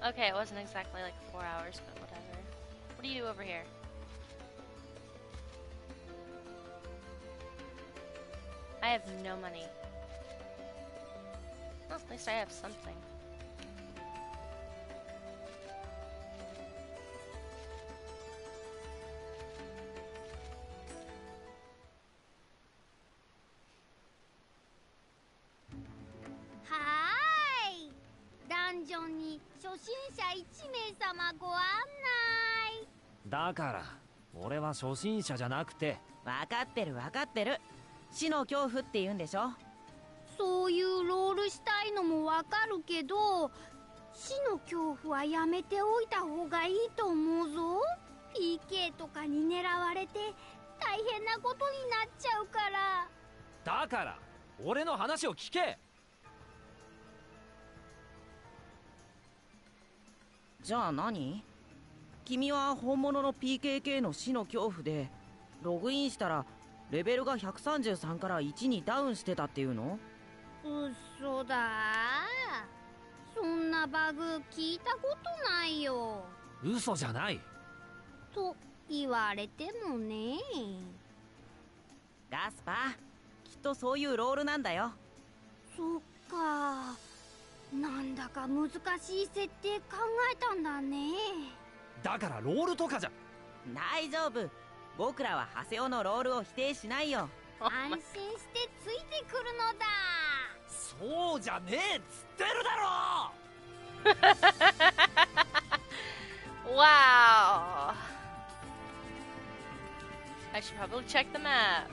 Okay, it wasn't exactly like 4 hours, but whatever. What do you do over here? I have no money. Well, at least I have something. Hi! ダンジョンに初心者1名様ご案内。だから俺は初心者じゃなくて。分かってる分かってる。死の恐怖って言うんでしょ。そういうロールしたいのもわかるけど死の恐怖はやめておいた方がいいと思うぞ。 PK とかに狙われて大変なことになっちゃうから。だから俺の話を聞け。じゃあ何？君は本物の PKK の死の恐怖でログインしたらレベルが133から1にダウンしてたっていうの？嘘だ。そんなバグ聞いたことないよ。嘘じゃない。と言われてもね。ガスパー、きっとそういうロールなんだよ。そっか。なんだか難しい設定考えたんだね。だからロールとかじゃ。大丈夫、僕らはハセオのロールを否定しないよ。安心してついてくるのだ。そうじゃねえっつってるだろ。Wow. I should probably check the map.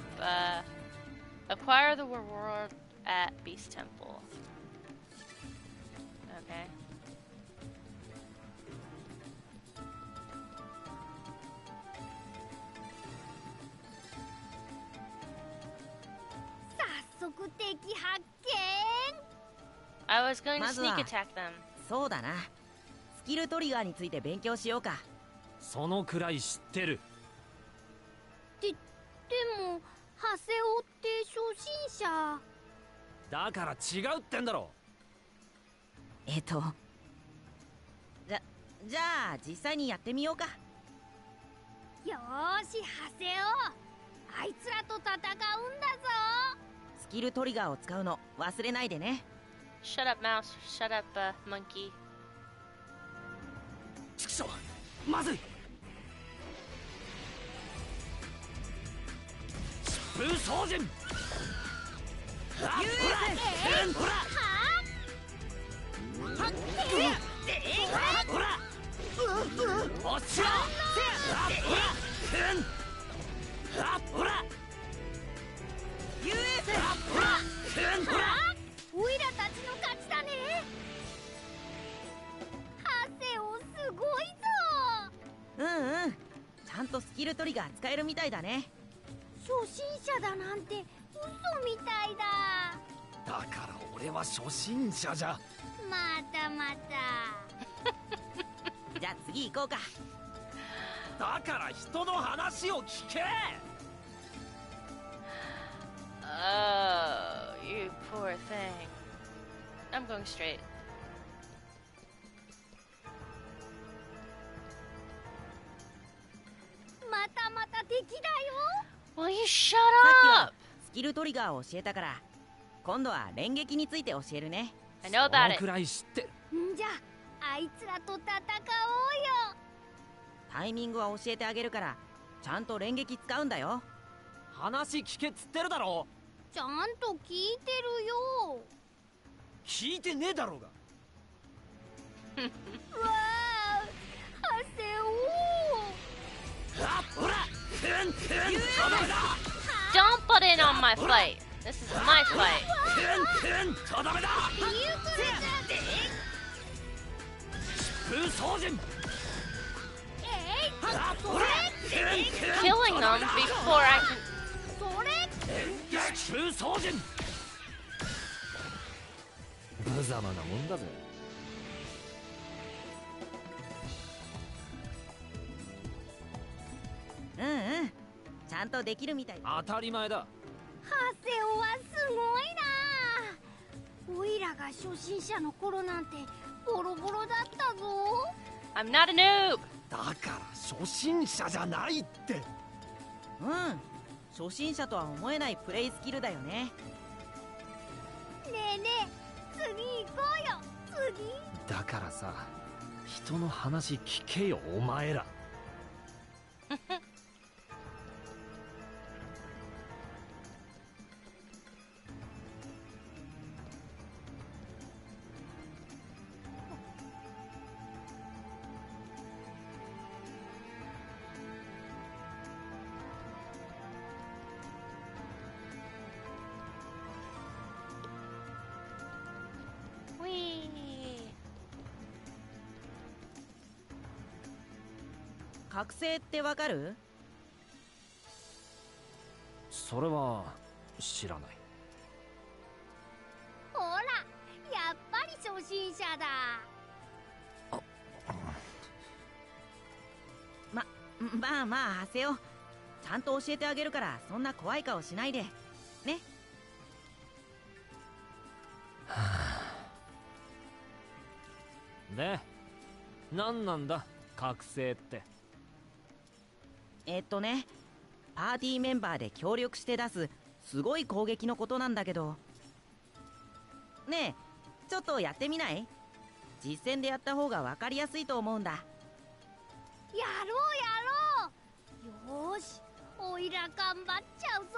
Acquire the reward at Beast Temple. Okay. 早速敵発見。I was going to まず sneak は attack them. そうだな、スキルトリガーについて勉強しようか。そのくらい知ってる。でもハセオって初心者。だから違うってんだろ。じゃあ実際にやってみようか。よーしハセオ、あいつらと戦うんだぞ。スキルトリガーを使うの忘れないでね。 Shut up, mouse. Shut up, monkey. ちくしょう、まずい。疾風操陣。ほらほらほらおっしゃほらオイラたちの勝ちだね。ハセオすごいぞ。うん、ちゃんとスキルトリガー使えるみたいだね。初心者だなんて嘘みたいだ。だから俺は初心者じゃ。またまた。じゃあ次行こうか。だから人の話を聞け。Oh, you poor thing. I'm going straight. またまた敵だよ。Will you shut さっきは up? スキルトリガーを教えたから、今度は連撃について教えるね。 I know about その it. くらい知ってる。んじゃあいつらと戦おうよ。タイミングは教えてあげるから、ちゃんと連撃使うんだよ。話聞けっつってるだろ。ちゃんと聞いてるよ。聞いてねえだろうが。うわあ、ハセオ。ほらDon't butt in on my fight. This is my fight. とどめだ。疾風操陣。Killing them before I can. それ疾風操陣。無様なもんだぜ。ちゃんとできるみたい。当たり前だ。ハセオはすごいな。オイラが初心者の頃なんてボロボロだったぞ。 I'm not a noob. だから初心者じゃないって。初心者とは思えないプレイスキルだよね。ねえねえ、次行こうよ。次。だからさ、人の話聞けよお前ら。覚醒ってわかる？それは知らない。ほら、やっぱり初心者だ。まあハセオ、ちゃんと教えてあげるから、そんな怖い顔しないでね。で、何なんだ覚醒って。パーティーメンバーで協力して出すすごい攻撃のことなんだけど。ねえ、ちょっとやってみない？実践でやった方が分かりやすいと思うんだ。やろうやろう。よーし、おいら頑張っちゃうぞ。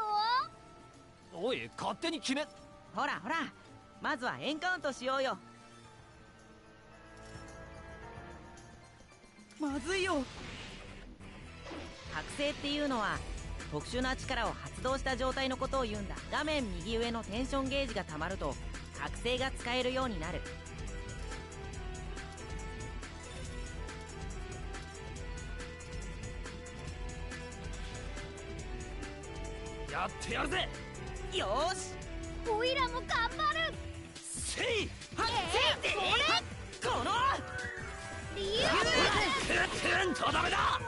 おい、勝手に決め。ほらほら、まずはエンカウントしようよ。まずいよ。覚醒っていうのは特殊な力を発動した状態のことを言うんだ。画面右上のテンションゲージが溜まると覚醒が使えるようになる。やってやるぜ。よーし、おいらも頑張る。せいはっ、この理由とどめだ。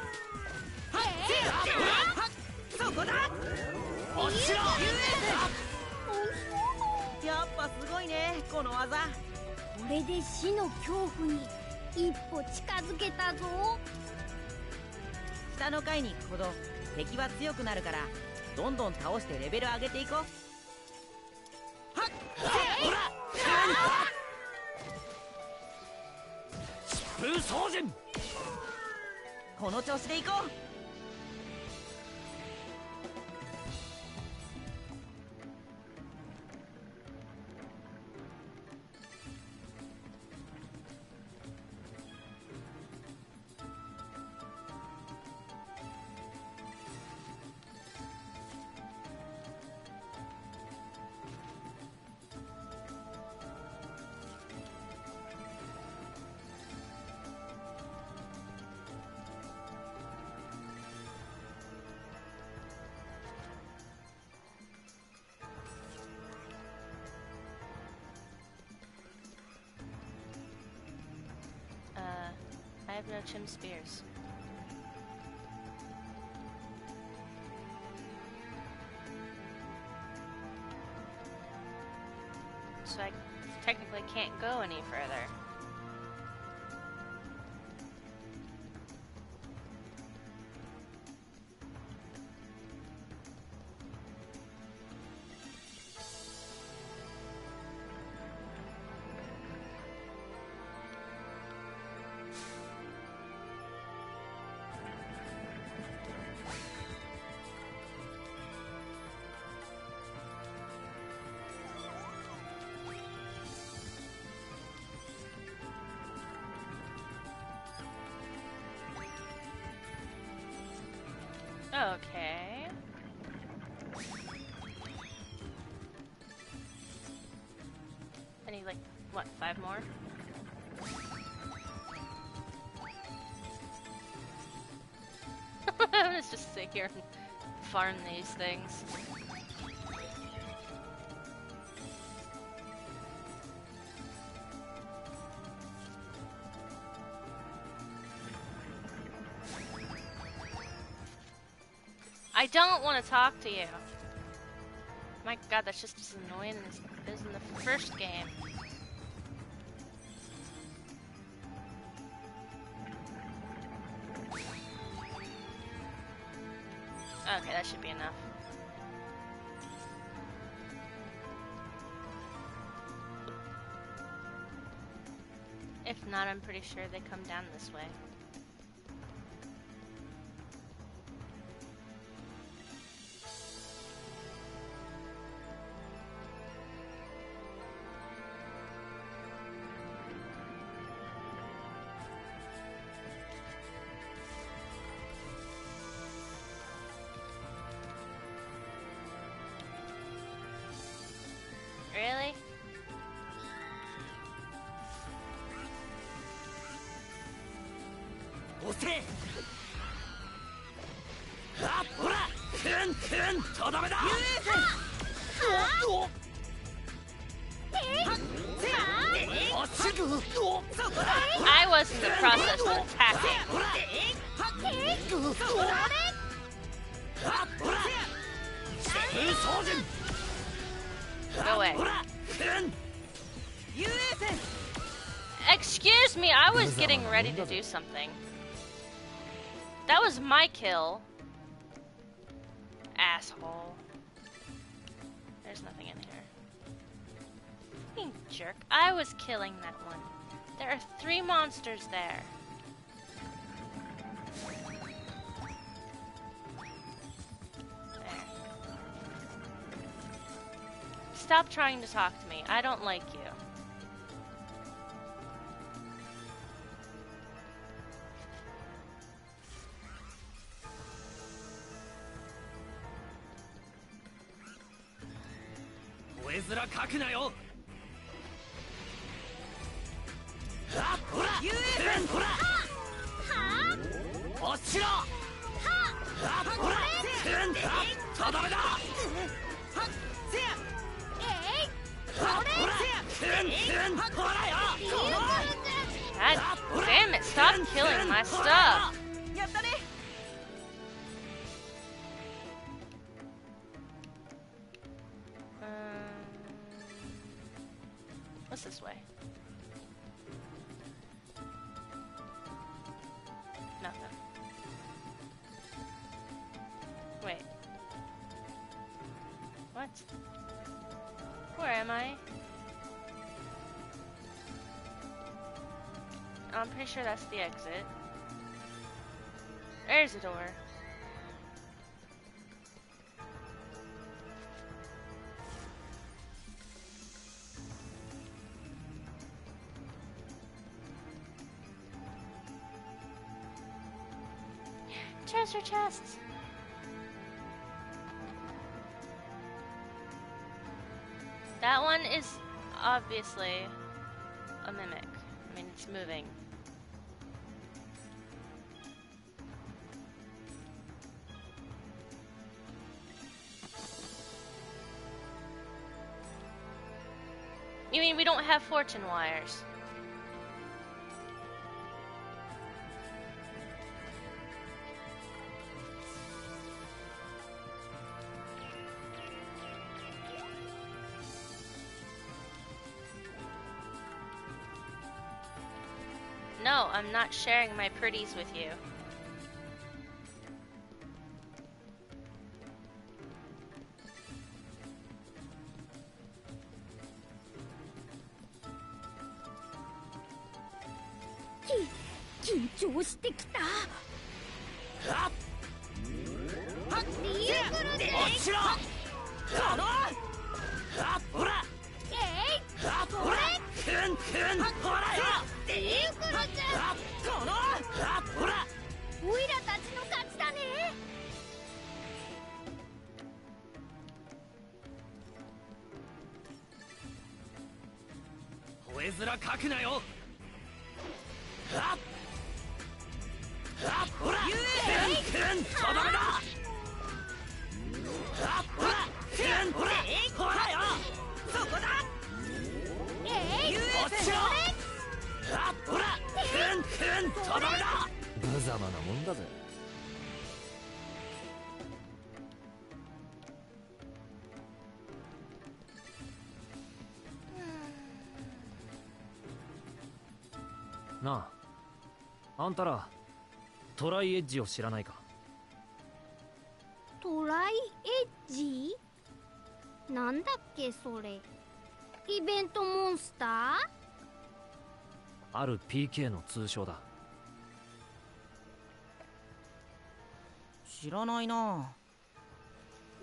そこだ。落ちろ。やっぱすごいね、この技。これで死の恐怖に一歩近づけたぞ。下の階に行くほど敵は強くなるから、どんどん倒してレベル上げていこう。ほら、疾風操陣。この調子でいこう。I have no chim spears. So I technically can't go any further. Okay. I need like, what, 5 more? I'm gonna just sit here and farm these things. I don't want to talk to you. My god, that's just as annoying as it is in the first game. Okay, that should be enough. If not, I'm pretty sure they come down this way. Really? I was in the process of attacking. Go away. Excuse me, I was getting ready to do something. That was my kill. Asshole. There's nothing in fucking jerk. I was killing that one. There are 3 monsters there. There. Stop trying to talk to me. I don't like you. God damn it, stop killing my stuff. What's this way? Nothing. Wait. What? Where am I? I'm pretty sure that's the exit. There's a door. Treasure chests! That one is obviously a mimic. I mean, it's moving. You mean we don't have fortune wires? No, I'm not sharing my pretties with you.無様なもんだぜ。なあ、あんたらトライエッジを知らないか？トライエッジ？なんだっけそれ。イベントモンスター？ある PK の通称だ。知らないな。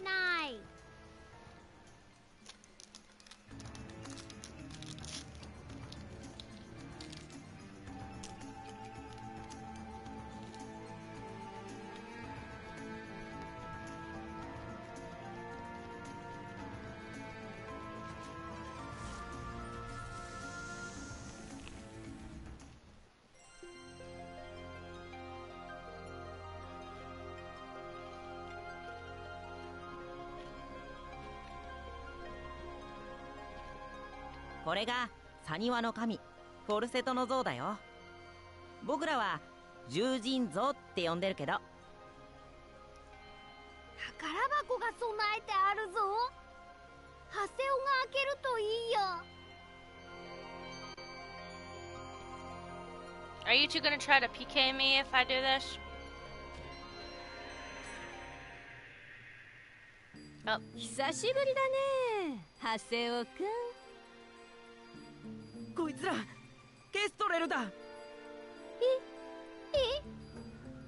ない。これがサニワの神フォルセトの像だよ。僕らは獣人像って呼んでるけど。宝箱が備えてあるぞ。ハセオが開けるといいよ。Are you two gonna try to PK me if I do this? Oh. 久しぶりだね、ハセオくん。つらケストレルだ。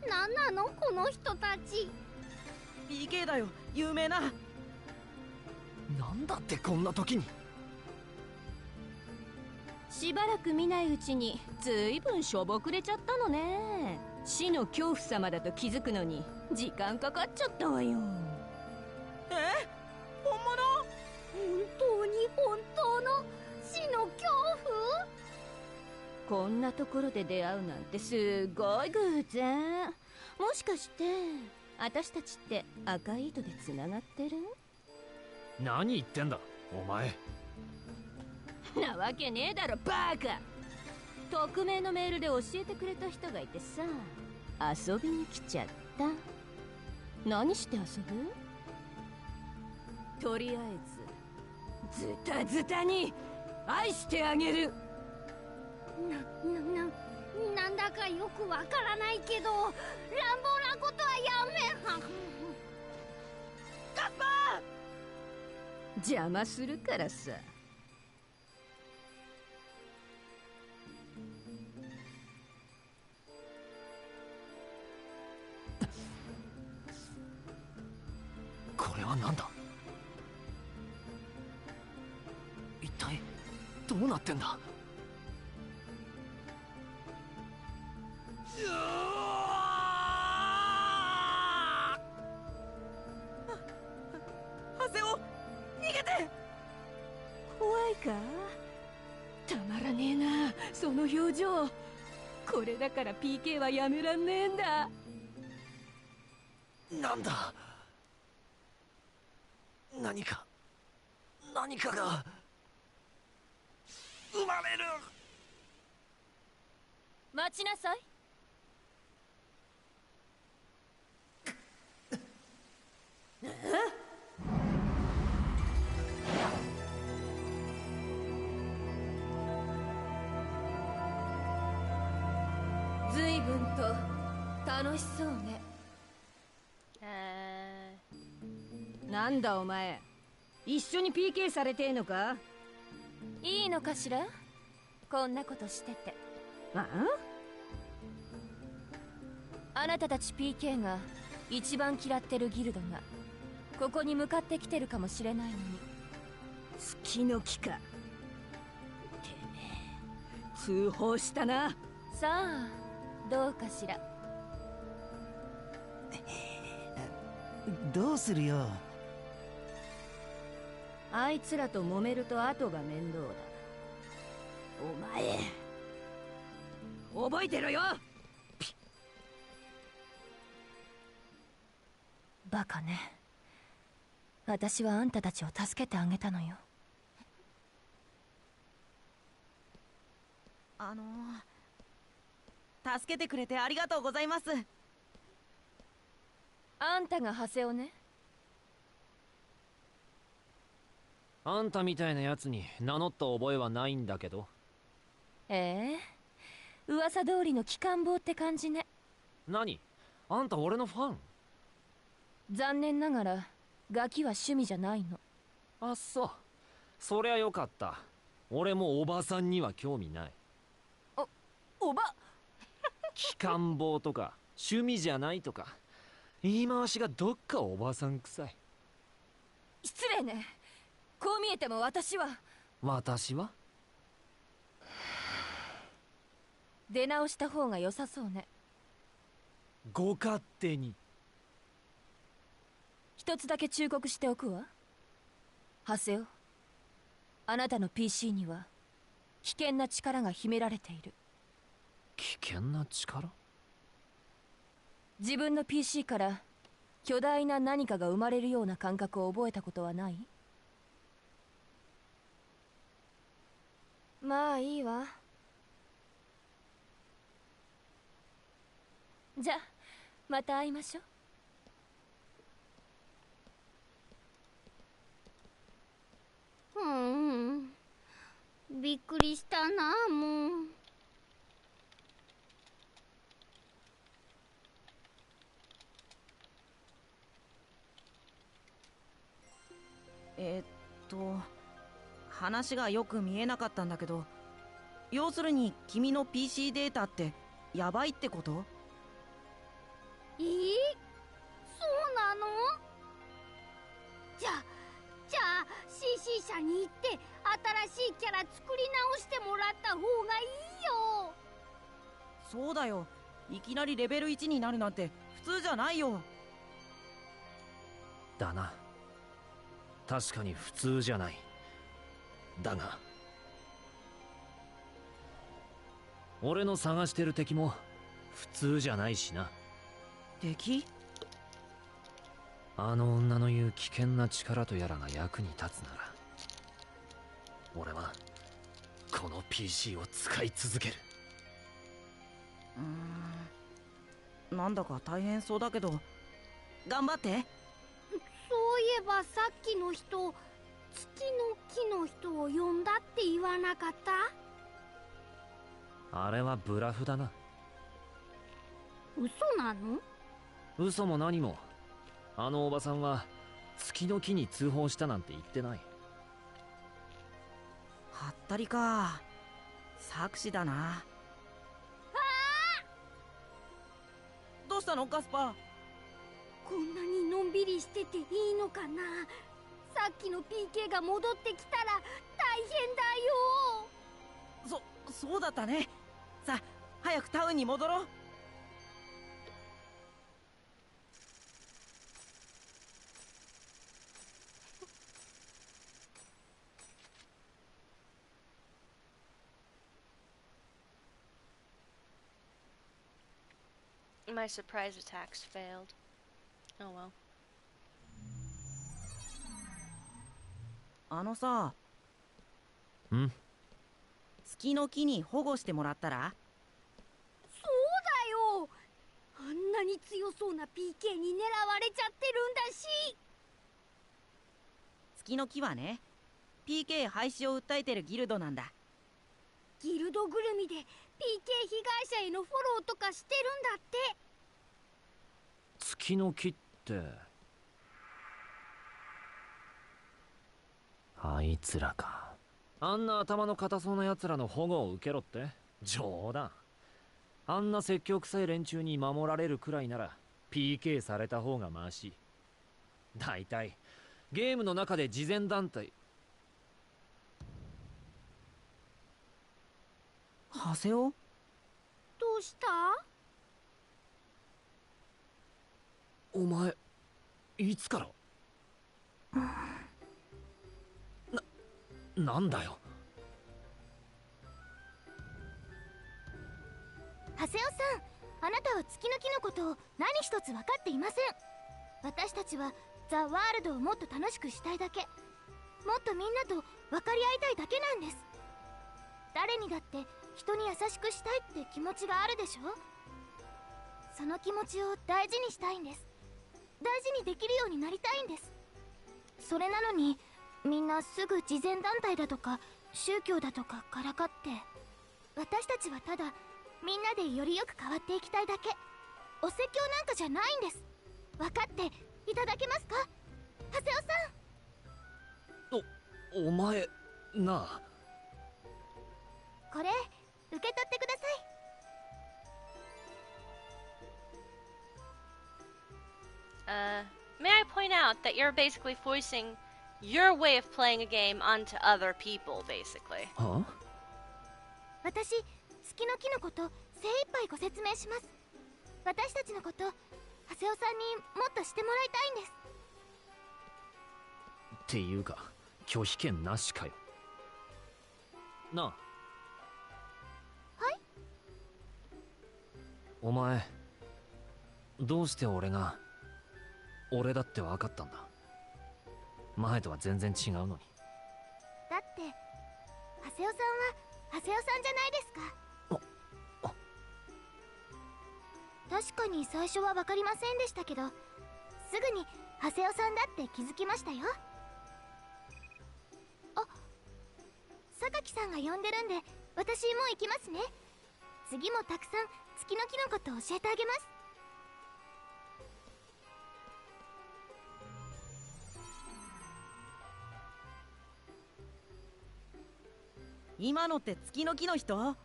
なんなのこの人たち。 PK だよ、有名な。なんだってこんな時に。しばらく見ないうちにずいぶんしょぼくれちゃったのね。死の恐怖様だと気づくのに時間かかっちゃったわよ。本物？本当の死の恐怖？こんなところで出会うなんてすごい偶然。もしかして私たちって赤い糸でつながってる？何言ってんだお前。なわけねえだろバカ。匿名のメールで教えてくれた人がいてさ、遊びに来ちゃった。何して遊ぶ？とりあえずズタズタに愛してあげる。なんだかよくわからないけど、乱暴なことはやめ。カスパー！邪魔するからさ。これは何だ？一体どうなってんだ？ハセオ、逃げて！怖いか？たまらねえなその表情。これだから PK はやめらんねえんだ。なんだ？何かが生まれる。待ちなさい。ずいぶんと楽しそうね。なんだお前、一緒に PK されてえのか？いいのかしら、こんなことしてて。あなたたち PK が一番嫌ってるギルドがここに向かってきてるかもしれないのに。月の木か。てめえ通報したな。さあどうかしら。どうするよ。あいつらと揉めると後が面倒だ。お前覚えてろよ。バカね。私はあんたたちを助けてあげたのよ。助けてくれてありがとうございます。あんたがハセオね。あんたみたいなやつに名乗った覚えはないんだけど。噂通りの機関棒って感じね。何？あんた俺のファン？残念ながらガキは趣味じゃないの。あっそう。そりゃよかった。俺もおばさんには興味ない。おば機関棒とか趣味じゃないとか言い回しがどっかおばさん臭い。失礼ね。こう見えても私は出直した方が良さそうね。ご勝手に。一つだけ忠告しておくわ。ハセオ、あなたの PC には危険な力が秘められている。危険な力？自分の PC から巨大な何かが生まれるような感覚を覚えたことはない？まあいいわ。じゃあまた会いましょう。びっくりしたなもう。話がよく見えなかったんだけど、要するに君の PC データってやばいってこと？そうなの？じゃあ CC 社に行って新しいキャラ作り直してもらった方がいいよ。そうだよ、いきなりレベル1になるなんて普通じゃないよ。だな。確かに普通じゃない。だが俺の探してる敵も普通じゃないしな。敵？あの女の言う危険な力とやらが役に立つなら、俺はこの PC を使い続ける。なんだか大変そうだけど頑張って。そういえばさっきの人、月の木の人を呼んだって言わなかった？あれはブラフだな。嘘なの？嘘も何も、あのおばさんは月の木に通報したなんて言ってない。はったりか、作詞だな。どうしたのカスパー？こんなにのんびりしてていいのかな。さっきの PK が戻ってきたら大変だよ。そうだったね。さあ早くタウンに戻ろう。My surprise attacks failed. Oh well. あのさ。ん？月の木に保護してもらったら？そうだよ。あんなに強そうな PK に狙われちゃってるんだし。月の木はね、 PK 廃止を訴えてるギルドなんだ。ギルドぐるみで PK 被害者へのフォローとかしてるんだって。月の木って、あいつらか。あんな頭の固そうな奴らの保護を受けろって？冗談。あんな説教臭い連中に守られるくらいなら PK された方がマシ。だいたいゲームの中で慈善団体。ハセオ？どうした？お前いつから？なんだよ。ハセオさん、あなたは月の木のことを何一つ分かっていません。私たちはザ・ワールドをもっと楽しくしたいだけ、もっとみんなと分かり合いたいだけなんです。誰にだって人に優しくしたいって気持ちがあるでしょ。その気持ちを大事にしたいんです。大事にできるようになりたいんです。それなのにみんなすぐ慈善団体だとか宗教だとかからかって、私たちはただみんなでよりよく変わっていきたいだけ。お説教なんかじゃないんです。分かっていただけますか、ハセオさん。お前なあ、これ受け取ってください。May I point out that you're basically voicing your way of playing a game onto other people, basically. はあ？私、月の木のこと精一杯ご説明します。私たちのこと、ハセオさんにもっとしてもらいたいんです。っていうか、拒否権なしかよ。なあ。はい？お前、どうして俺が俺だって分かったんだ。前とは全然違うのに。だってハセオさんはハセオさんじゃないですか。確かに最初は分かりませんでしたけど、すぐにハセオさんだって気づきましたよ。あ、榊さんが呼んでるんで私もう行きますね。次もたくさん月の木のこと教えてあげます。今のって月の木の人？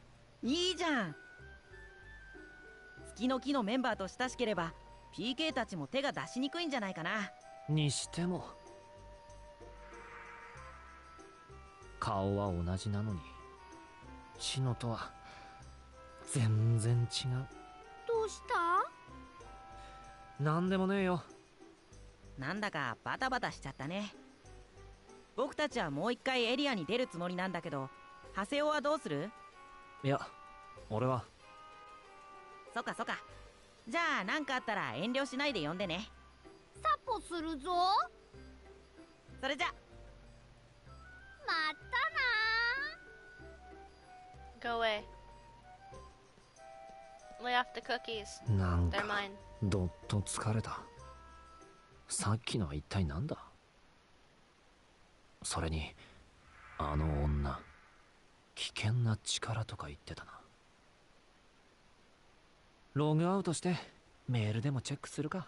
いいじゃん。月の木のメンバーと親しければ PK たちも手が出しにくいんじゃないかな。にしても顔は同じなのにシノとは全然違う。どうした？なんでもねえよ。なんだかバタバタしちゃったね。僕たちはもう一回エリアに出るつもりなんだけど、ハセオはどうする？いや、俺は。そっかそっか。じゃあ何かあったら遠慮しないで呼んでね。サポするぞ。それじゃ。またな。 Go away. Lay off the cookies. なんか They're mine. どっと疲れた。さっきのは一体なんだ？それにあの女危険な力とか言ってたな。ログアウトしてメールでもチェックするか。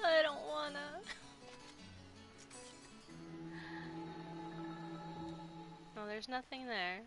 I don't wanna. No, there's nothing there.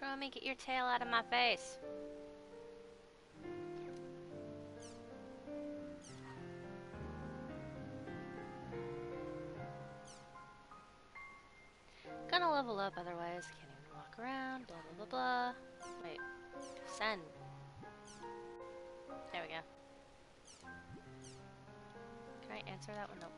Chromie, get your tail out of my face. Gonna level up otherwise. Can't even walk around. Blah blah blah blah. Wait. Send. There we go. Can I answer that one? Nope.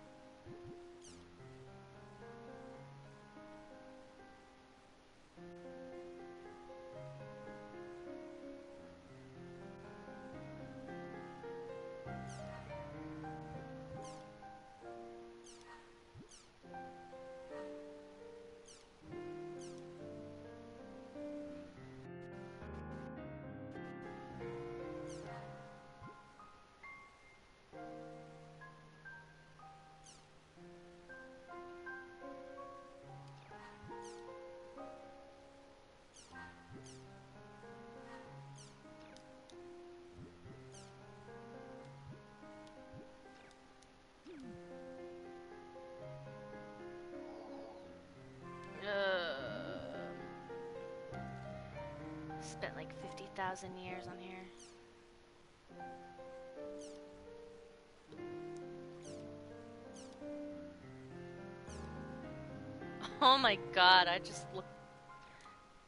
Spent like 50,000 years on here. Oh my god, I just look.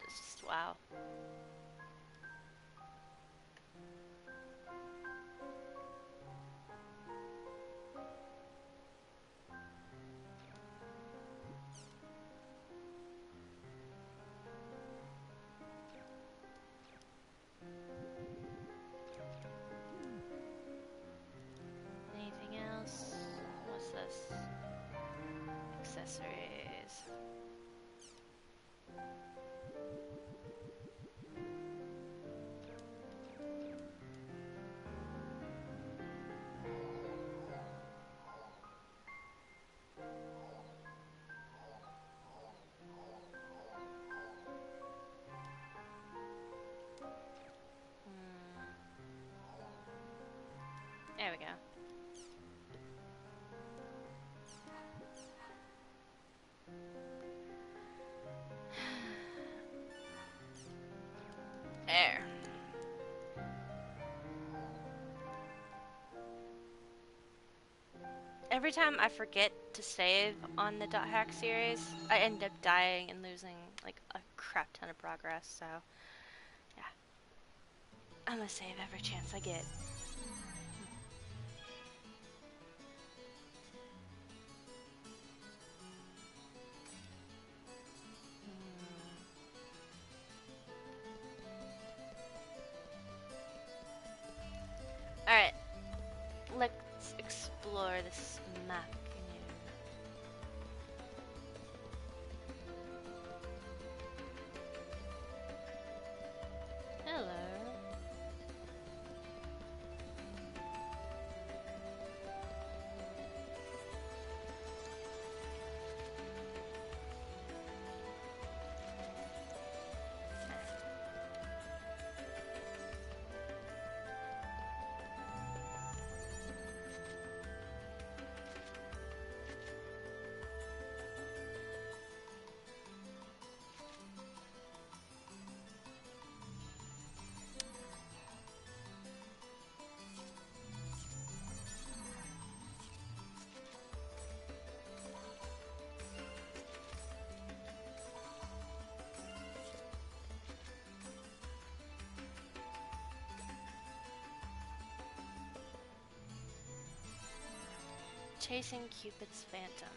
It's just wow. Anything else? What's this? Accessories. There we go. There. Every time I forget to save on the .hack series, I end up dying and losing like a crap ton of progress, so yeah. I'm gonna save every chance I get. Alright, let's explore this map. Hello. Chasing Cupid's Phantom.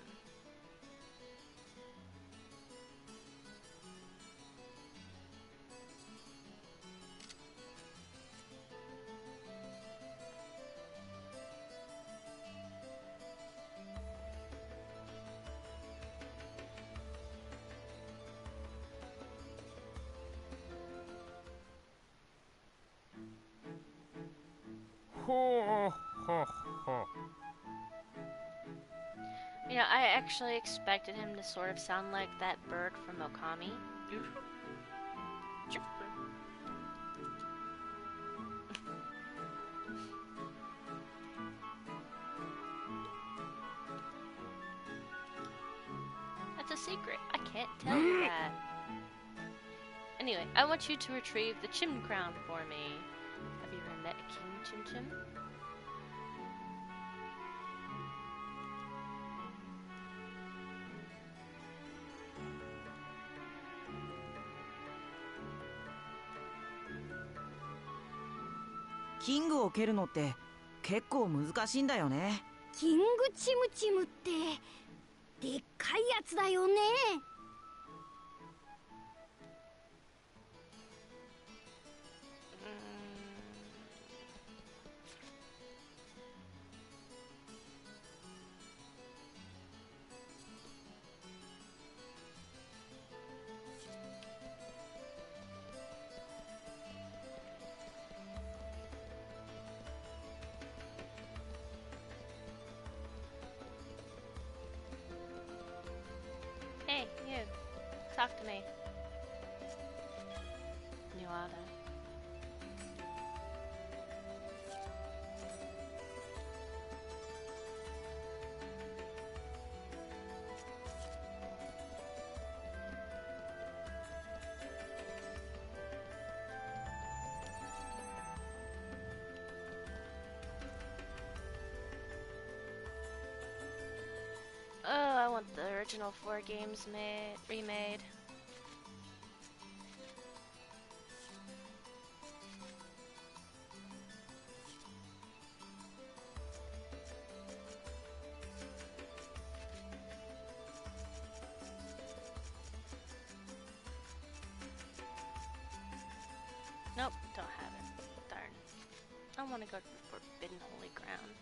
Ho ho ho. You know, I actually expected him to sort of sound like that bird from Okami. That's a secret. I can't tell you that. Anyway, I want you to retrieve the Chim Crown for me. Have you ever met King Chim Chim?キングを蹴るのって結構難しいんだよね。キングチムチムってでっかいやつだよね。Hey, you. Talk to me. Nuada. Oh, I want the original 4 games remade. Nope, don't have it. Darn. I want to go to the Forbidden Holy Ground.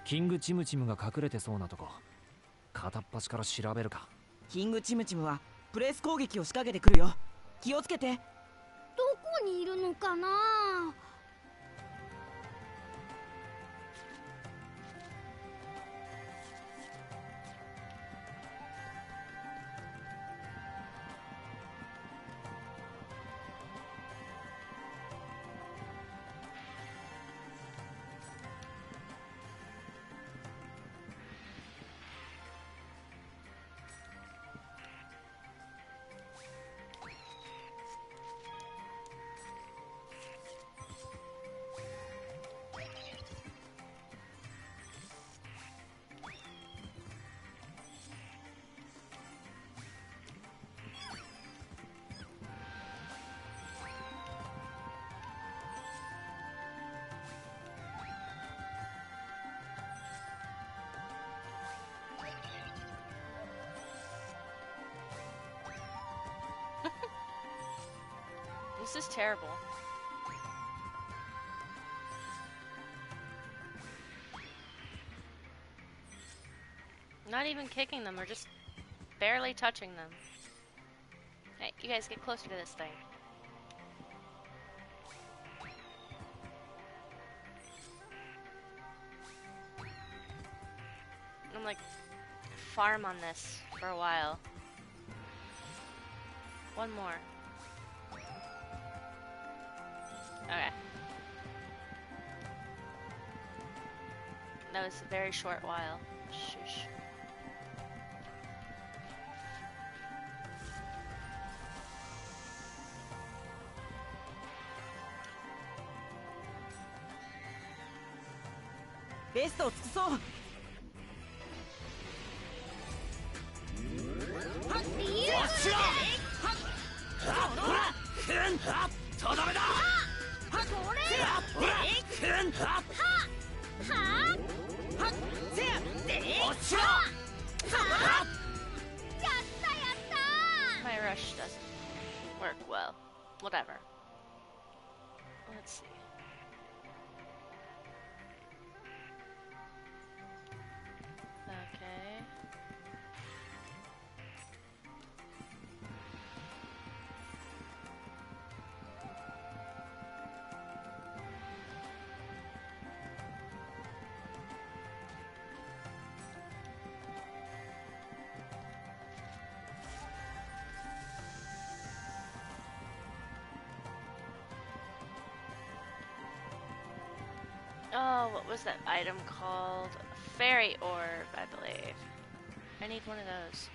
キングチムチムが隠れてそうなとこ片っ端から調べるか。キングチムチムはプレス攻撃を仕掛けてくるよ。気をつけて。どこにいるのかな。This is terrible. Not even kicking them, we're just barely touching them. Hey, you guys get closer to this thing. I'm like, farm on this for a while. One more. Okay. That was a very short while. Shush. Best を尽くそう。My rush doesn't work well. Whatever. Let's see. Okay. Oh, what was that item called? Fairy orb, I believe. I need one of those.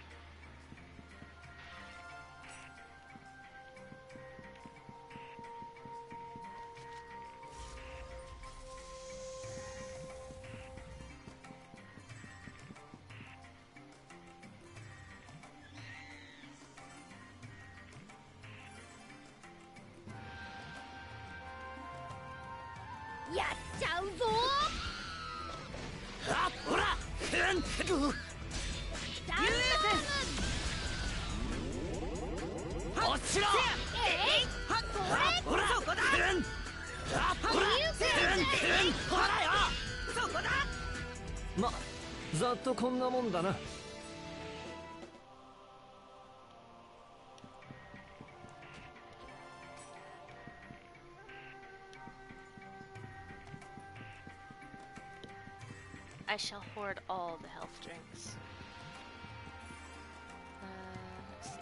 ま、ざっとこんなもんだな。I shall hoard all the health drinks. Let's see.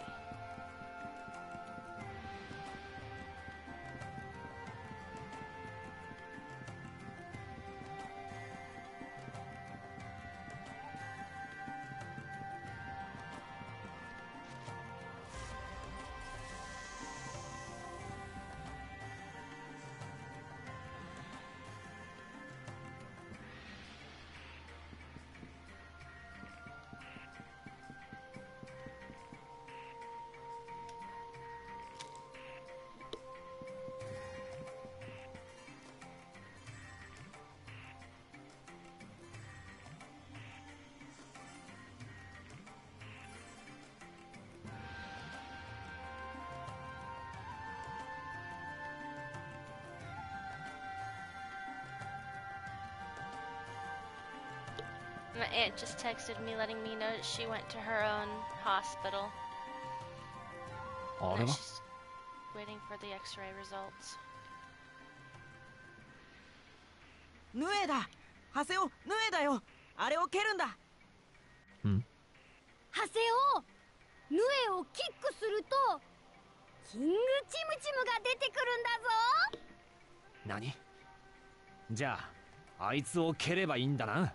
My aunt just texted me letting me know that she went to her own hospital. And she's waiting for the X-ray results. ヌエだ。ハセオ、ヌエだよ。あれを蹴るんだ。ハセオ、ヌエをキックするとキングチムチムが出てくるんだぞ。何？じゃああいつを蹴ればいいんだな。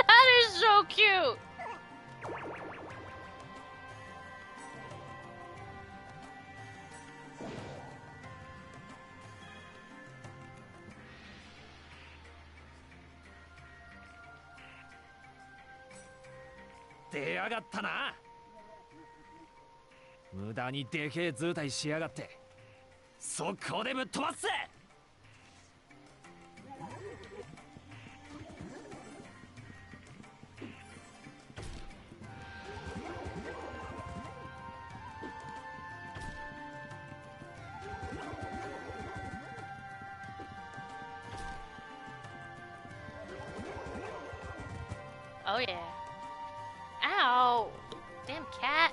That is so cute! 無駄にでけえ図体しやがって。速攻でぶっ飛ばすぜ。Oh yeah. Ow! Damn cat.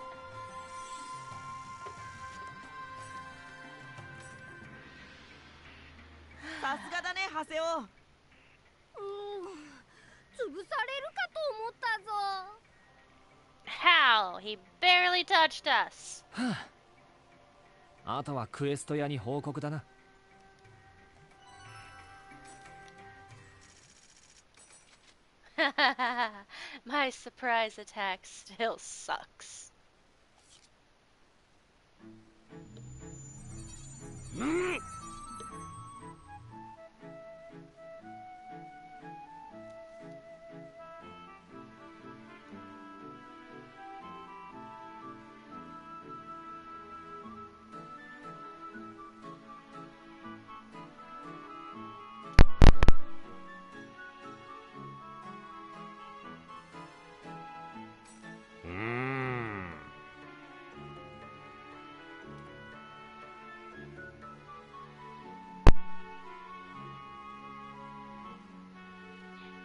How? He barely touched us. あとはクエスト屋に報告だな。My surprise attack still sucks.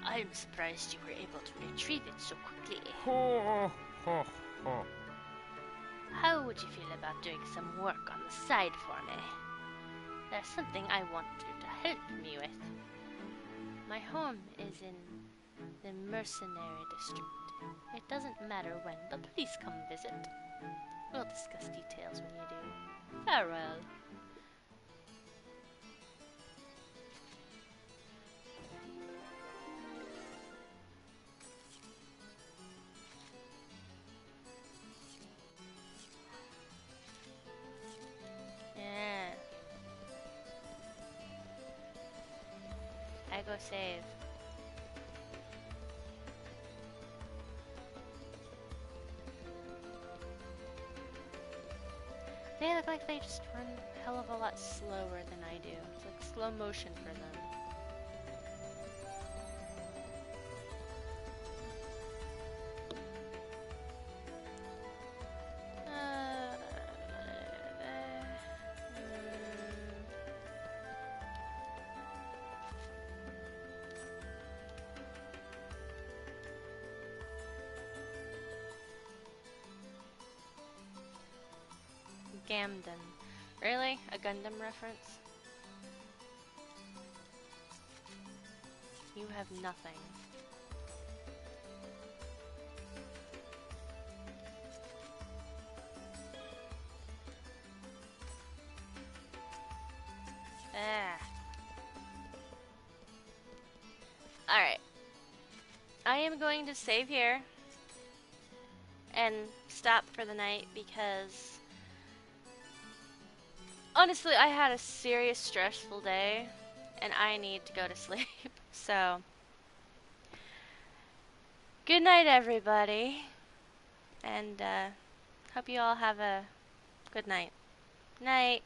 I'm surprised you were able to retrieve it so quickly. How would you feel about doing some work on the side for me? There's something I want you to help me with. My home is in the mercenary district. It doesn't matter when, but please come visit. We'll discuss details when you do. Farewell. Yeah. I go save. They look like they just run a hell of a lot slower than I do. It's like slow motion for them. Gamden. Really? A Gundam reference? You have nothing. Alright. I am going to save here and stop for the night because honestly, I had a serious stressful day and I need to go to sleep. So, good night everybody, and hope you all have a good night. Night.